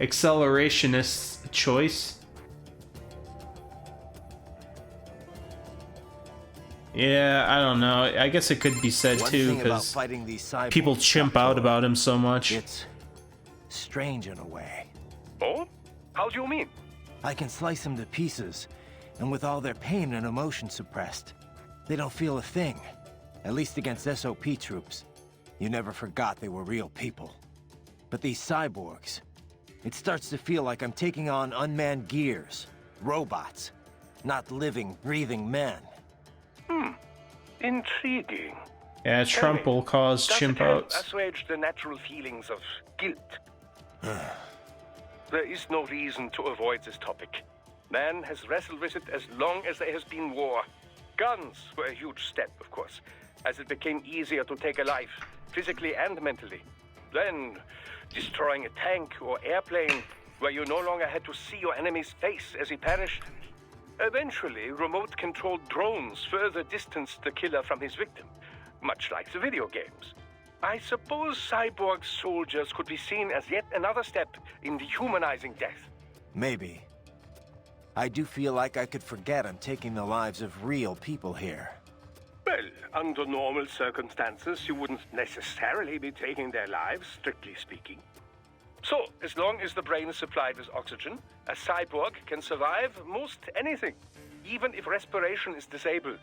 accelerationist choice. Yeah, I don't know. I guess it could be said One too thing about because fighting these cyborgs, people chimp out about him so much. It's strange in a way. Oh? How do you mean? I can slice them to pieces, and with all their pain and emotion suppressed, they don't feel a thing. At least against SOP troops. You never forgot they were real people. But these cyborgs, it starts to feel like I'm taking on unmanned gears, robots, not living, breathing men. Intriguing. Yeah, Trump will cause Does chimp it help outs. assuage the natural feelings of guilt? There is no reason to avoid this topic. Man has wrestled with it as long as there has been war. Guns were a huge step, of course, as it became easier to take a life, physically and mentally. Then, destroying a tank or airplane where you no longer had to see your enemy's face as he perished. Eventually, remote-controlled drones further distanced the killer from his victim, much like the video games. I suppose cyborg soldiers could be seen as yet another step in dehumanizing death. Maybe. I do feel like I could forget I'm taking the lives of real people here. Well, under normal circumstances, you wouldn't necessarily be taking their lives, strictly speaking. So, as long as the brain is supplied with oxygen, a cyborg can survive most anything, even if respiration is disabled.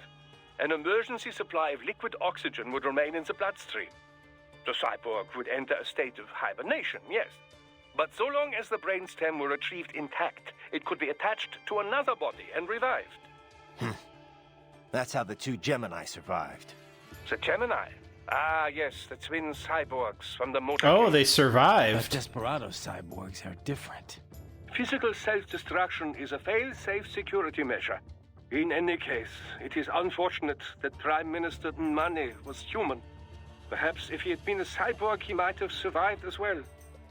An emergency supply of liquid oxygen would remain in the bloodstream. The cyborg would enter a state of hibernation, yes. But so long as the brainstem were retrieved intact, it could be attached to another body and revived. That's how the two Gemini survived. The Gemini? Ah, yes, the twin cyborgs from the motor. Oh, they survived. But Desperado's cyborgs are different. Physical self-destruction is a fail-safe security measure. In any case, it is unfortunate that Prime Minister Mane was human. Perhaps if he had been a cyborg, he might have survived as well.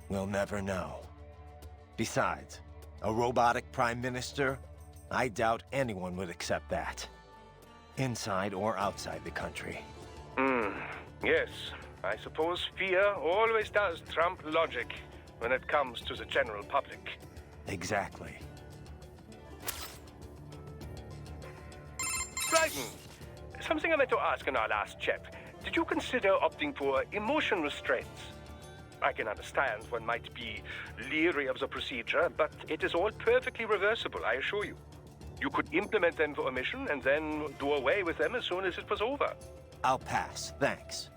We'll never know. Besides, a robotic prime minister? I doubt anyone would accept that. Inside or outside the country. Yes, I suppose fear always does trump logic when it comes to the general public. Exactly. Bryden, something I meant to ask in our last chat. Did you consider opting for emotion restraints? I can understand one might be leery of the procedure, but it is all perfectly reversible, I assure you. You could implement them for a mission and then do away with them as soon as it was over. I'll pass, thanks.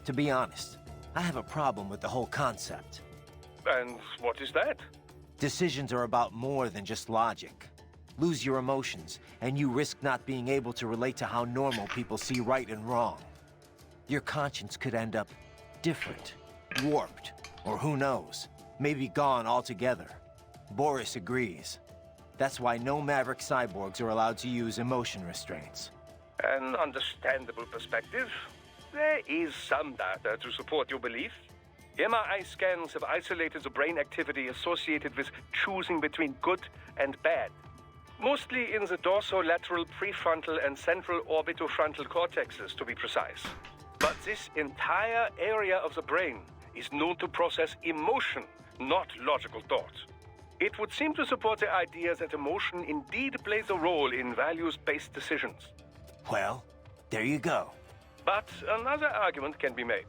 To be honest, I have a problem with the whole concept. And what is that? Decisions are about more than just logic. Lose your emotions, and you risk not being able to relate to how normal people see right and wrong. Your conscience could end up different, warped, or who knows, maybe gone altogether. Boris agrees. That's why no Maverick cyborgs are allowed to use emotion restraints. An understandable perspective. There is some data to support your belief. MRI scans have isolated the brain activity associated with choosing between good and bad. Mostly in the dorsolateral prefrontal and central orbitofrontal cortexes, to be precise. But this entire area of the brain is known to process emotion, not logical thought. It would seem to support the idea that emotion indeed plays a role in values-based decisions. Well, there you go. But another argument can be made,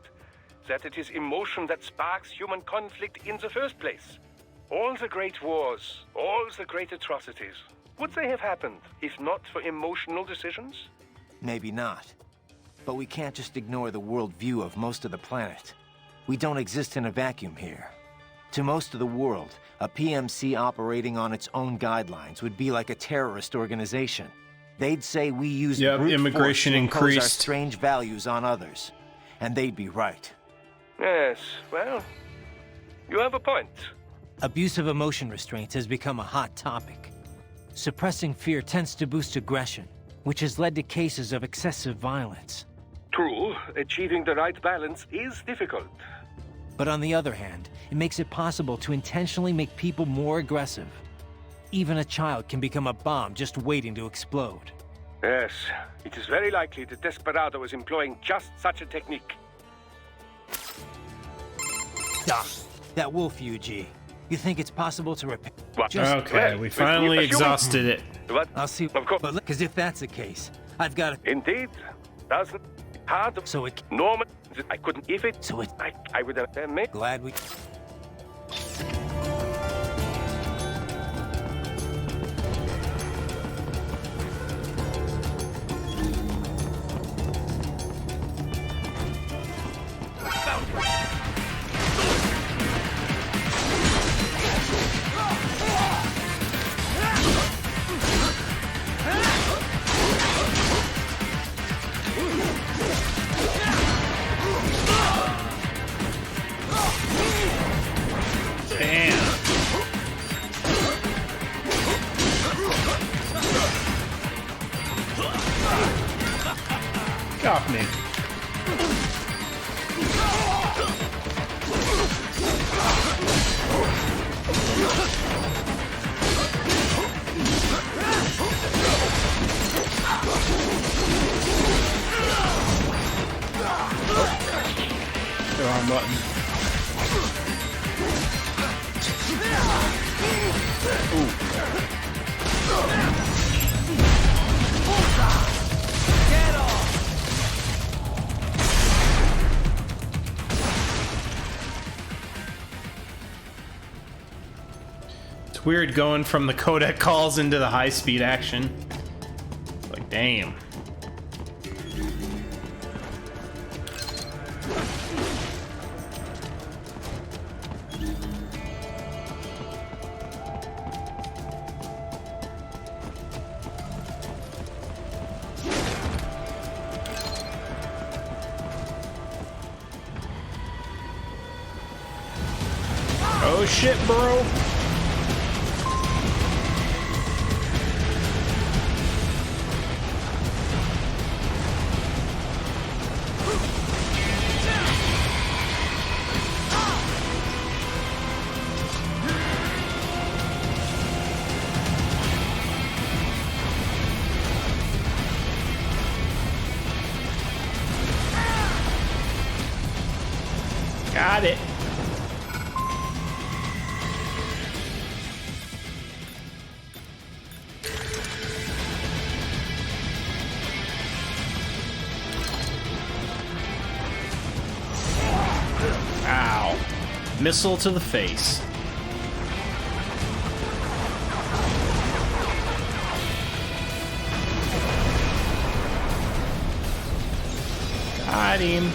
that it is emotion that sparks human conflict in the first place. All the great wars, all the great atrocities, would they have happened if not for emotional decisions? Maybe not. But we can't just ignore the worldview of most of the planet. We don't exist in a vacuum here. To most of the world, a PMC operating on its own guidelines would be like a terrorist organization. They'd say we use brute immigration force to impose our increased. strange values on others. And they'd be right. Yes, well, you have a point. Abuse of emotion restraints has become a hot topic. Suppressing fear tends to boost aggression, which has led to cases of excessive violence. True, achieving the right balance is difficult. But on the other hand, it makes it possible to intentionally make people more aggressive. Even a child can become a bomb just waiting to explode. Yes, it is very likely that Desperado is employing just such a technique. That wolf, UG. You think it's possible to repair? Okay, we finally exhausted it. What? I'll see. Of course. Because if that's the case, I've got to. Indeed, doesn't hard. So it. Norman, I couldn't. If it. So it. I would have made. Glad we. Get off me. The wrong button. Weird going from the codec calls into the high-speed action. Like, damn. Oh shit, bro. Got it. Ow. Missile to the face. Got him.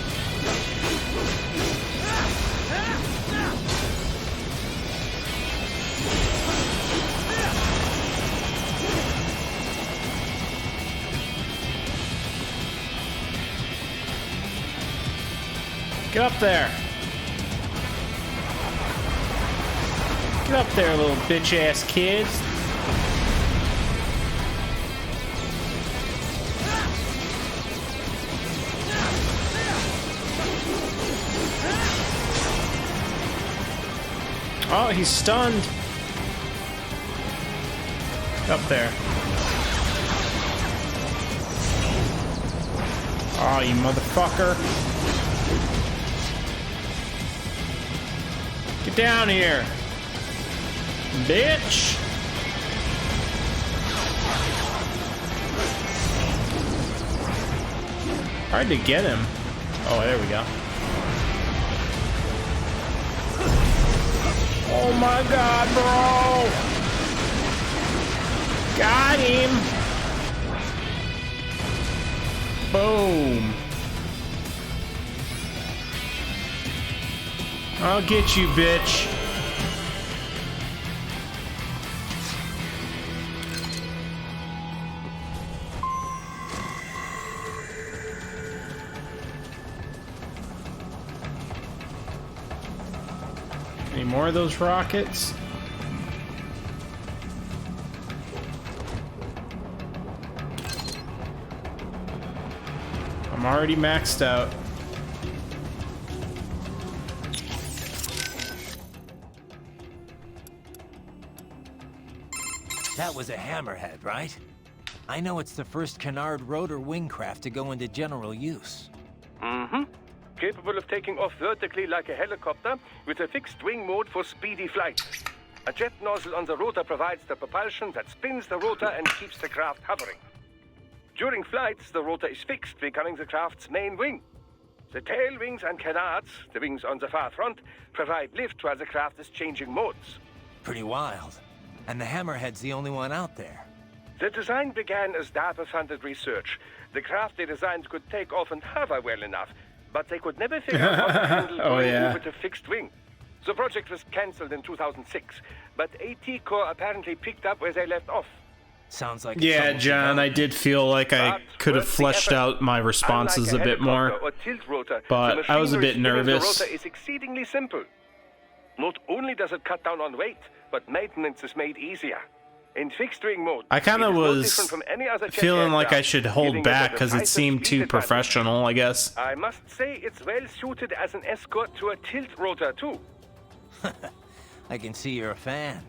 Get up there. Get up there, little bitch-ass kid. Oh, he's stunned. Up there. Oh, you motherfucker. Get down here, bitch. Hard to get him. Oh, there we go. Oh my god, bro! Got him! Boom! I'll get you, bitch. Any more of those rockets? I'm already maxed out. That was a hammerhead, right? I know it's the first canard rotor wingcraft to go into general use. Mm-hmm. Capable of taking off vertically like a helicopter with a fixed wing mode for speedy flight. A jet nozzle on the rotor provides the propulsion that spins the rotor and keeps the craft hovering. During flights, the rotor is fixed, becoming the craft's main wing. The tail wings and canards, the wings on the far front, provide lift while the craft is changing modes. Pretty wild. And the hammerhead's the only one out there. The design began as DARPA-funded research. The craft they designed could take off and hover well enough, but they could never figure out how to handle going with a fixed wing. The project was cancelled in 2006, but AT Corps apparently picked up where they left off. Sounds like yeah, John, I did feel like I could have fleshed out my responses a bit more, but I was a bit nervous. The rotor is exceedingly simple. Not only does it cut down on weight, but maintenance is made easier. In fixed wing mode, I kind of was feeling like I should hold back because it seemed too professional, I guess. I must say it's well suited as an escort to a tilt rotor too. I can see you're a fan.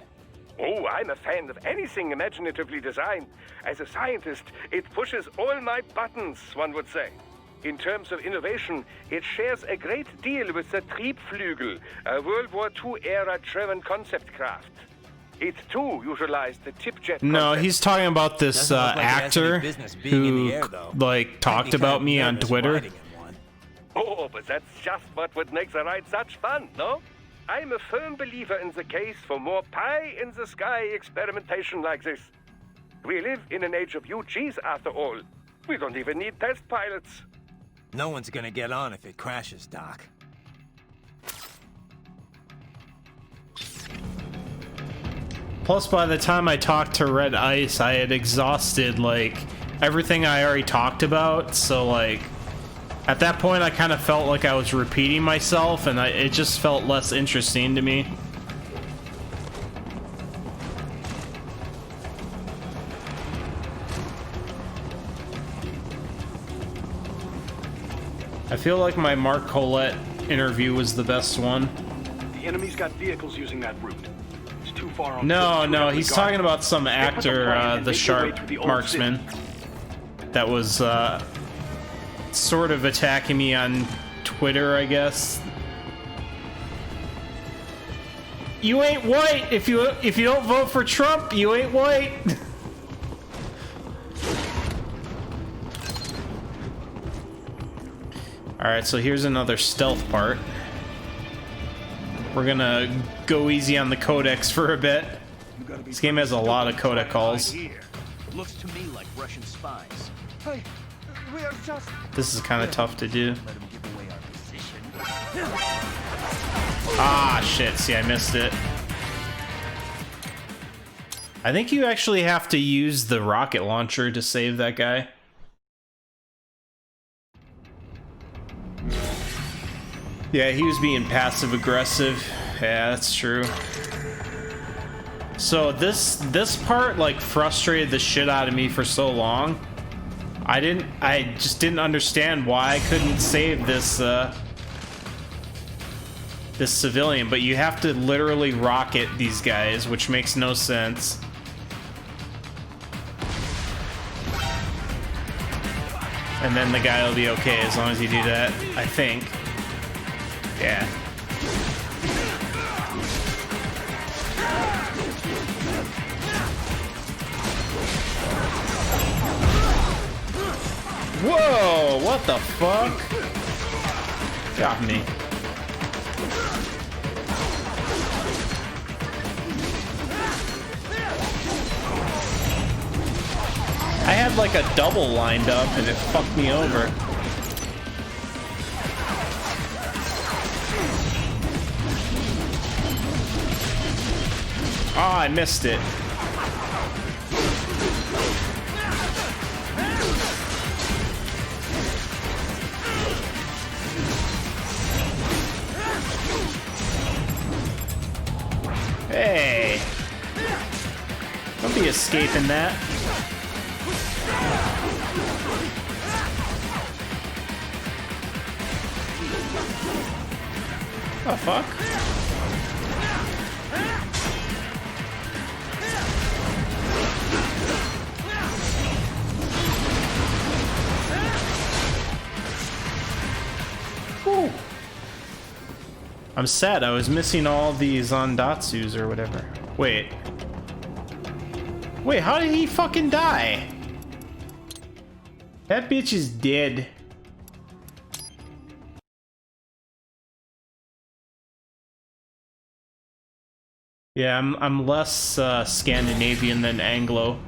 Oh, I'm a fan of anything imaginatively designed. As a scientist, it pushes all my buttons, one would say. In terms of innovation, it shares a great deal with the Triebflügel, a World War II-era German concept craft. It too utilized the tip jet. No, he's talking about this actor who like talked about me on Twitter. Oh, but that's just what would make the ride such fun, no? I'm a firm believer in the case for more pie-in-the-sky experimentation like this. We live in an age of UGs, after all. We don't even need test pilots. No one's gonna get on if it crashes, Doc. Plus, by the time I talked to Red Ice, I had exhausted, like, everything I already talked about, so, like, at that point I kind of felt like I was repeating myself, and it just felt less interesting to me. I feel like my Mark Collette interview was the best one. The enemy's got vehicles using that route. It's too far on. No, he's talking about some actor, the sharp marksman, that was sort of attacking me on Twitter, I guess. You ain't white. If you don't vote for Trump, you ain't white. Alright, so here's another stealth part. We're gonna go easy on the codex for a bit. This game has a lot of codec calls. Looks to me like Russian spies. Hey, we are just... This is kind of tough to do. Ah, shit. See, I missed it. I think you actually have to use the rocket launcher to save that guy. Yeah, he was being passive aggressive. Yeah, that's true. So this part like frustrated the shit out of me for so long. I just didn't understand why I couldn't save this this civilian, but you have to literally rocket these guys, which makes no sense. And then the guy will be okay as long as you do that, I think. Yeah. Whoa, what the fuck? Got me. I had like a double lined up and it fucked me over. Oh, I missed it. Hey. Don't be escaping that. Oh, fuck. Whew. I'm sad I was missing all these Ondatsus or whatever. Wait, how did he fucking die? That bitch is dead. Yeah, I'm less Scandinavian than Anglo.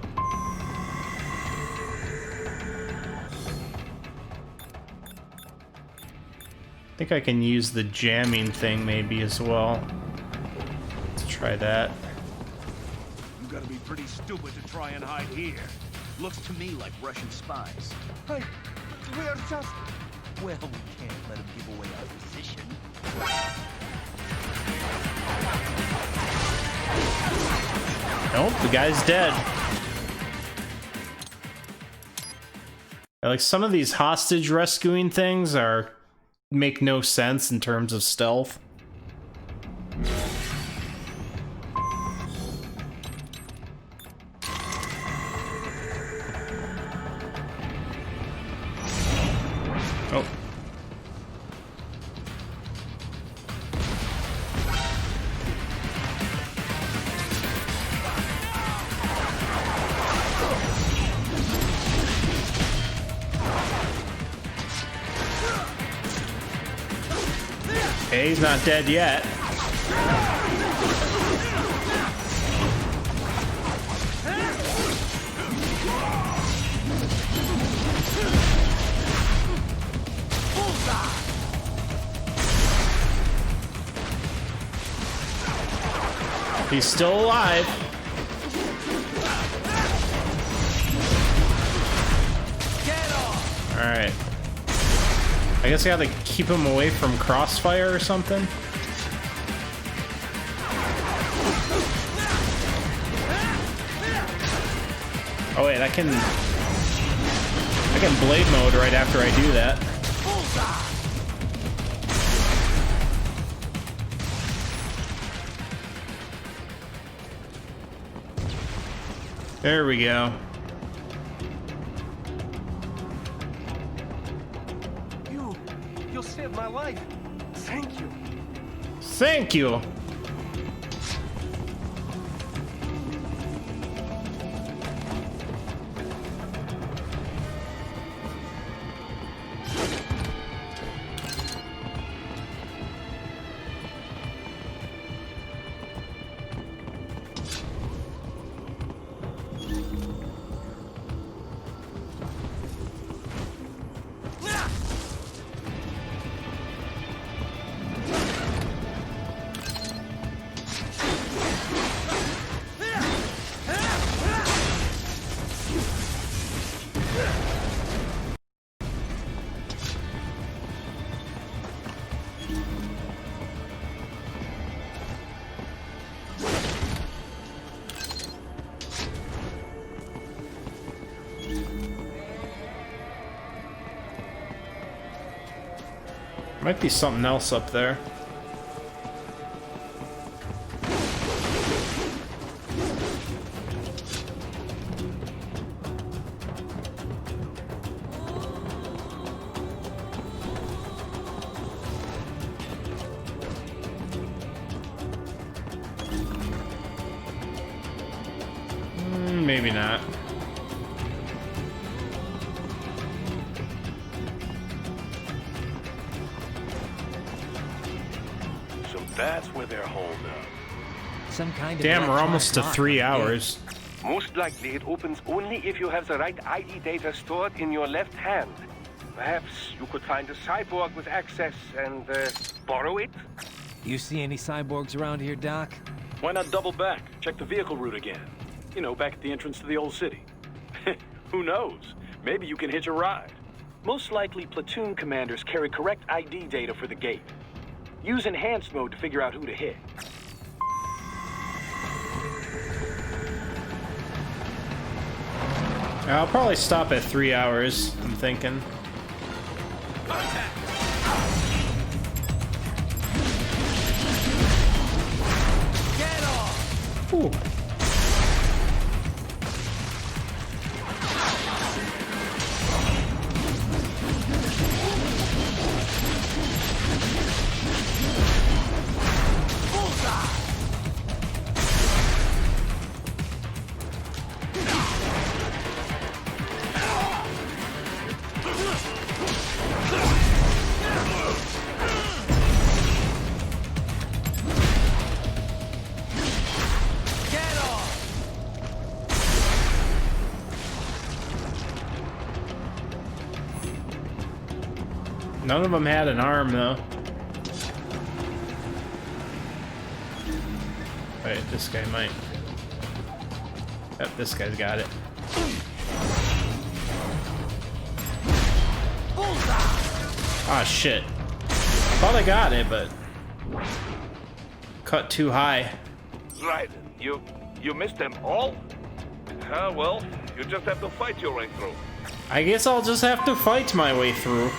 I think I can use the jamming thing maybe as well. Let's try that. You gotta be pretty stupid to try and hide here. Looks to me like Russian spies. Hey, we are just... Well, we can't let him give away our position. Nope, the guy's dead. Like, some of these hostage rescuing things make no sense in terms of stealth. Oh. Okay, he's not dead yet. He's still alive. Alright. I guess I gotta keep him away from crossfire or something. Oh wait, I can blade mode right after I do that. There we go. You saved my life. Thank you. Thank you. Might be something else up there. Maybe not. That's where they're holed up. Some kind of damn, we're almost to 3 hours. Most likely it opens only if you have the right ID data stored in your left hand. Perhaps you could find a cyborg with access and borrow it? You see any cyborgs around here, Doc? Why not double back? Check the vehicle route again. You know, back at the entrance to the old city. Who knows? Maybe you can hitch a ride. Most likely, platoon commanders carry correct ID data for the gate. Use enhanced mode to figure out who to hit. I'll probably stop at 3 hours, I'm thinking. Get off! Ooh. None of them had an arm, though. Wait, this guy might. Yep, this guy's got it. Ah, shit. Thought I got it, but cut too high. Right. You missed them all? Well, you just have to fight your way through. I guess I'll just have to fight my way through.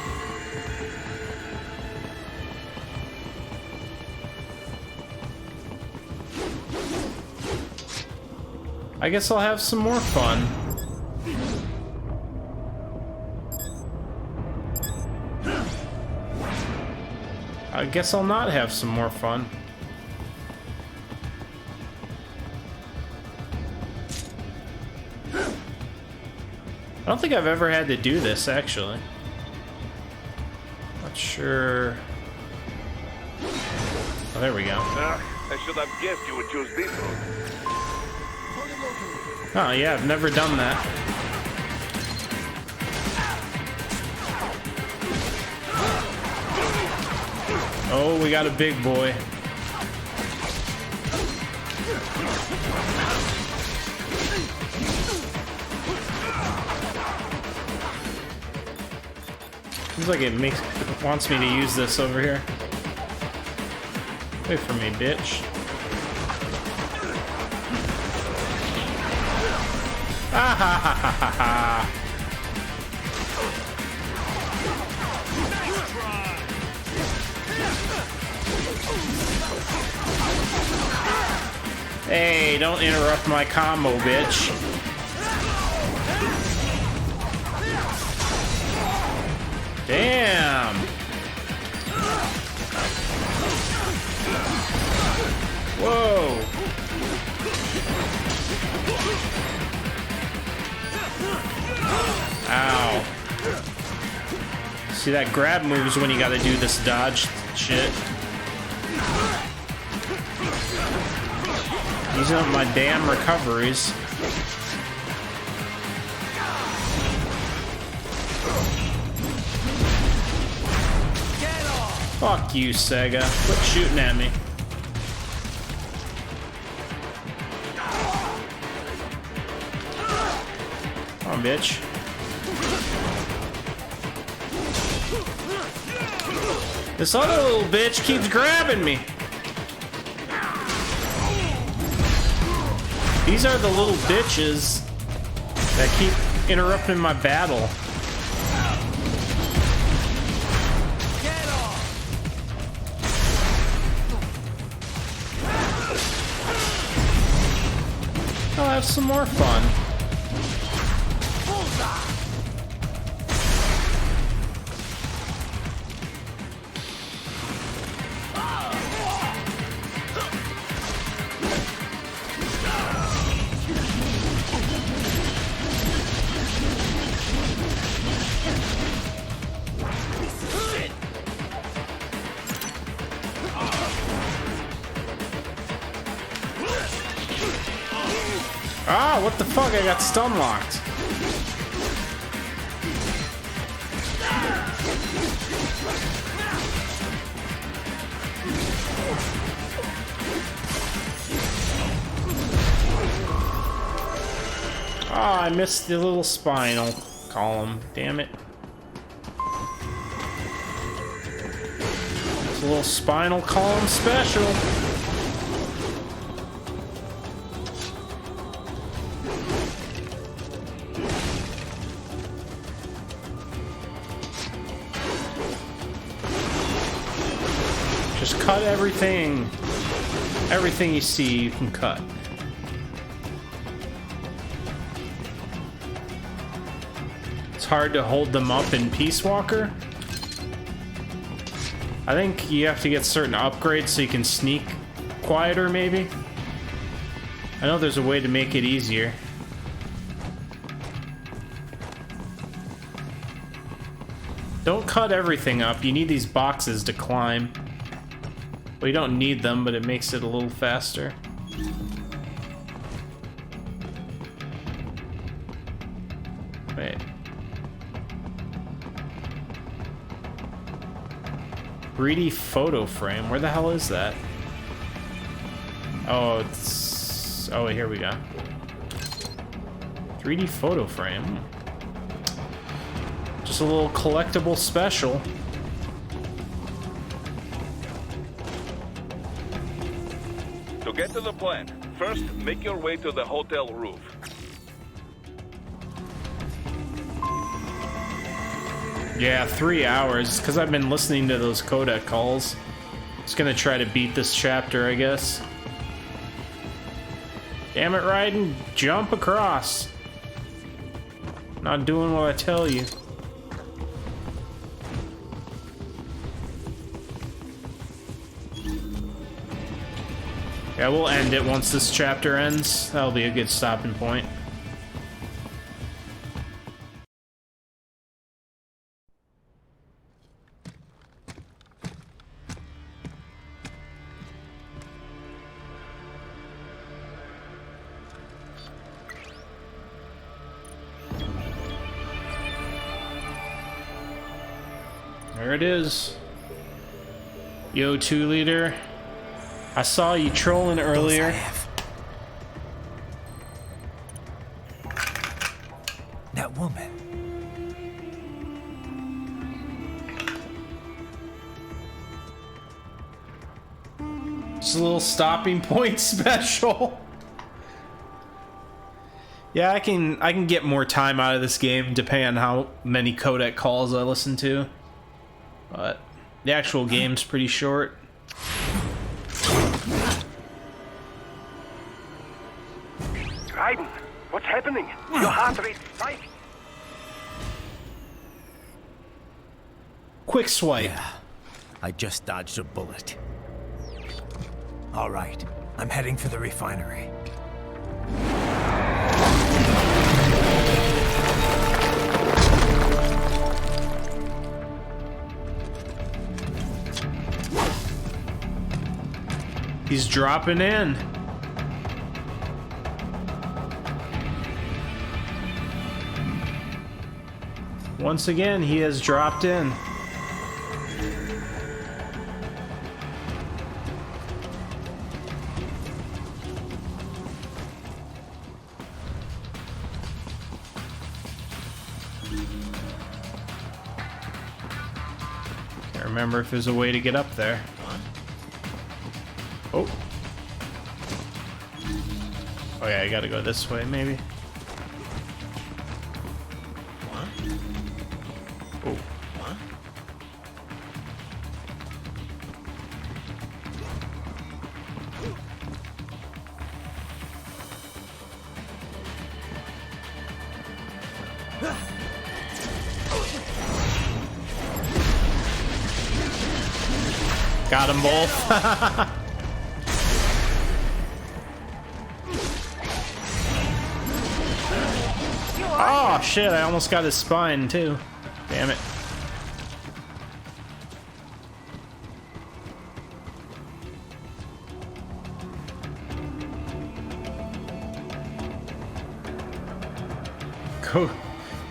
I guess I'll have some more fun. I guess I'll not have some more fun. I don't think I've ever had to do this, actually. Not sure. Oh, there we go. I should have guessed you would choose this route. Oh, yeah, I've never done that. Oh, we got a big boy. Seems like it wants me to use this over here. Wait for me, bitch. Ah ha ha ha ha ha. Hey, don't interrupt my combo, bitch. Damn. Whoa. Ow. See, that grab moves when you gotta do this dodge shit. Using up my damn recoveries. Fuck you, Sega. Quit shooting at me. Come on, bitch. This other little bitch keeps grabbing me. These are the little bitches that keep interrupting my battle. I'll have some more fun. Ah, what the fuck? I got stun locked. Ah, I missed the little spinal column. Damn it. It's a little spinal column special. Just cut everything. Everything you see, you can cut. It's hard to hold them up in Peace Walker. I think you have to get certain upgrades so you can sneak quieter, maybe. I know there's a way to make it easier. Don't cut everything up. You need these boxes to climb. Well, you don't need them, but it makes it a little faster. Wait. Greedy photo frame. Where the hell is that? Oh, it's... Oh, here we go. 3D photo frame. Just a little collectible special. To get to the plan, first make your way to the hotel roof. Yeah, 3 hours, because I've been listening to those codec calls. Just gonna try to beat this chapter, I guess. Damn it, Raiden, jump across. Not doing what I tell you. Yeah, we'll end it once this chapter ends. That'll be a good stopping point. There it is. Yo, 2 leader. I saw you trolling earlier. that woman? Just a little stopping point special. Yeah, I can get more time out of this game depending on how many codec calls I listen to. But the actual game's pretty short. Raiden, what's happening? Your heart rate spiked. Quick swipe. Yeah, I just dodged a bullet. All right, I'm heading for the refinery. He's dropping in. Once again, he has dropped in. Can't remember if there's a way to get up there. Oh. Oh yeah, I gotta go this way, maybe. Oh. Got them both. Oh shit, I almost got his spine too. Damn it.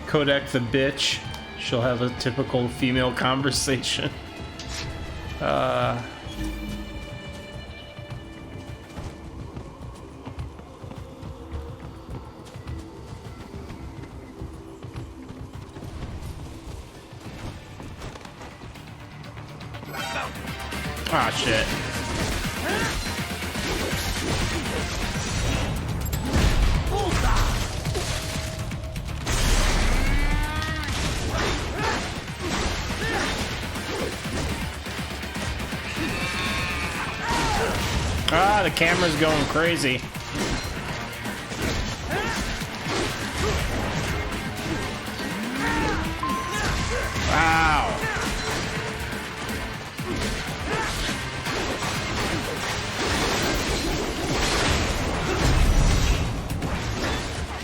Kodak the bitch. She'll have a typical female conversation. Ah, shit. Ah, the camera's going crazy. Wow.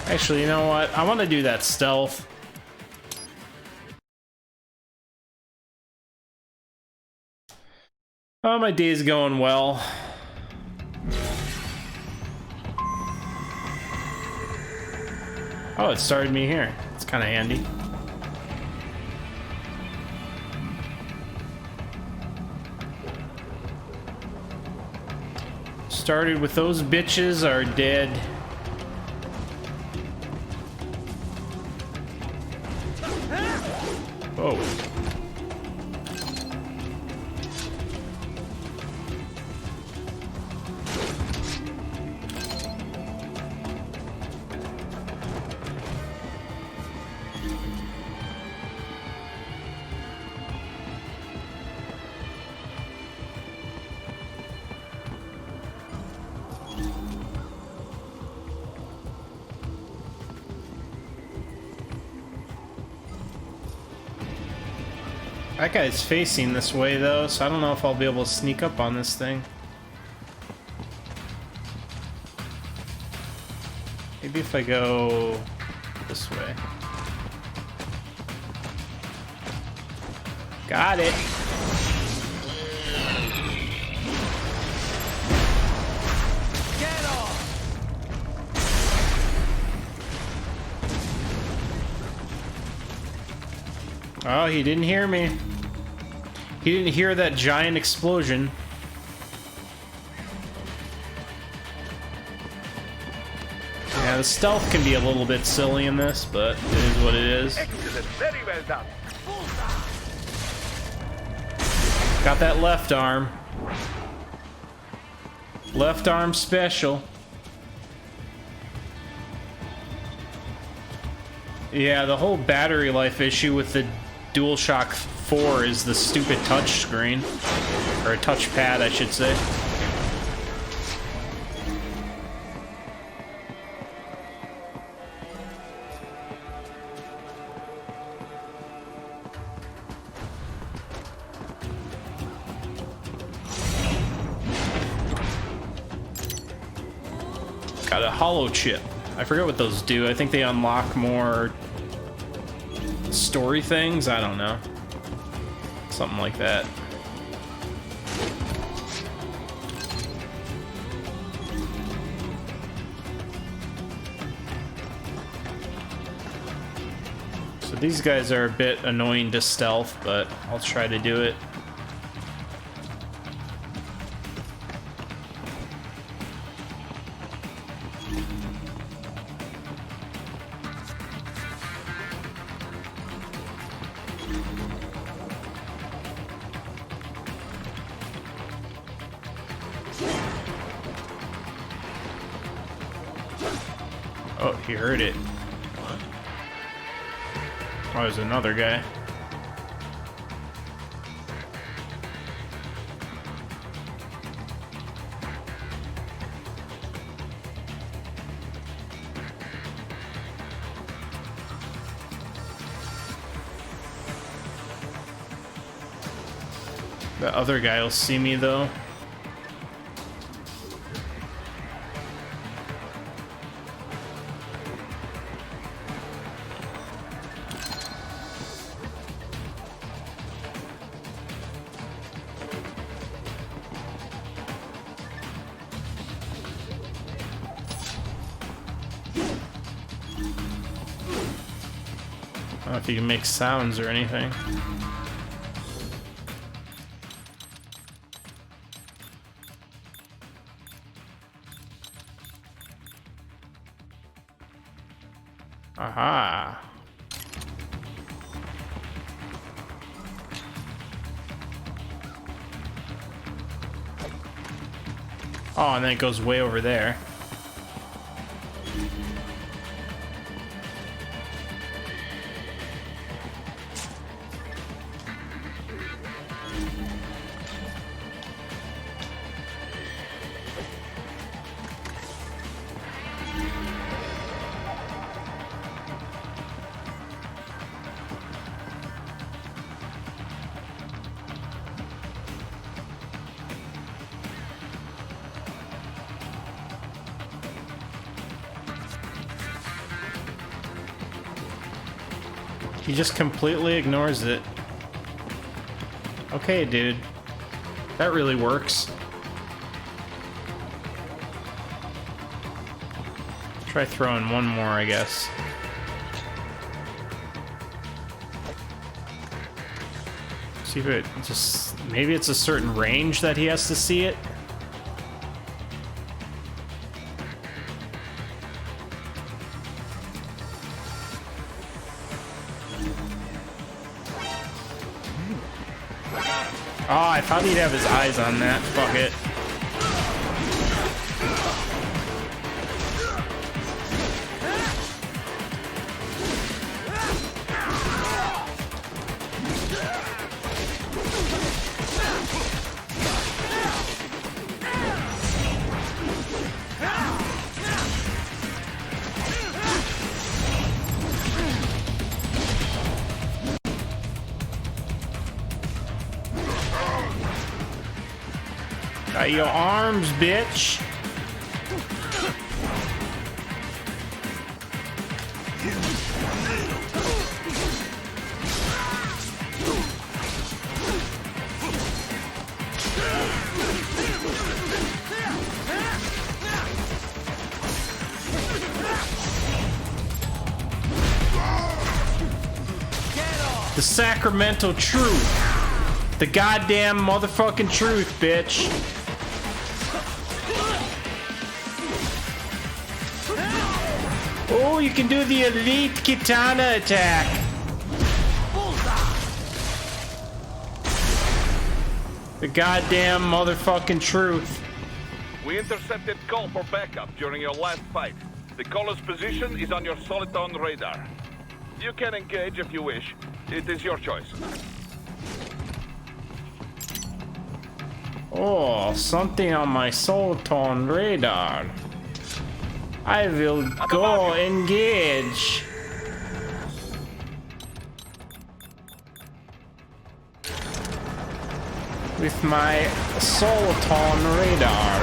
Actually, you know what? I want to do that stealth. Oh, my day's going well. Oh, it started me here. It's kind of handy. Started with those bitches are dead. Whoa. That guy's facing this way though, so I don't know if I'll be able to sneak up on this thing. Maybe if I go this way. Got it. Get off! Oh, he didn't hear me. He didn't hear that giant explosion. Yeah, the stealth can be a little bit silly in this, but it is what it is. Excellent. Very well done. Got that left arm. Left arm special. Yeah, the whole battery life issue with the DualShock 4 is the stupid touch screen. Or a touchpad, I should say. Got a hollow chip. I forget what those do. I think they unlock more story things. I don't know. Something like that. So these guys are a bit annoying to stealth, but I'll try to do it. Oh, he heard it. Oh, there's another guy. The other guy will see me though. I don't know if you can make sounds or anything. Aha. Oh, and then it goes way over there. He just completely ignores it. Okay, dude. That really works. Try throwing one more, I guess. See if it just... Maybe it's a certain range that he has to see it? Oh, I thought he'd have his eyes on that. Fuck it. Got your arms, bitch. The sacramental truth. The goddamn motherfucking truth, bitch. Oh, you can do the elite katana attack. The goddamn motherfucking truth. We intercepted call for backup during your last fight. The caller's position is on your Soliton radar. You can engage if you wish. It is your choice. Oh, something on my Soliton radar. I will go engage. With my Soliton radar.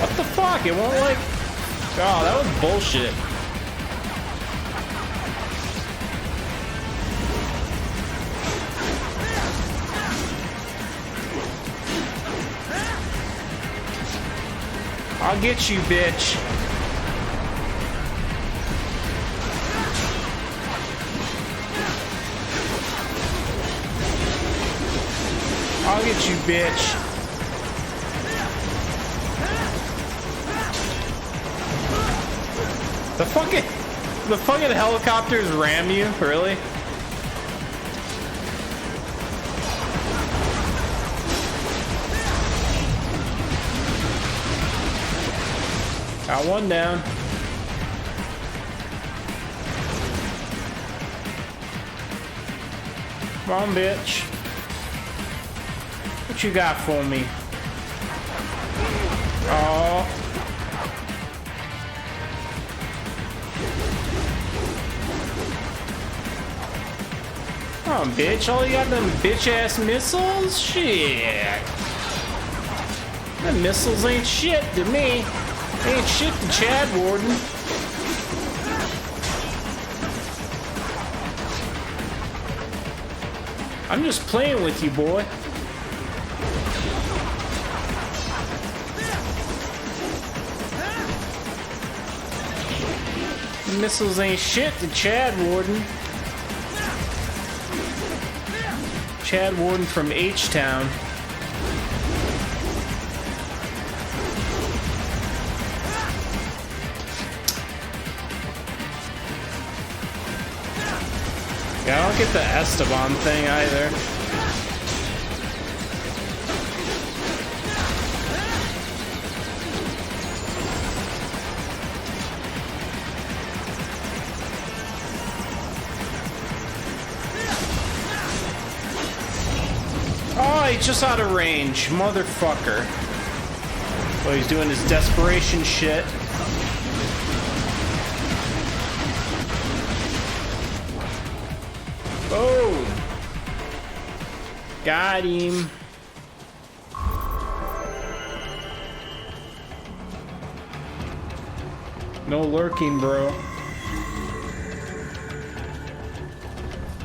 What the fuck? It won't like... Oh, that was bullshit. I'll get you, bitch. I'll get you, bitch. The fucking helicopters ram you, really? Got one down. Come on, bitch. What you got for me? Oh. Come on, bitch. All you got them bitch-ass missiles? Shit. Them missiles ain't shit to me. Ain't shit to Chad Warden. I'm just playing with you, boy. Missiles ain't shit to Chad Warden. Chad Warden from H-Town. Yeah, I don't get the Esteban thing either. Oh, he's just out of range, motherfucker. Oh, he's doing his desperation shit. Oh! Got him. No lurking, bro.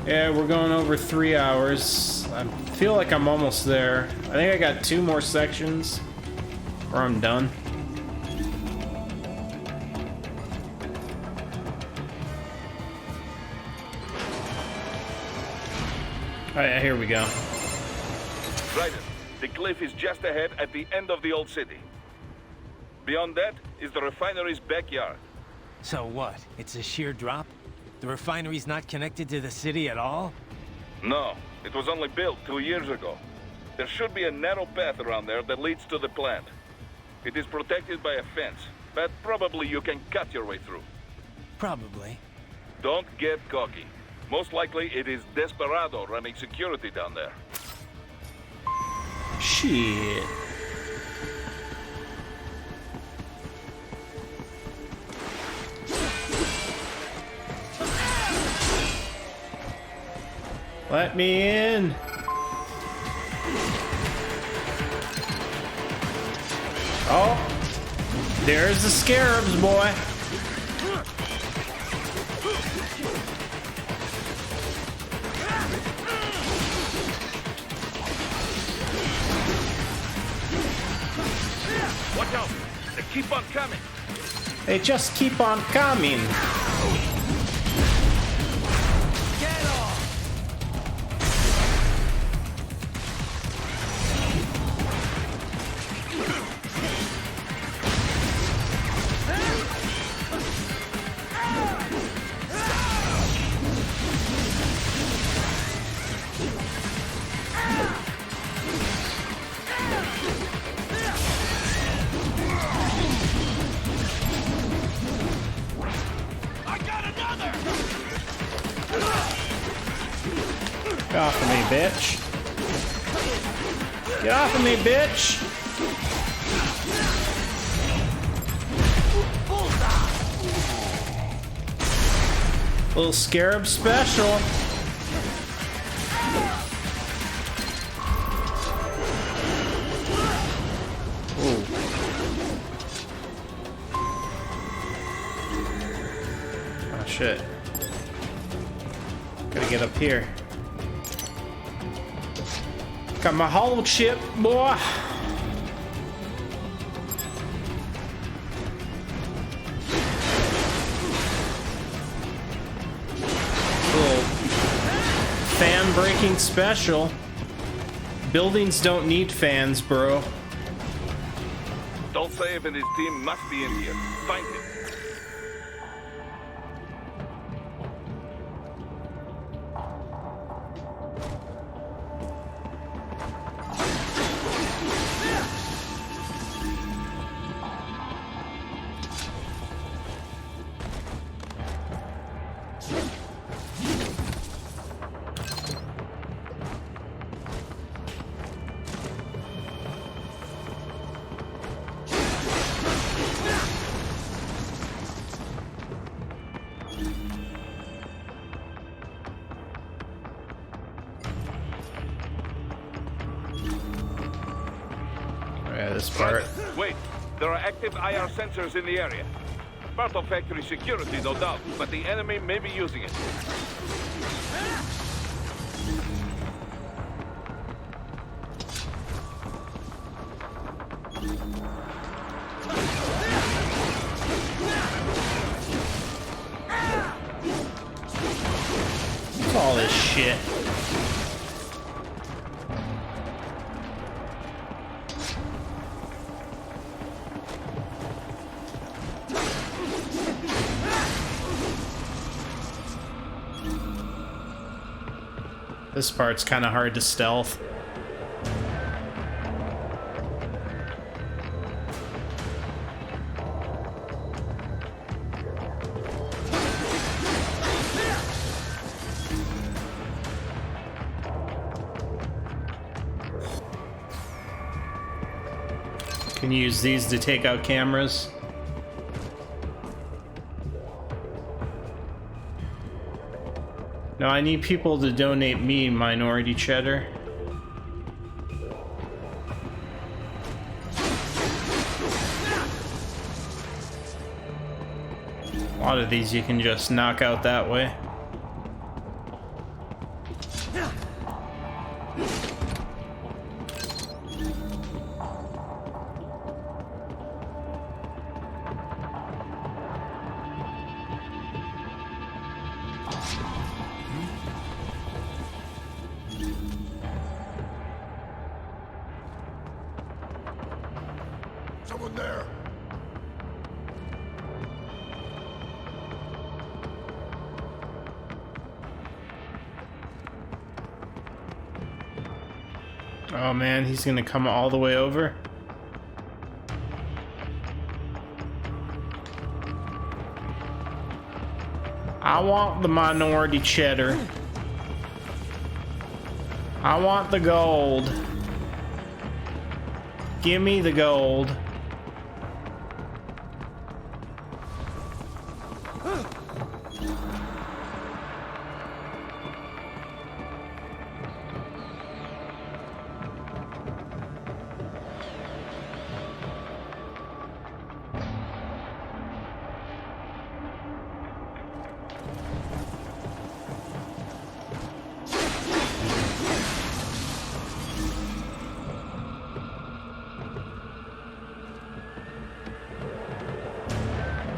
Yeah, we're going over 3 hours. I feel like I'm almost there. I think I got 2 more sections, or I'm done. Oh yeah, here we go. Right. The cliff is just ahead at the end of the old city. Beyond that is the refinery's backyard. So what? It's a sheer drop? The refinery's not connected to the city at all? No, it was only built 2 years ago. There should be a narrow path around there that leads to the plant. It is protected by a fence, but probably you can cut your way through. Probably. Don't get cocky. Most likely it is Desperado running security down there. Shit. Let me in. Oh, there's the scarabs, boy. Watch out! They keep on coming! They just keep on coming. Get off! bitch. Get off of me, bitch. Little scarab special. Ooh. Oh shit. Gotta get up here. Got my hollow chip, boy. Little fan breaking special. Buildings don't need fans, bro. Dolzaev and his team must be in here. Find him. This part. Wait, there are active IR sensors in the area. Part of factory security, no doubt, but the enemy may be using it. What's all this shit? This part's kind of hard to stealth. Can use these to take out cameras. No, I need people to donate me minority cheddar. A lot of these you can just knock out that way. Someone there. Oh man, he's gonna come all the way over. I want the minority cheddar. I want the gold. Give me the gold.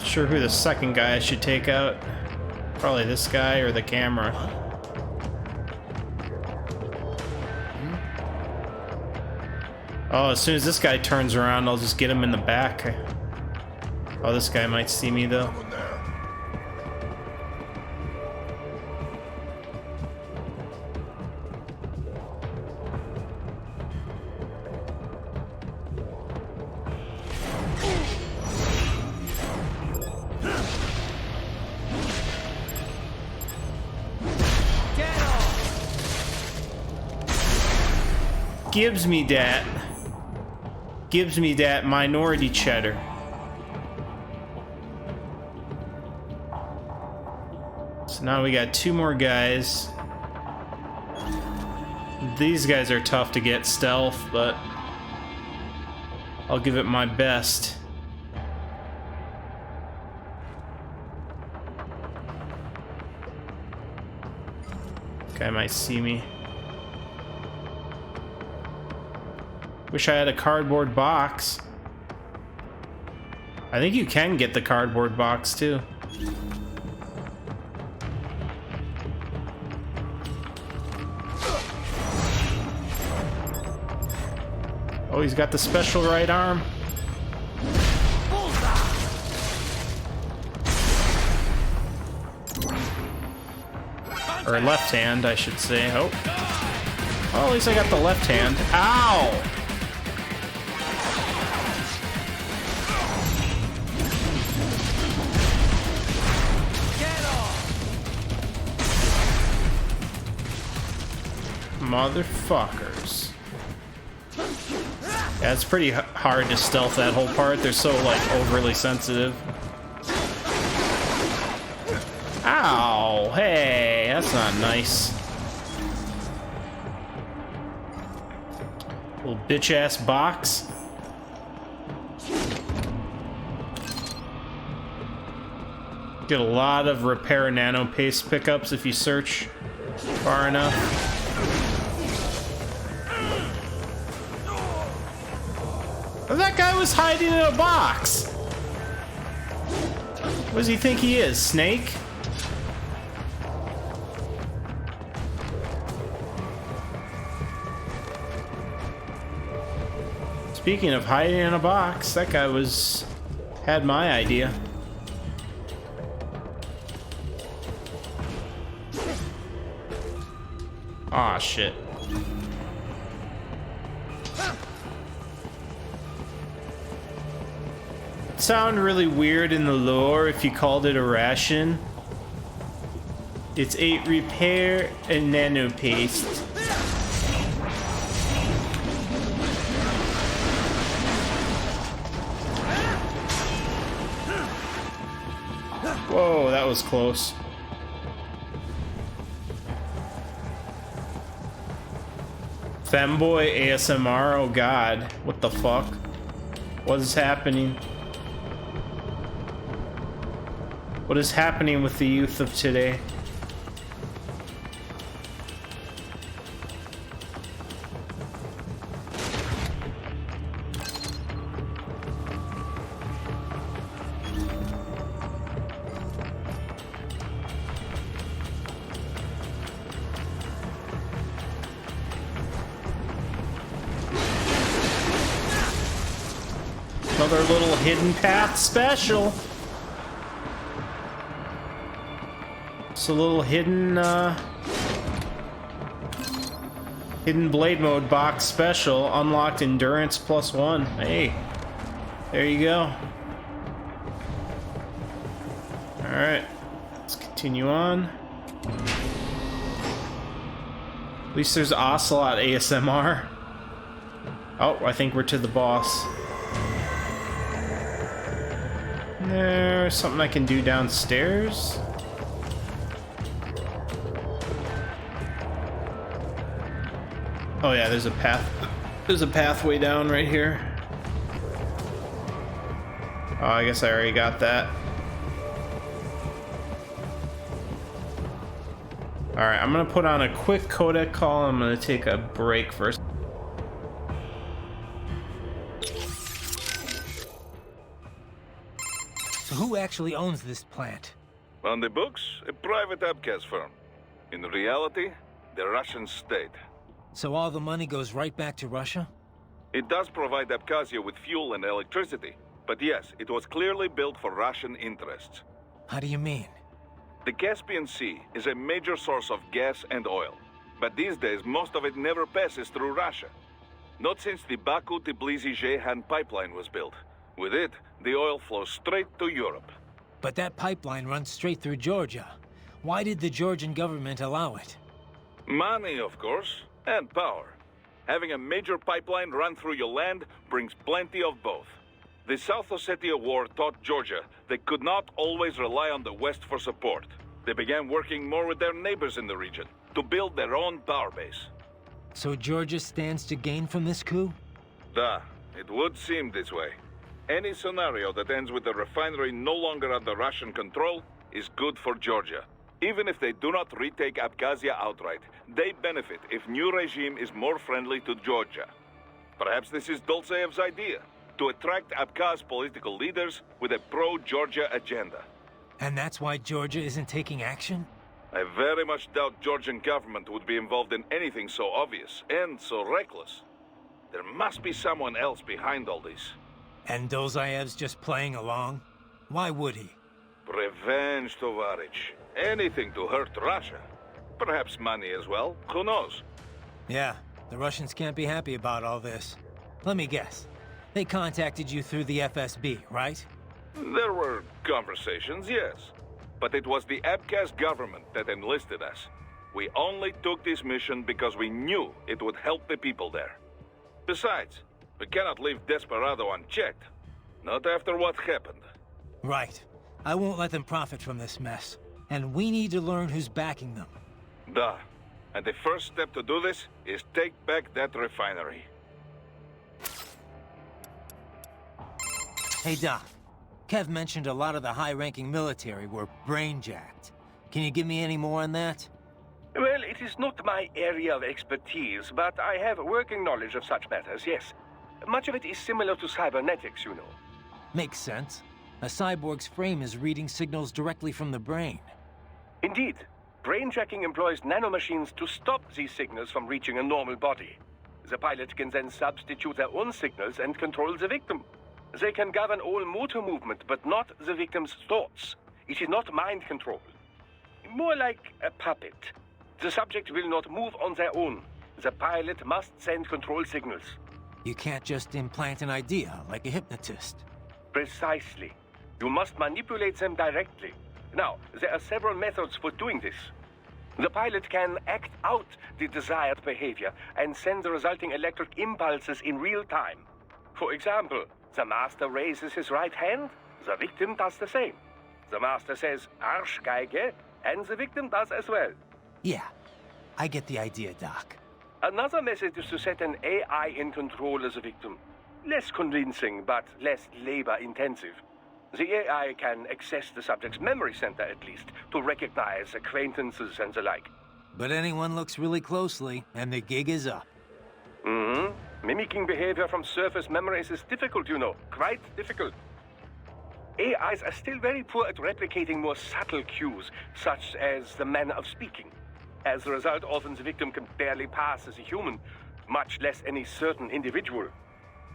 Sure who the second guy I should take out. Probably this guy or the camera. Oh, as soon as this guy turns around, I'll just get him in the back. Oh, this guy might see me though. gives me that. Gives me that minority cheddar. So now we got 2 more guys. These guys are tough to get stealth, but I'll give it my best. Guy might see me. Wish I had a cardboard box. I think you can get the cardboard box too. Oh, he's got the special right arm. Or left hand, I should say. Oh. Well, at least I got the left hand. Ow! Motherfuckers. Yeah, it's pretty hard to stealth that whole part. They're so, like, overly sensitive. Ow! Hey, that's not nice. Little bitch-ass box. Get a lot of repair nano paste pickups if you search far enough. That guy was hiding in a box. What does he think he is, Snake? Speaking of hiding in a box, that guy had my idea. Aw, shit. It'd sound really weird in the lore if you called it a ration. It's 8 repair and nano paste. Whoa, that was close. Femboy ASMR, oh god, what the fuck? What is happening? What is happening with the youth of today? Another little hidden path special. It's a little hidden hidden blade mode box special. Unlocked endurance +1. Hey, there you go. Alright, let's continue on. At least there's Ocelot ASMR. Oh, I think we're to the boss. There's something I can do downstairs. Oh yeah, there's a path. There's a pathway down right here. Oh, I guess I already got that. Alright, I'm gonna put on a quick codec call. I'm gonna take a break first. So who actually owns this plant? On the books, a private abcast firm. In reality, the Russian state. So all the money goes right back to Russia? It does provide Abkhazia with fuel and electricity, but yes, it was clearly built for Russian interests. How do you mean? The Caspian Sea is a major source of gas and oil, but these days most of it never passes through Russia. Not since the Baku-Tbilisi-Ceyhan pipeline was built. With it, the oil flows straight to Europe. But that pipeline runs straight through Georgia. Why did the Georgian government allow it? Money, of course, and power. Having a major pipeline run through your land brings plenty of both. The South Ossetia War taught Georgia they could not always rely on the West for support. They began working more with their neighbors in the region to build their own power base. So Georgia stands to gain from this coup? It would seem this way. Any scenario that ends with the refinery no longer under Russian control is good for Georgia. Even if they do not retake Abkhazia outright, they benefit if new regime is more friendly to Georgia. Perhaps this is Dolzaev's idea, to attract Abkhaz political leaders with a pro-Georgia agenda. And that's why Georgia isn't taking action? I very much doubt Georgian government would be involved in anything so obvious and so reckless. There must be someone else behind all this. And Dolzaev's just playing along? Why would he? Revenge, Tovarich. Anything to hurt Russia. Perhaps money as well. Who knows? Yeah, the Russians can't be happy about all this. Let me guess. They contacted you through the FSB, right? There were conversations, yes. But it was the Abkhaz government that enlisted us. We only took this mission because we knew it would help the people there. Besides, we cannot leave Desperado unchecked. Not after what happened. Right. I won't let them profit from this mess. And we need to learn who's backing them. And the first step to do this is take back that refinery. Hey, Doc. Kev mentioned a lot of the high-ranking military were brain-jacked. Can you give me any more on that? Well, it is not my area of expertise, but I have working knowledge of such matters, yes. Much of it is similar to cybernetics, you know. Makes sense. A cyborg's frame is reading signals directly from the brain. Indeed. Brainjacking employs nanomachines to stop these signals from reaching a normal body. The pilot can then substitute their own signals and control the victim. They can govern all motor movement, but not the victim's thoughts. It is not mind control. More like a puppet. The subject will not move on their own. The pilot must send control signals. You can't just implant an idea like a hypnotist. Precisely. You must manipulate them directly. Now, there are several methods for doing this. The pilot can act out the desired behavior and send the resulting electric impulses in real time. For example, the master raises his right hand, the victim does the same. The master says, Arschgeige, and the victim does as well. Yeah, I get the idea, Doc. Another method is to set an AI in control as a victim. Less convincing, but less labor-intensive. The AI can access the subject's memory center, at least, to recognize acquaintances and the like. But anyone looks really closely, and the gig is up. Mimicking behavior from surface memories is difficult, you know. Quite difficult. AIs are still very poor at replicating more subtle cues, such as the manner of speaking. As a result, often the victim can barely pass as a human, much less any certain individual.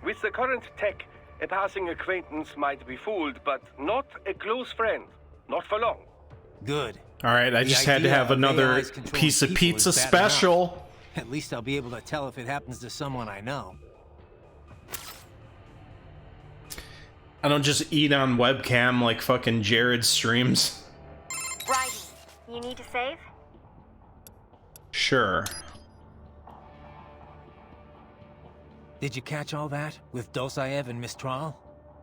With the current tech, a passing acquaintance might be fooled, but not a close friend. Not for long. Good. Alright, I just had to have another piece of pizza special. At least I'll be able to tell if it happens to someone I know. I don't just eat on webcam like fucking Jared streams. Righty. You need to save? Sure. Did you catch all that? With Dolzaev and Mistral?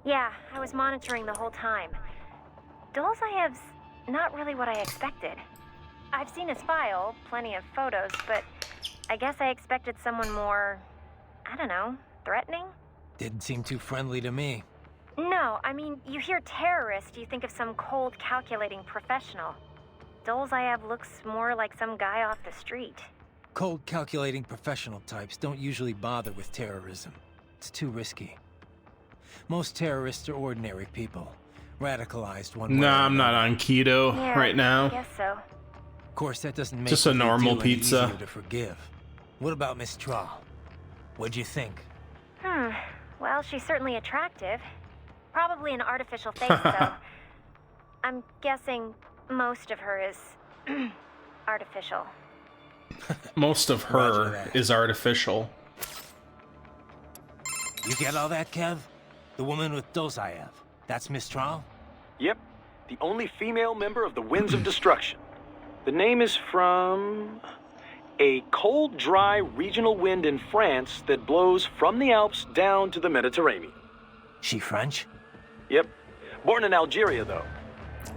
Yeah, I was monitoring the whole time. Dolzaev's not really what I expected. I've seen his file, plenty of photos, but I guess I expected someone more, I don't know, threatening? Didn't seem too friendly to me. No, I mean, you hear terrorist, you think of some cold, calculating professional. Dolzaev looks more like some guy off the street. Cold, calculating professional types don't usually bother with terrorism. It's too risky. Most terrorists are ordinary people. Radicalized one way. Nah, I'm not on keto right now. I guess so. Of course, that doesn't make just a normal pizza. Easier to forgive. What about Mistral? What'd you think? Well, she's certainly attractive. Probably an artificial face, though. I'm guessing most of her is artificial. Most of her is artificial. You get all that, Kev? The woman with Dolzaev. That's Mistral? Yep. The only female member of the Winds of Destruction. The name is from a cold, dry regional wind in France that blows from the Alps down to the Mediterranean. She French? Yep. Born in Algeria, though.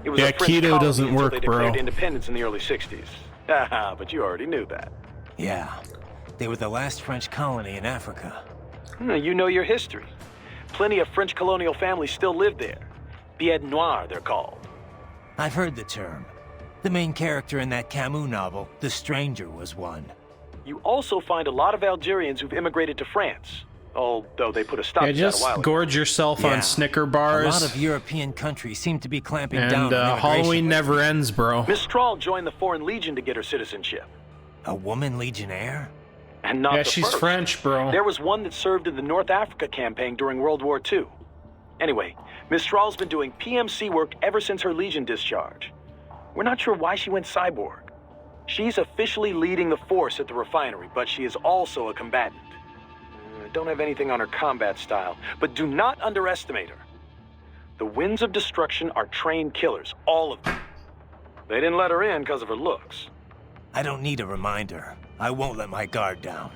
It was Yeah, a French keto colony doesn't until work, they declared bro. independence in the early 60s. Haha, but you already knew that. Yeah. They were the last French colony in Africa. You know your history. Plenty of French colonial families still live there. Billets noirs, they're called. I've heard the term. The main character in that Camus novel, The Stranger, was one. You also find a lot of Algerians who've immigrated to France, although they put a stop to that a just while ago. gorge yourself on Snicker bars. A lot of European countries seem to be clamping down And on Halloween immigration. never ends, bro. Miss Strahl joined the Foreign Legion to get her citizenship. A woman legionnaire? And not Yeah, the she's first. French, bro. There was one that served in the North Africa campaign during World War II. Anyway, Miss Strahl's been doing PMC work ever since her Legion discharge. We're not sure why she went cyborg. She's officially leading the force at the refinery, but she is also a combatant. Don't have anything on her combat style, but do not underestimate her. The Winds of Destruction are trained killers, all of them. They didn't let her in because of her looks. I don't need a reminder. I won't let my guard down.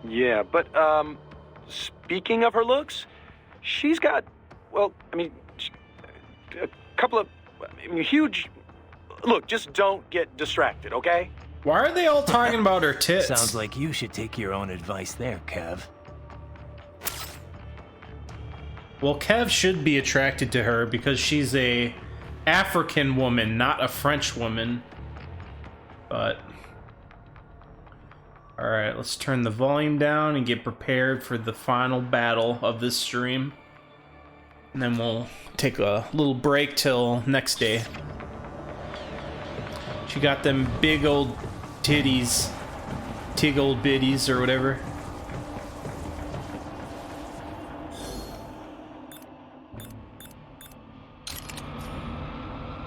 Yeah, but, speaking of her looks, she's got, well, I mean, a couple of huge... Look, just don't get distracted, okay? Why are they all talking about her tits? Sounds like you should take your own advice there, Kev. Well, Kev should be attracted to her because she's a African woman, not a French woman. But... Alright, let's turn the volume down and get prepared for the final battle of this stream. And then we'll take a little break till next day. She got them big old titties. Tig old biddies or whatever.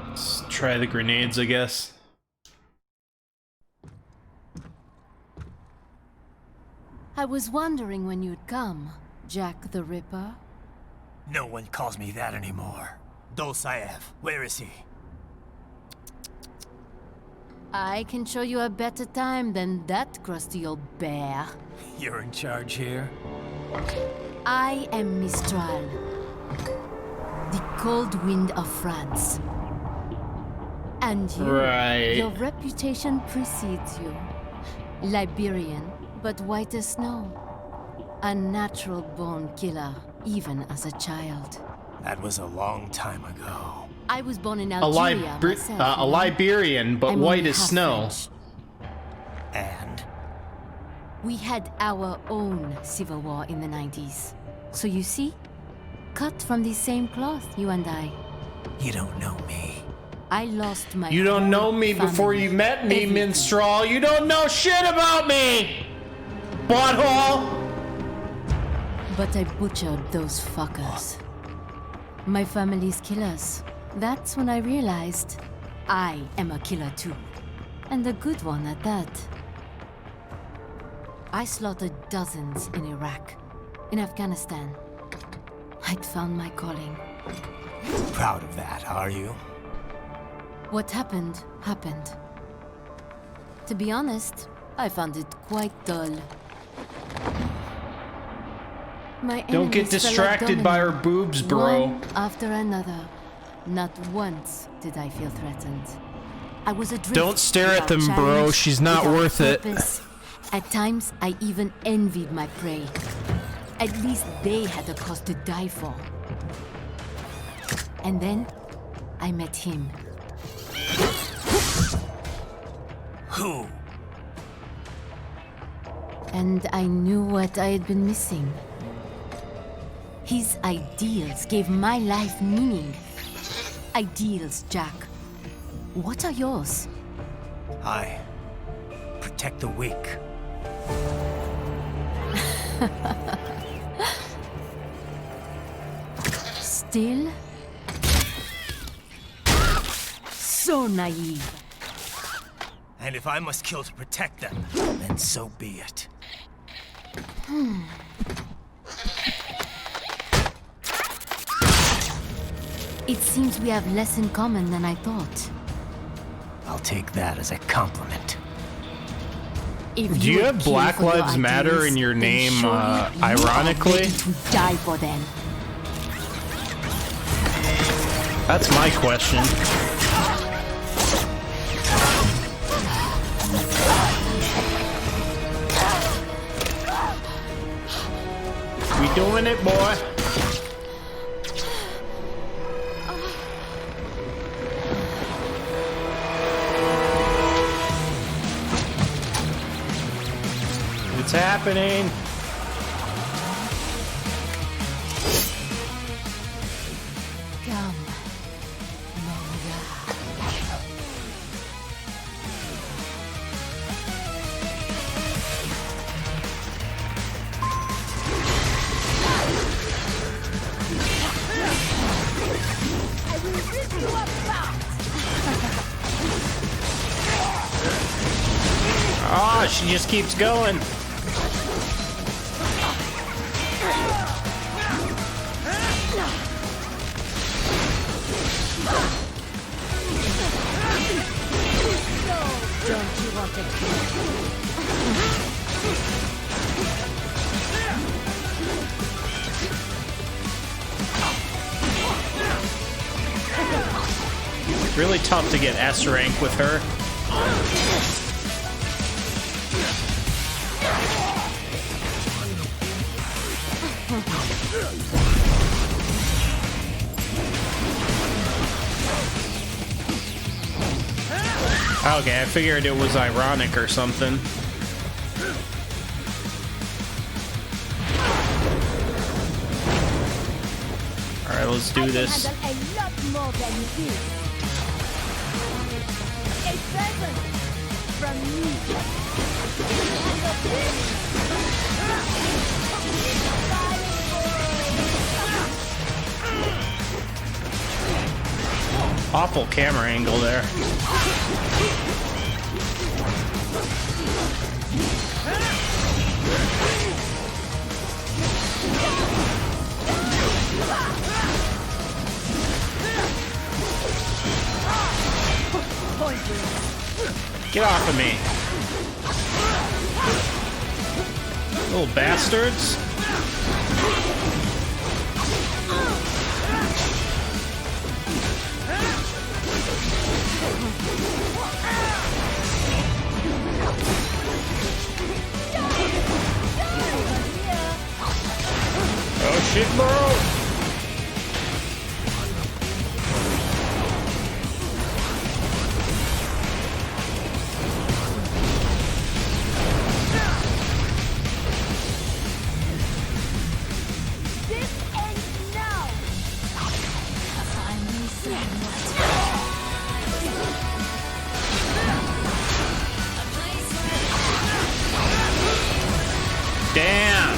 Let's try the grenades, I guess. I was wondering when you'd come, Jack the Ripper. No one calls me that anymore. Dolsaev, where is he? I can show you a better time than that crusty old bear. You're in charge here? I am Mistral, the cold wind of France. And you, Right. your reputation precedes you. Liberian, but white as snow. A natural-born killer, even as a child. That was a long time ago. I was born in Algeria myself, a Liberian, but I'm white only as half snow. French. And? We had our own civil war in the 90s. So you see, cut from the same cloth, you and I. You don't know me. I lost my You don't whole know me before family. you met me, Everything. minstrel. You don't know shit about me! Butthole! But I butchered those fuckers. My family's killers. That's when I realized I am a killer too. And a good one at that. I slaughtered dozens in Iraq, in Afghanistan. I'd found my calling. Proud of that, are you? What happened, happened. To be honest, I found it quite dull. My Don't get enemies fell like distracted by her dominoes, boobs, bro. one after another. Not once did I feel threatened. I was adrift. Don't stare at without them, bro. challenge, She's not without worth it. purpose. At times, I even envied my prey. At least they had a cause to die for. And then, I met him. Who? And I knew what I had been missing. His ideals gave my life meaning. Ideals, Jack. What are yours? I protect the weak. Still? So naive. And if I must kill to protect them, then so be it. It seems we have less in common than I thought. I'll take that as a compliment. If Do you would have kill Black for your Lives Matter ideas, in your then name, surely you are ironically? ready to die for them. That's my question. We doing it, boy. It's happening. Come, I will rip you apart! Oh, she just keeps going. Don't you want to Really tough to get S rank with her. Okay, I figured it was ironic or something. Alright, let's do this. I can handle a lot more than this. A present from me. Handle this. Awful camera angle there. Get off of me. Little bastards. Oh shit, bro! This ends now. Finally Damn!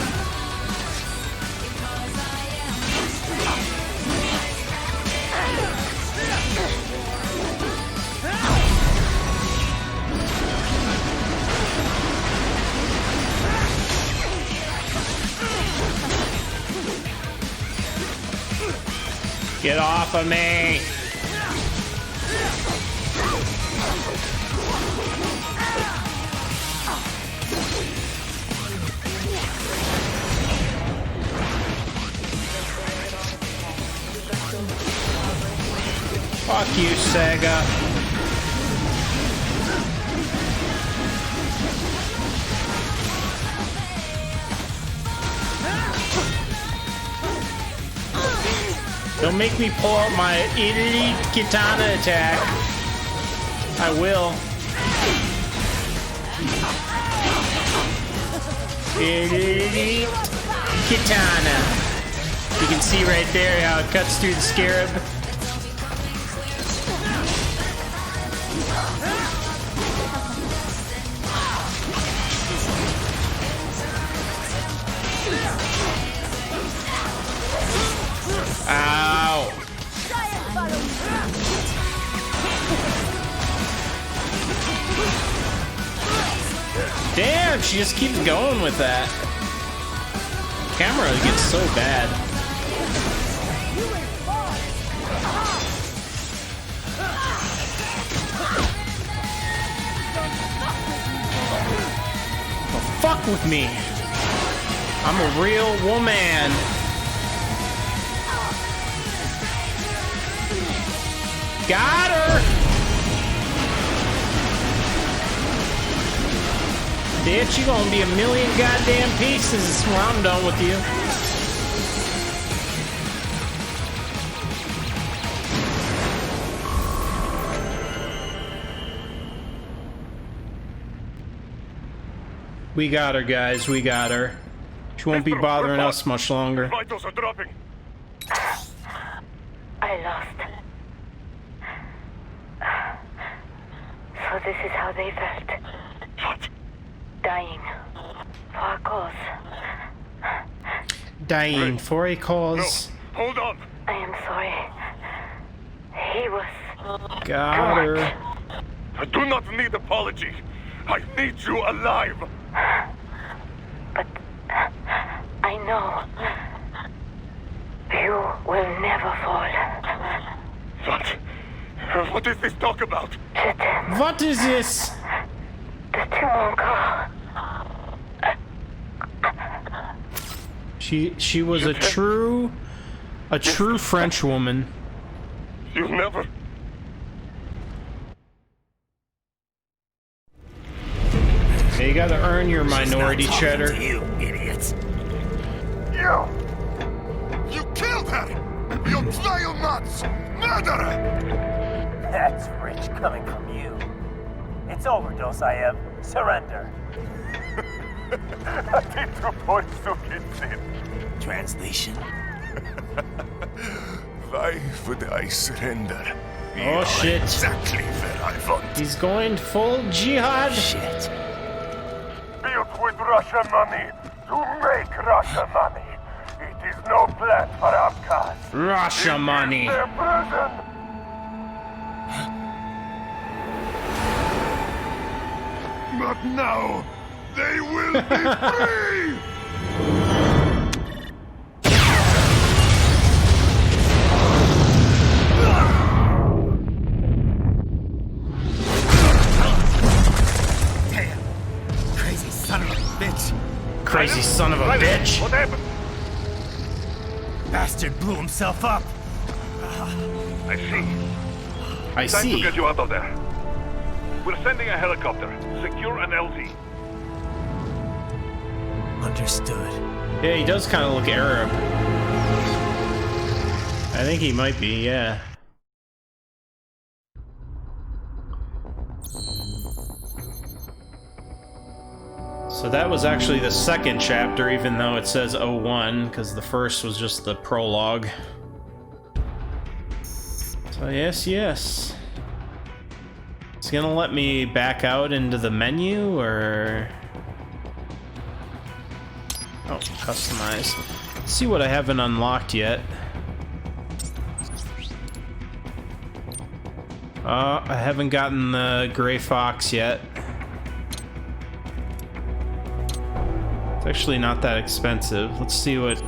Get off of me! Fuck you, Sega. Don't make me pull out my elite katana attack. I will. Elite katana. You can see right there how it cuts through the scarab. Ow! Damn, she just keeps going with that. Camera gets so bad. fuck with me. I'm a real woman. Got her! Bitch, you gonna be a million goddamn pieces when I'm done with you. We got her, guys. We got her. She won't be bothering us much longer. Vitals are dropping. I lost. So this is how they felt. What? Dying. For a cause. Dying for a cause. No, hold on. I am sorry. He was... Got her. I do not need apology. I need you alive. But I know you will never fall. What is this talk about? What is this? She was a true French woman. You never. You gotta earn your minority cheddar. You idiots. You killed her! You vile nuts! Murderer! That's rich coming from you. It's overdose, I have. Surrender. Translation. Why would I surrender? Oh shit. Exactly where I want. He's going full jihad. Shit. Built with Russian money to make Russia money. It is no plan for outcasts. Russia money. Their prison. But now, they will be free! Damn! Crazy son of a bitch! Crazy son of a bitch! What happened? Bastard blew himself up! I see. I Time see. to get you out of there. We're sending a helicopter. Secure an LZ. Understood. Yeah, he does kind of look Arab. I think he might be, yeah. So that was actually the second chapter, even though it says 01, because the first was just the prologue. So yes. It's gonna let me back out into the menu, or... Oh, customize. Let's see what I haven't unlocked yet. I haven't gotten the Gray Fox yet. It's actually not that expensive. Let's see what...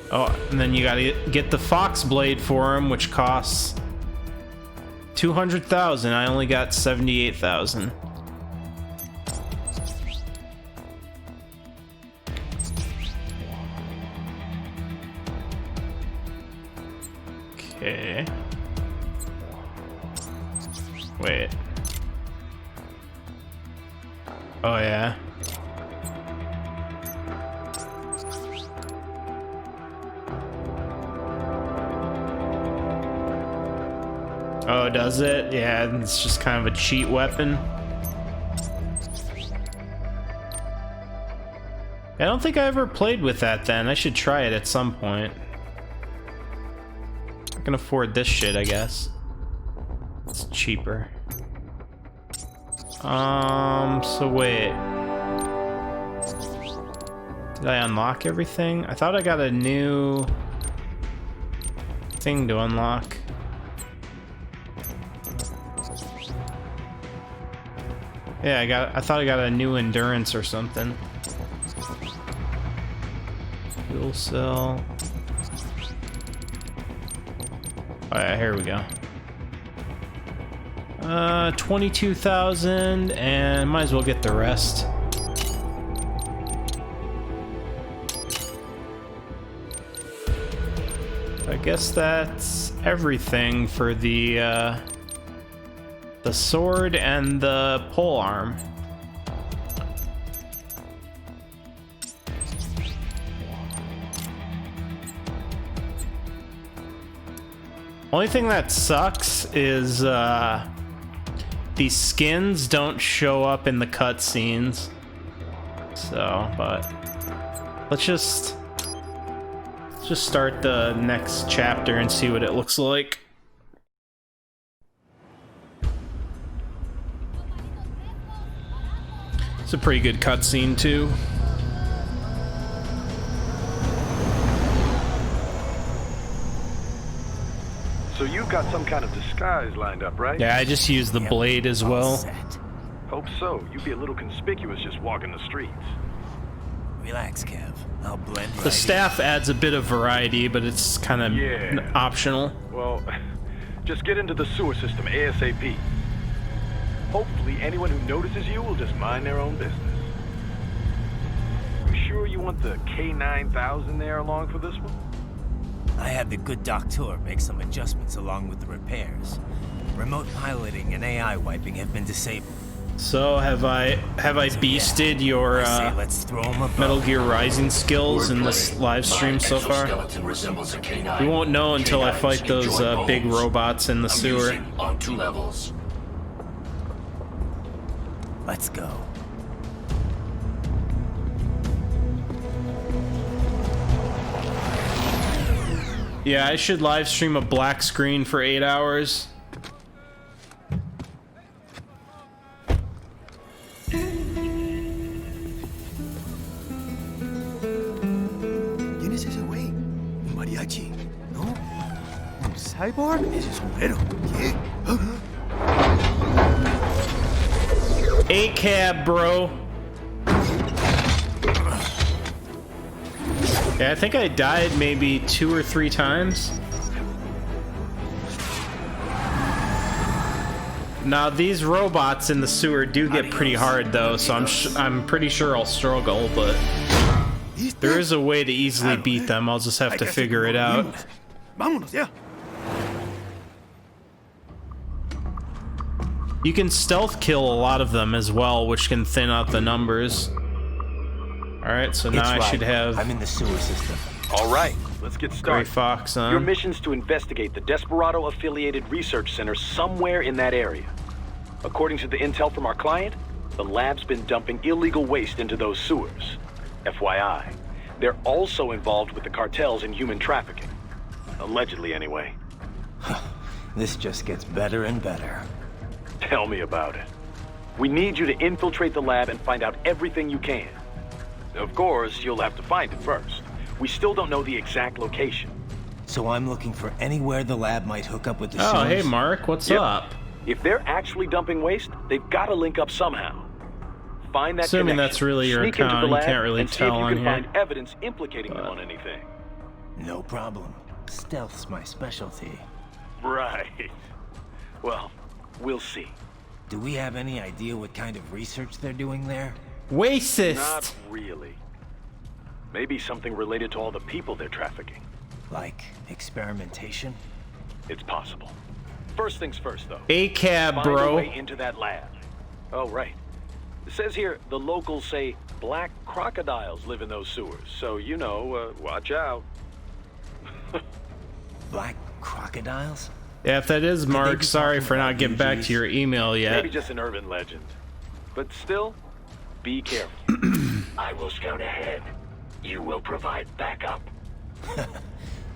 Oh, and then you gotta get the Fox Blade for him, which costs 200,000. I only got 78,000. Okay. Wait. Oh yeah. Oh, does it? Yeah, it's just kind of a cheat weapon. I don't think I ever played with that then. I should try it at some point. I can afford this shit, I guess. It's cheaper. So wait. Did I unlock everything? I thought I got a new thing to unlock. Yeah, I thought I got a new endurance or something. Fuel cell. Oh yeah, here we go. 22,000, and might as well get the rest. I guess that's everything for the sword and the pole arm. Only thing that sucks is these skins don't show up in the cutscenes. So, but let's just start the next chapter and see what it looks like. It's a pretty good cutscene too. So you've got some kind of disguise lined up, right? Yeah, I just used the blade as well. Hope so. You'd be a little conspicuous just walking the streets. Relax, Kev. I'll blend right The staff adds a bit of variety, but it's kind of optional. Well, just get into the sewer system ASAP. Hopefully anyone who notices you will just mind their own business. You sure you want the K9000 there along for this one? I had the good doctor make some adjustments along with the repairs. Remote piloting and AI wiping have been disabled. So have I beasted your Metal Gear Rising skills in this live stream so far? We won't know until I fight those big robots in the sewer. On 2 levels. Let's go. Yeah, I should live stream a black screen for 8 hours. ¿Quién es ese güey? ¿Un mariachi? ¿No? ¿Un cyborg? Ese sombrero. ¿Qué? A-cab, bro. Yeah, I think I died maybe 2 or 3 times. Now these robots in the sewer do get pretty hard though, so I'm pretty sure I'll struggle, but there is a way to easily beat them. I'll just have to figure it out. You can stealth kill a lot of them as well, which can thin out the numbers. Alright, so now I should have... I'm in the sewer system. All right, let's get started. Gray Fox on. Your mission's to investigate the Desperado-affiliated research center somewhere in that area. According to the intel from our client, the lab's been dumping illegal waste into those sewers. FYI, they're also involved with the cartels in human trafficking. Allegedly, anyway. This just gets better and better. Tell me about it. We need you to infiltrate the lab and find out everything you can. Of course, you'll have to find it first. We still don't know the exact location. So I'm looking for anywhere the lab might hook up with the sewers? Oh, hey Mark, what's up? If they're actually dumping waste, they've got to link up somehow. Find that Assuming connection, that's really your sneak into account, the you lab, can't really and see tell if you on can here. find evidence implicating them on anything. No problem. Stealth's my specialty. Right. Well, we'll see. Do we have any idea what kind of research they're doing there? Racist! Not really. Maybe something related to all the people they're trafficking. Like experimentation? It's possible. First things first, though. A-cab, Find bro. a way into that lab. Oh, right. It says here the locals say black crocodiles live in those sewers, so you know, watch out. Black crocodiles? Yeah, if that is Mark, sorry for not getting back to your email yet. Maybe just an urban legend. But still, be careful. I will scout ahead. You will provide backup.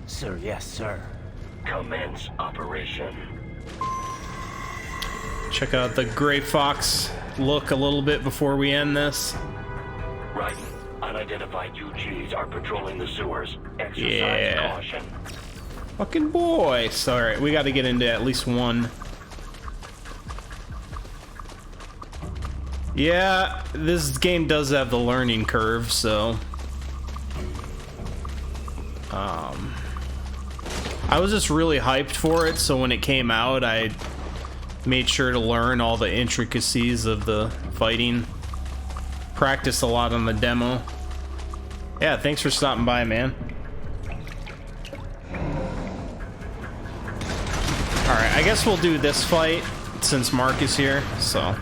Sir, yes, sir. Commence operation. Check out the Gray Fox look a little bit before we end this. Right. Unidentified UGs are patrolling the sewers. Exercise caution. Fucking boy. Sorry, we got to get into at least one. Yeah, this game does have the learning curve, so... I was just really hyped for it, so when it came out, I Made sure to learn all the intricacies of the fighting. Practiced a lot on the demo. Yeah, thanks for stopping by, man. Alright, I guess we'll do this fight since Mark is here, so.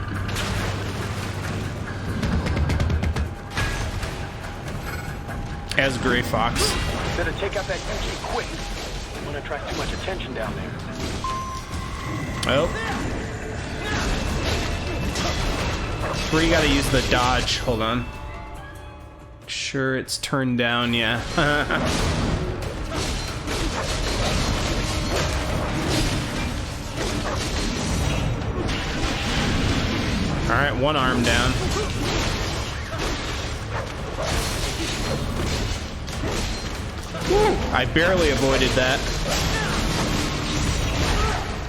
As Gray Fox. Better take out that UG quick. Don't want to attract too much attention down there. Oh. Where you gotta use the dodge. Hold on. Sure, it's turned down, yeah. Alright, one arm down. I barely avoided that.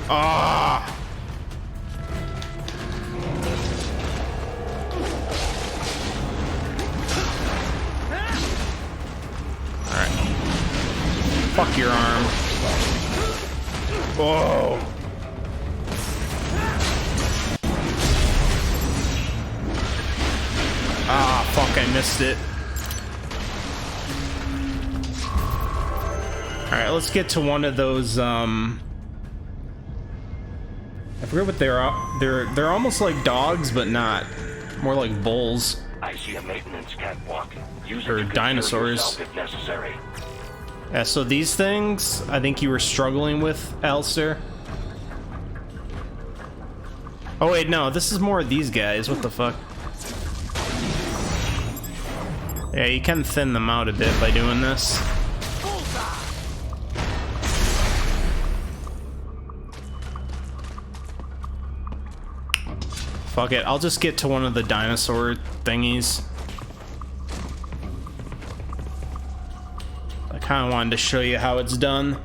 Ah! Alright. Fuck your arm. Whoa. Ah, fuck, I missed it. Alright, let's get to one of those, I forget what they're almost like dogs, but not. More like bulls. I see a maintenance catwalk. Use Or it to dinosaurs. yourself if necessary. Yeah, so these things, I think you were struggling with, Alistair. Oh wait, no, this is more of these guys. What the fuck? Yeah, you can thin them out a bit by doing this. Fuck it, I'll just get to one of the dinosaur thingies. I kind of wanted to show you how it's done.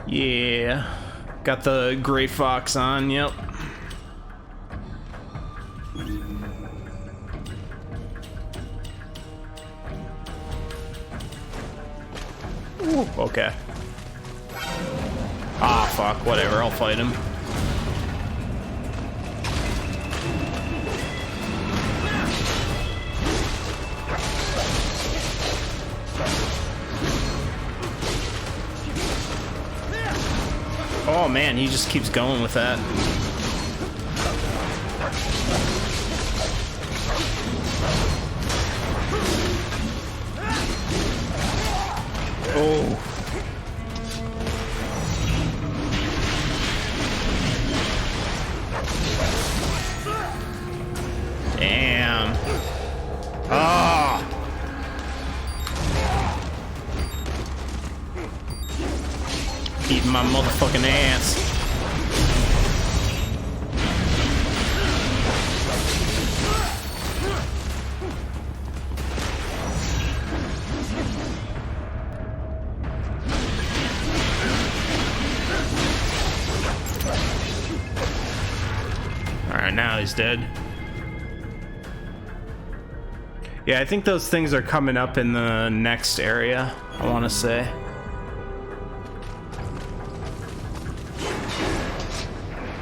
Yeah, got the Gray Fox on, yep. Ooh, okay. Ah, fuck, whatever, I'll fight him. Oh man, he just keeps going with that. Oh. Damn. Ah. Eating my motherfucking ass. Alright, now he's dead. Yeah, I think those things are coming up in the next area, I want to say.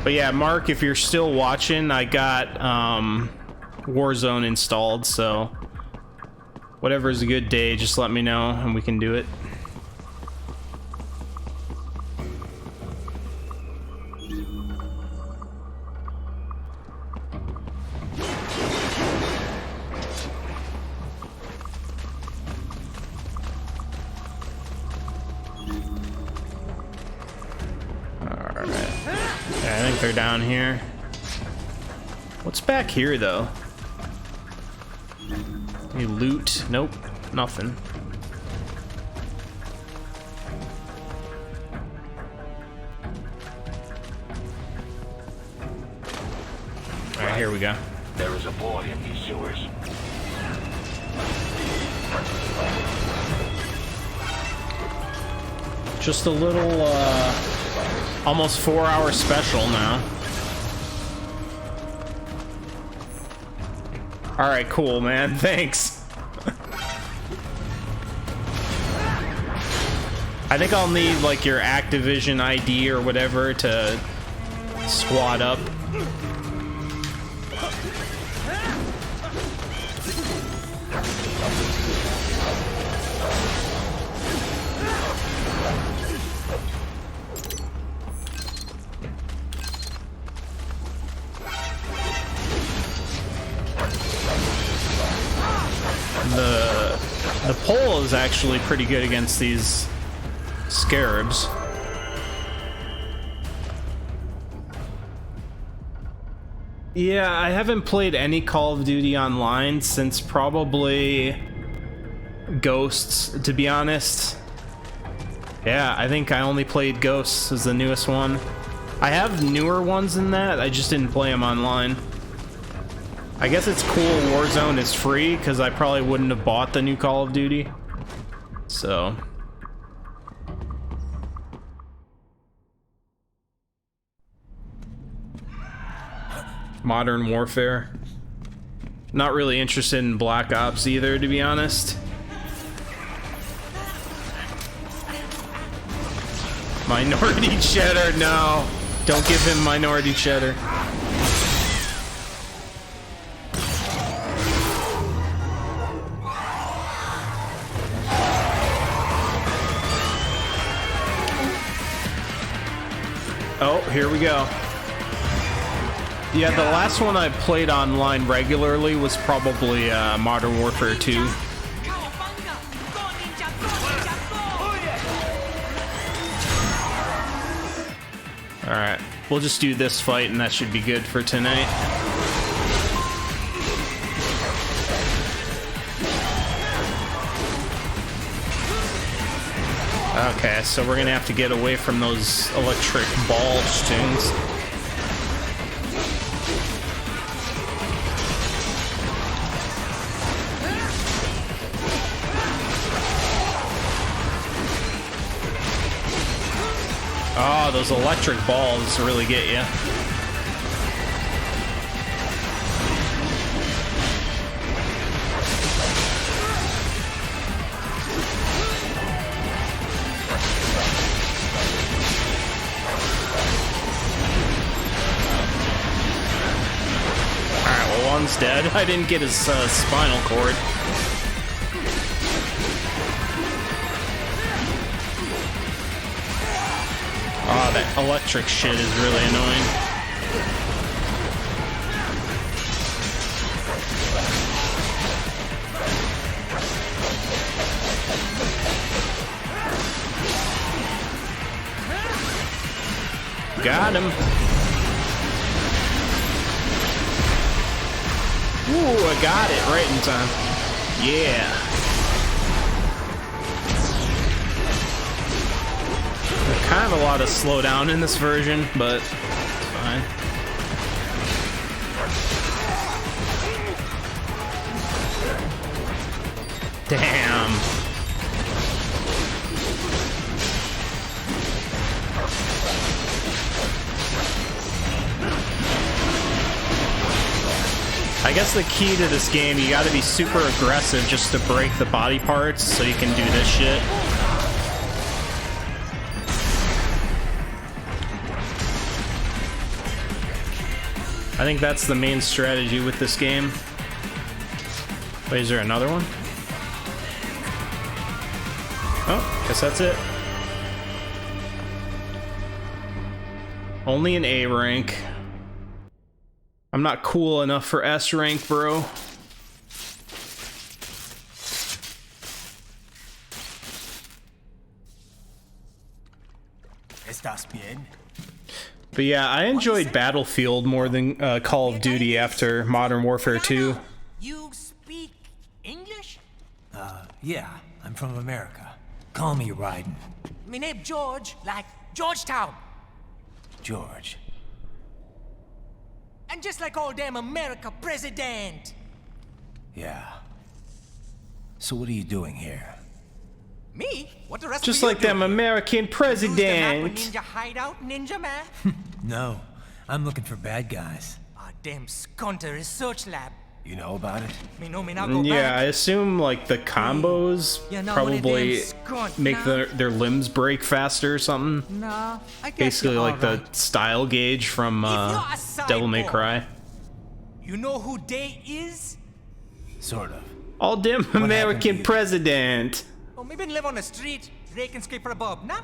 But yeah, Mark, if you're still watching, I got Warzone installed, so whatever's a good day, just let me know and we can do it. They're down here. What's back here, though? Any loot? Nope, nothing. Alright, here we go. There is a boy in these sewers. Just a little, almost 4-hour special now. Alright, cool, man. Thanks. I think I'll need like your Activision ID or whatever to squad up. The pole is actually pretty good against these scarabs. Yeah, I haven't played any Call of Duty Online since probably Ghosts, to be honest. Yeah, I think I only played Ghosts as the newest one. I have newer ones than that, I just didn't play them online. I guess it's cool Warzone is free, because I probably wouldn't have bought the new Call of Duty. So... Modern Warfare. Not really interested in Black Ops either, to be honest. Minority Cheddar, no. Don't give him Minority Cheddar. Oh, here we go. Yeah, the last one I played online regularly was probably Modern Warfare 2. Alright, we'll just do this fight and that should be good for tonight. Okay, so we're gonna have to get away from those electric ball stings. Oh, those electric balls really get you. Alright, well, one's dead. I didn't get his spinal cord. Oh, that electric shit is really annoying. Got him. Ooh, I got it right in time. Yeah. Kind of a lot of slowdown in this version, but it's fine. Damn. I guess the key to this game, you gotta be super aggressive just to break the body parts so you can do this shit. I think that's the main strategy with this game. Wait, is there another one? Oh, guess that's it. Only an A rank. I'm not cool enough for S rank, bro. ¿Estás bien? But yeah, I enjoyed Battlefield more than Call of Duty after Modern Warfare 2. You speak English? Yeah, I'm from America. Call me Ryden. My name George, like Georgetown. George. And just like all damn America president. Yeah. So what are you doing here? Me? What the rest Just of like them American president. Ninja hideout, ninja man? No, I'm looking for bad guys. Ah, damn skunter research lab. You know about it? Me know me now go Yeah, back. I assume like the combos You know one of probably them skunt make now? their limbs break faster or something. Nah, I guess Basically you're like alright. the style gauge from you're a Devil May cyborg. Cry. You know who they is? Sort of. All damn American president. Oh, me been live on the street, rake and scrape for a bob, nah?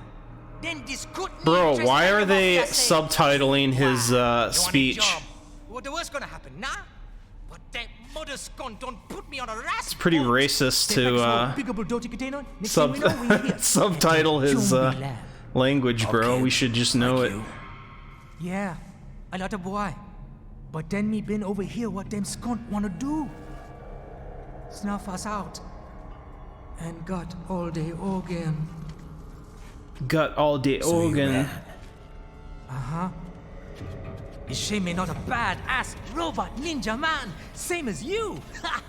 Then this good Bro, interest why like are a they mafia say, subtitling his speech? job. What the worst gonna happen, nah? But that mother scum don't put me on a rasp. It's pretty racist to subtitle his language, bro. We should just know it. Yeah, a lot of boy. But then me been over here what them skunt wanna do. Snuff us out. And got all day organ. Got all day organ. Uh-huh. Is she me not a bad-ass robot ninja man, same as you? Ha!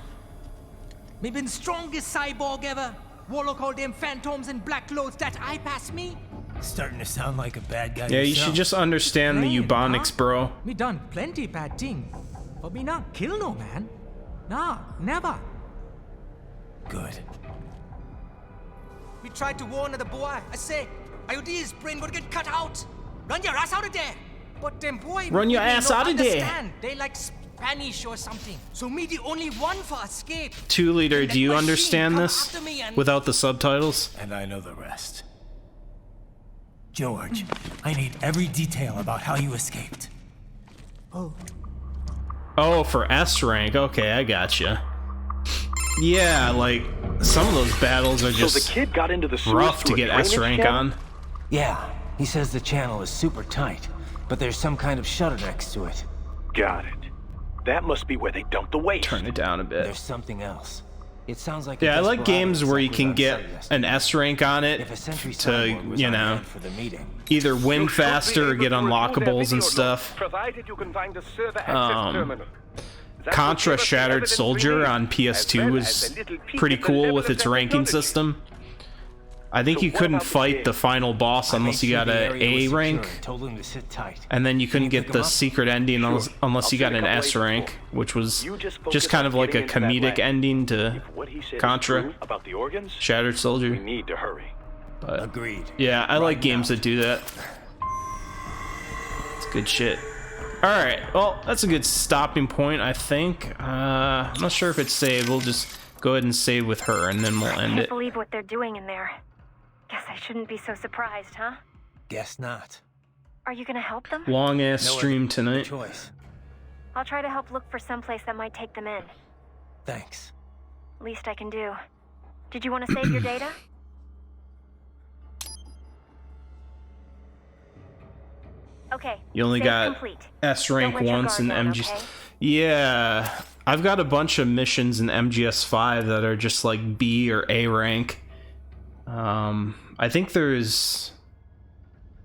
Me been strongest cyborg ever. Warlock all them phantoms in black clothes that eye pass me. Starting to sound like a bad guy. Yeah, you should just understand the Ebonics, bro. Me done plenty bad thing, but me not kill no man. Nah, never. Good. We tried to warn the boy. I say, IOD's brain would get cut out. Run your ass out of there. But them boy, Run your really ass no out of there. understand. They like Spanish or something. So me the only one for escape. 2 liter, do you understand come this after me and- without the subtitles? And I know the rest. George, I need every detail about how you escaped. Oh. Oh, for S rank. Okay, I gotcha. Yeah, like some of those battles are just So the kid got into the sewers rough to through a get S drainage rank channel? on. Yeah, he says the channel is super tight, but there's some kind of shutter next to it. Got it. That must be where they dumped the waste. Turn it down a bit. There's something else. It sounds like Yeah, I like games where you can get an S rank on it to, you know, either win faster or get unlockables and stuff. Provided you can find a server access terminal. Contra Shattered Soldier on PS2 was pretty cool with its ranking system. I think you couldn't fight the final boss unless you got an A rank, and then you couldn't get the secret ending unless you got an S rank, which was just kind of like a comedic ending to Contra Shattered Soldier. We need to hurry. But, agreed. Yeah, I like games that do that. It's good shit. Alright, well, that's a good stopping point, I think. I'm not sure if it's saved. We'll just go ahead and save with her, and then we'll end I can't it. believe what they're doing in there. Guess I shouldn't be so surprised, huh? Guess not. Are you gonna help them? Long ass stream tonight. Choice. I'll try to help look for someplace that might take them in. Thanks. Least I can do. Did you want to save your data? Okay. You only save got complete. S rank Don't let your once in guard down, MGS. okay? Yeah, I've got a bunch of missions in MGS5 that are just like B or A rank. I think there's...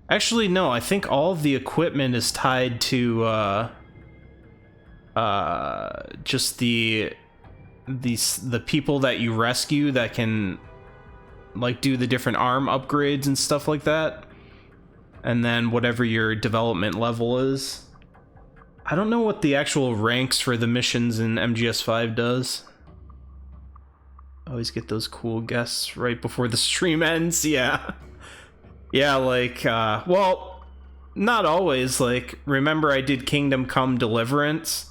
Actually, no, I think all of the equipment is tied to just the people that you rescue that can like do the different arm upgrades and stuff like that. And then whatever your development level is. I don't know what the actual ranks for the missions in MGS5 does. Always get those cool guests right before the stream ends, yeah. Yeah, like, well, not always. Like, remember I did Kingdom Come Deliverance,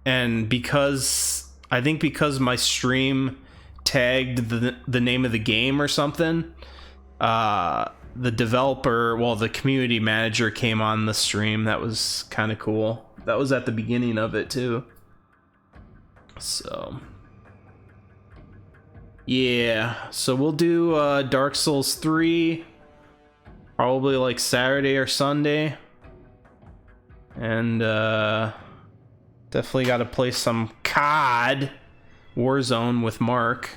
and I think because my stream tagged the name of the game or something, the developer, well, the community manager came on the stream. That was kind of cool. That was at the beginning of it, too. So... yeah, so we'll do Dark Souls 3, probably like Saturday or Sunday. And definitely got to play some COD Warzone with Mark.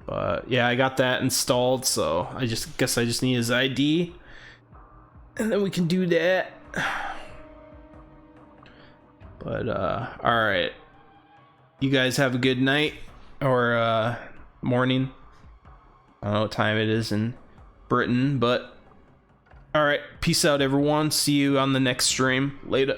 But yeah, I got that installed, so I guess I just need his ID. And then we can do that. But alright. You guys have a good night. Or morning. I don't know what time it is in Britain, but alright, peace out everyone. See you on the next stream. Later.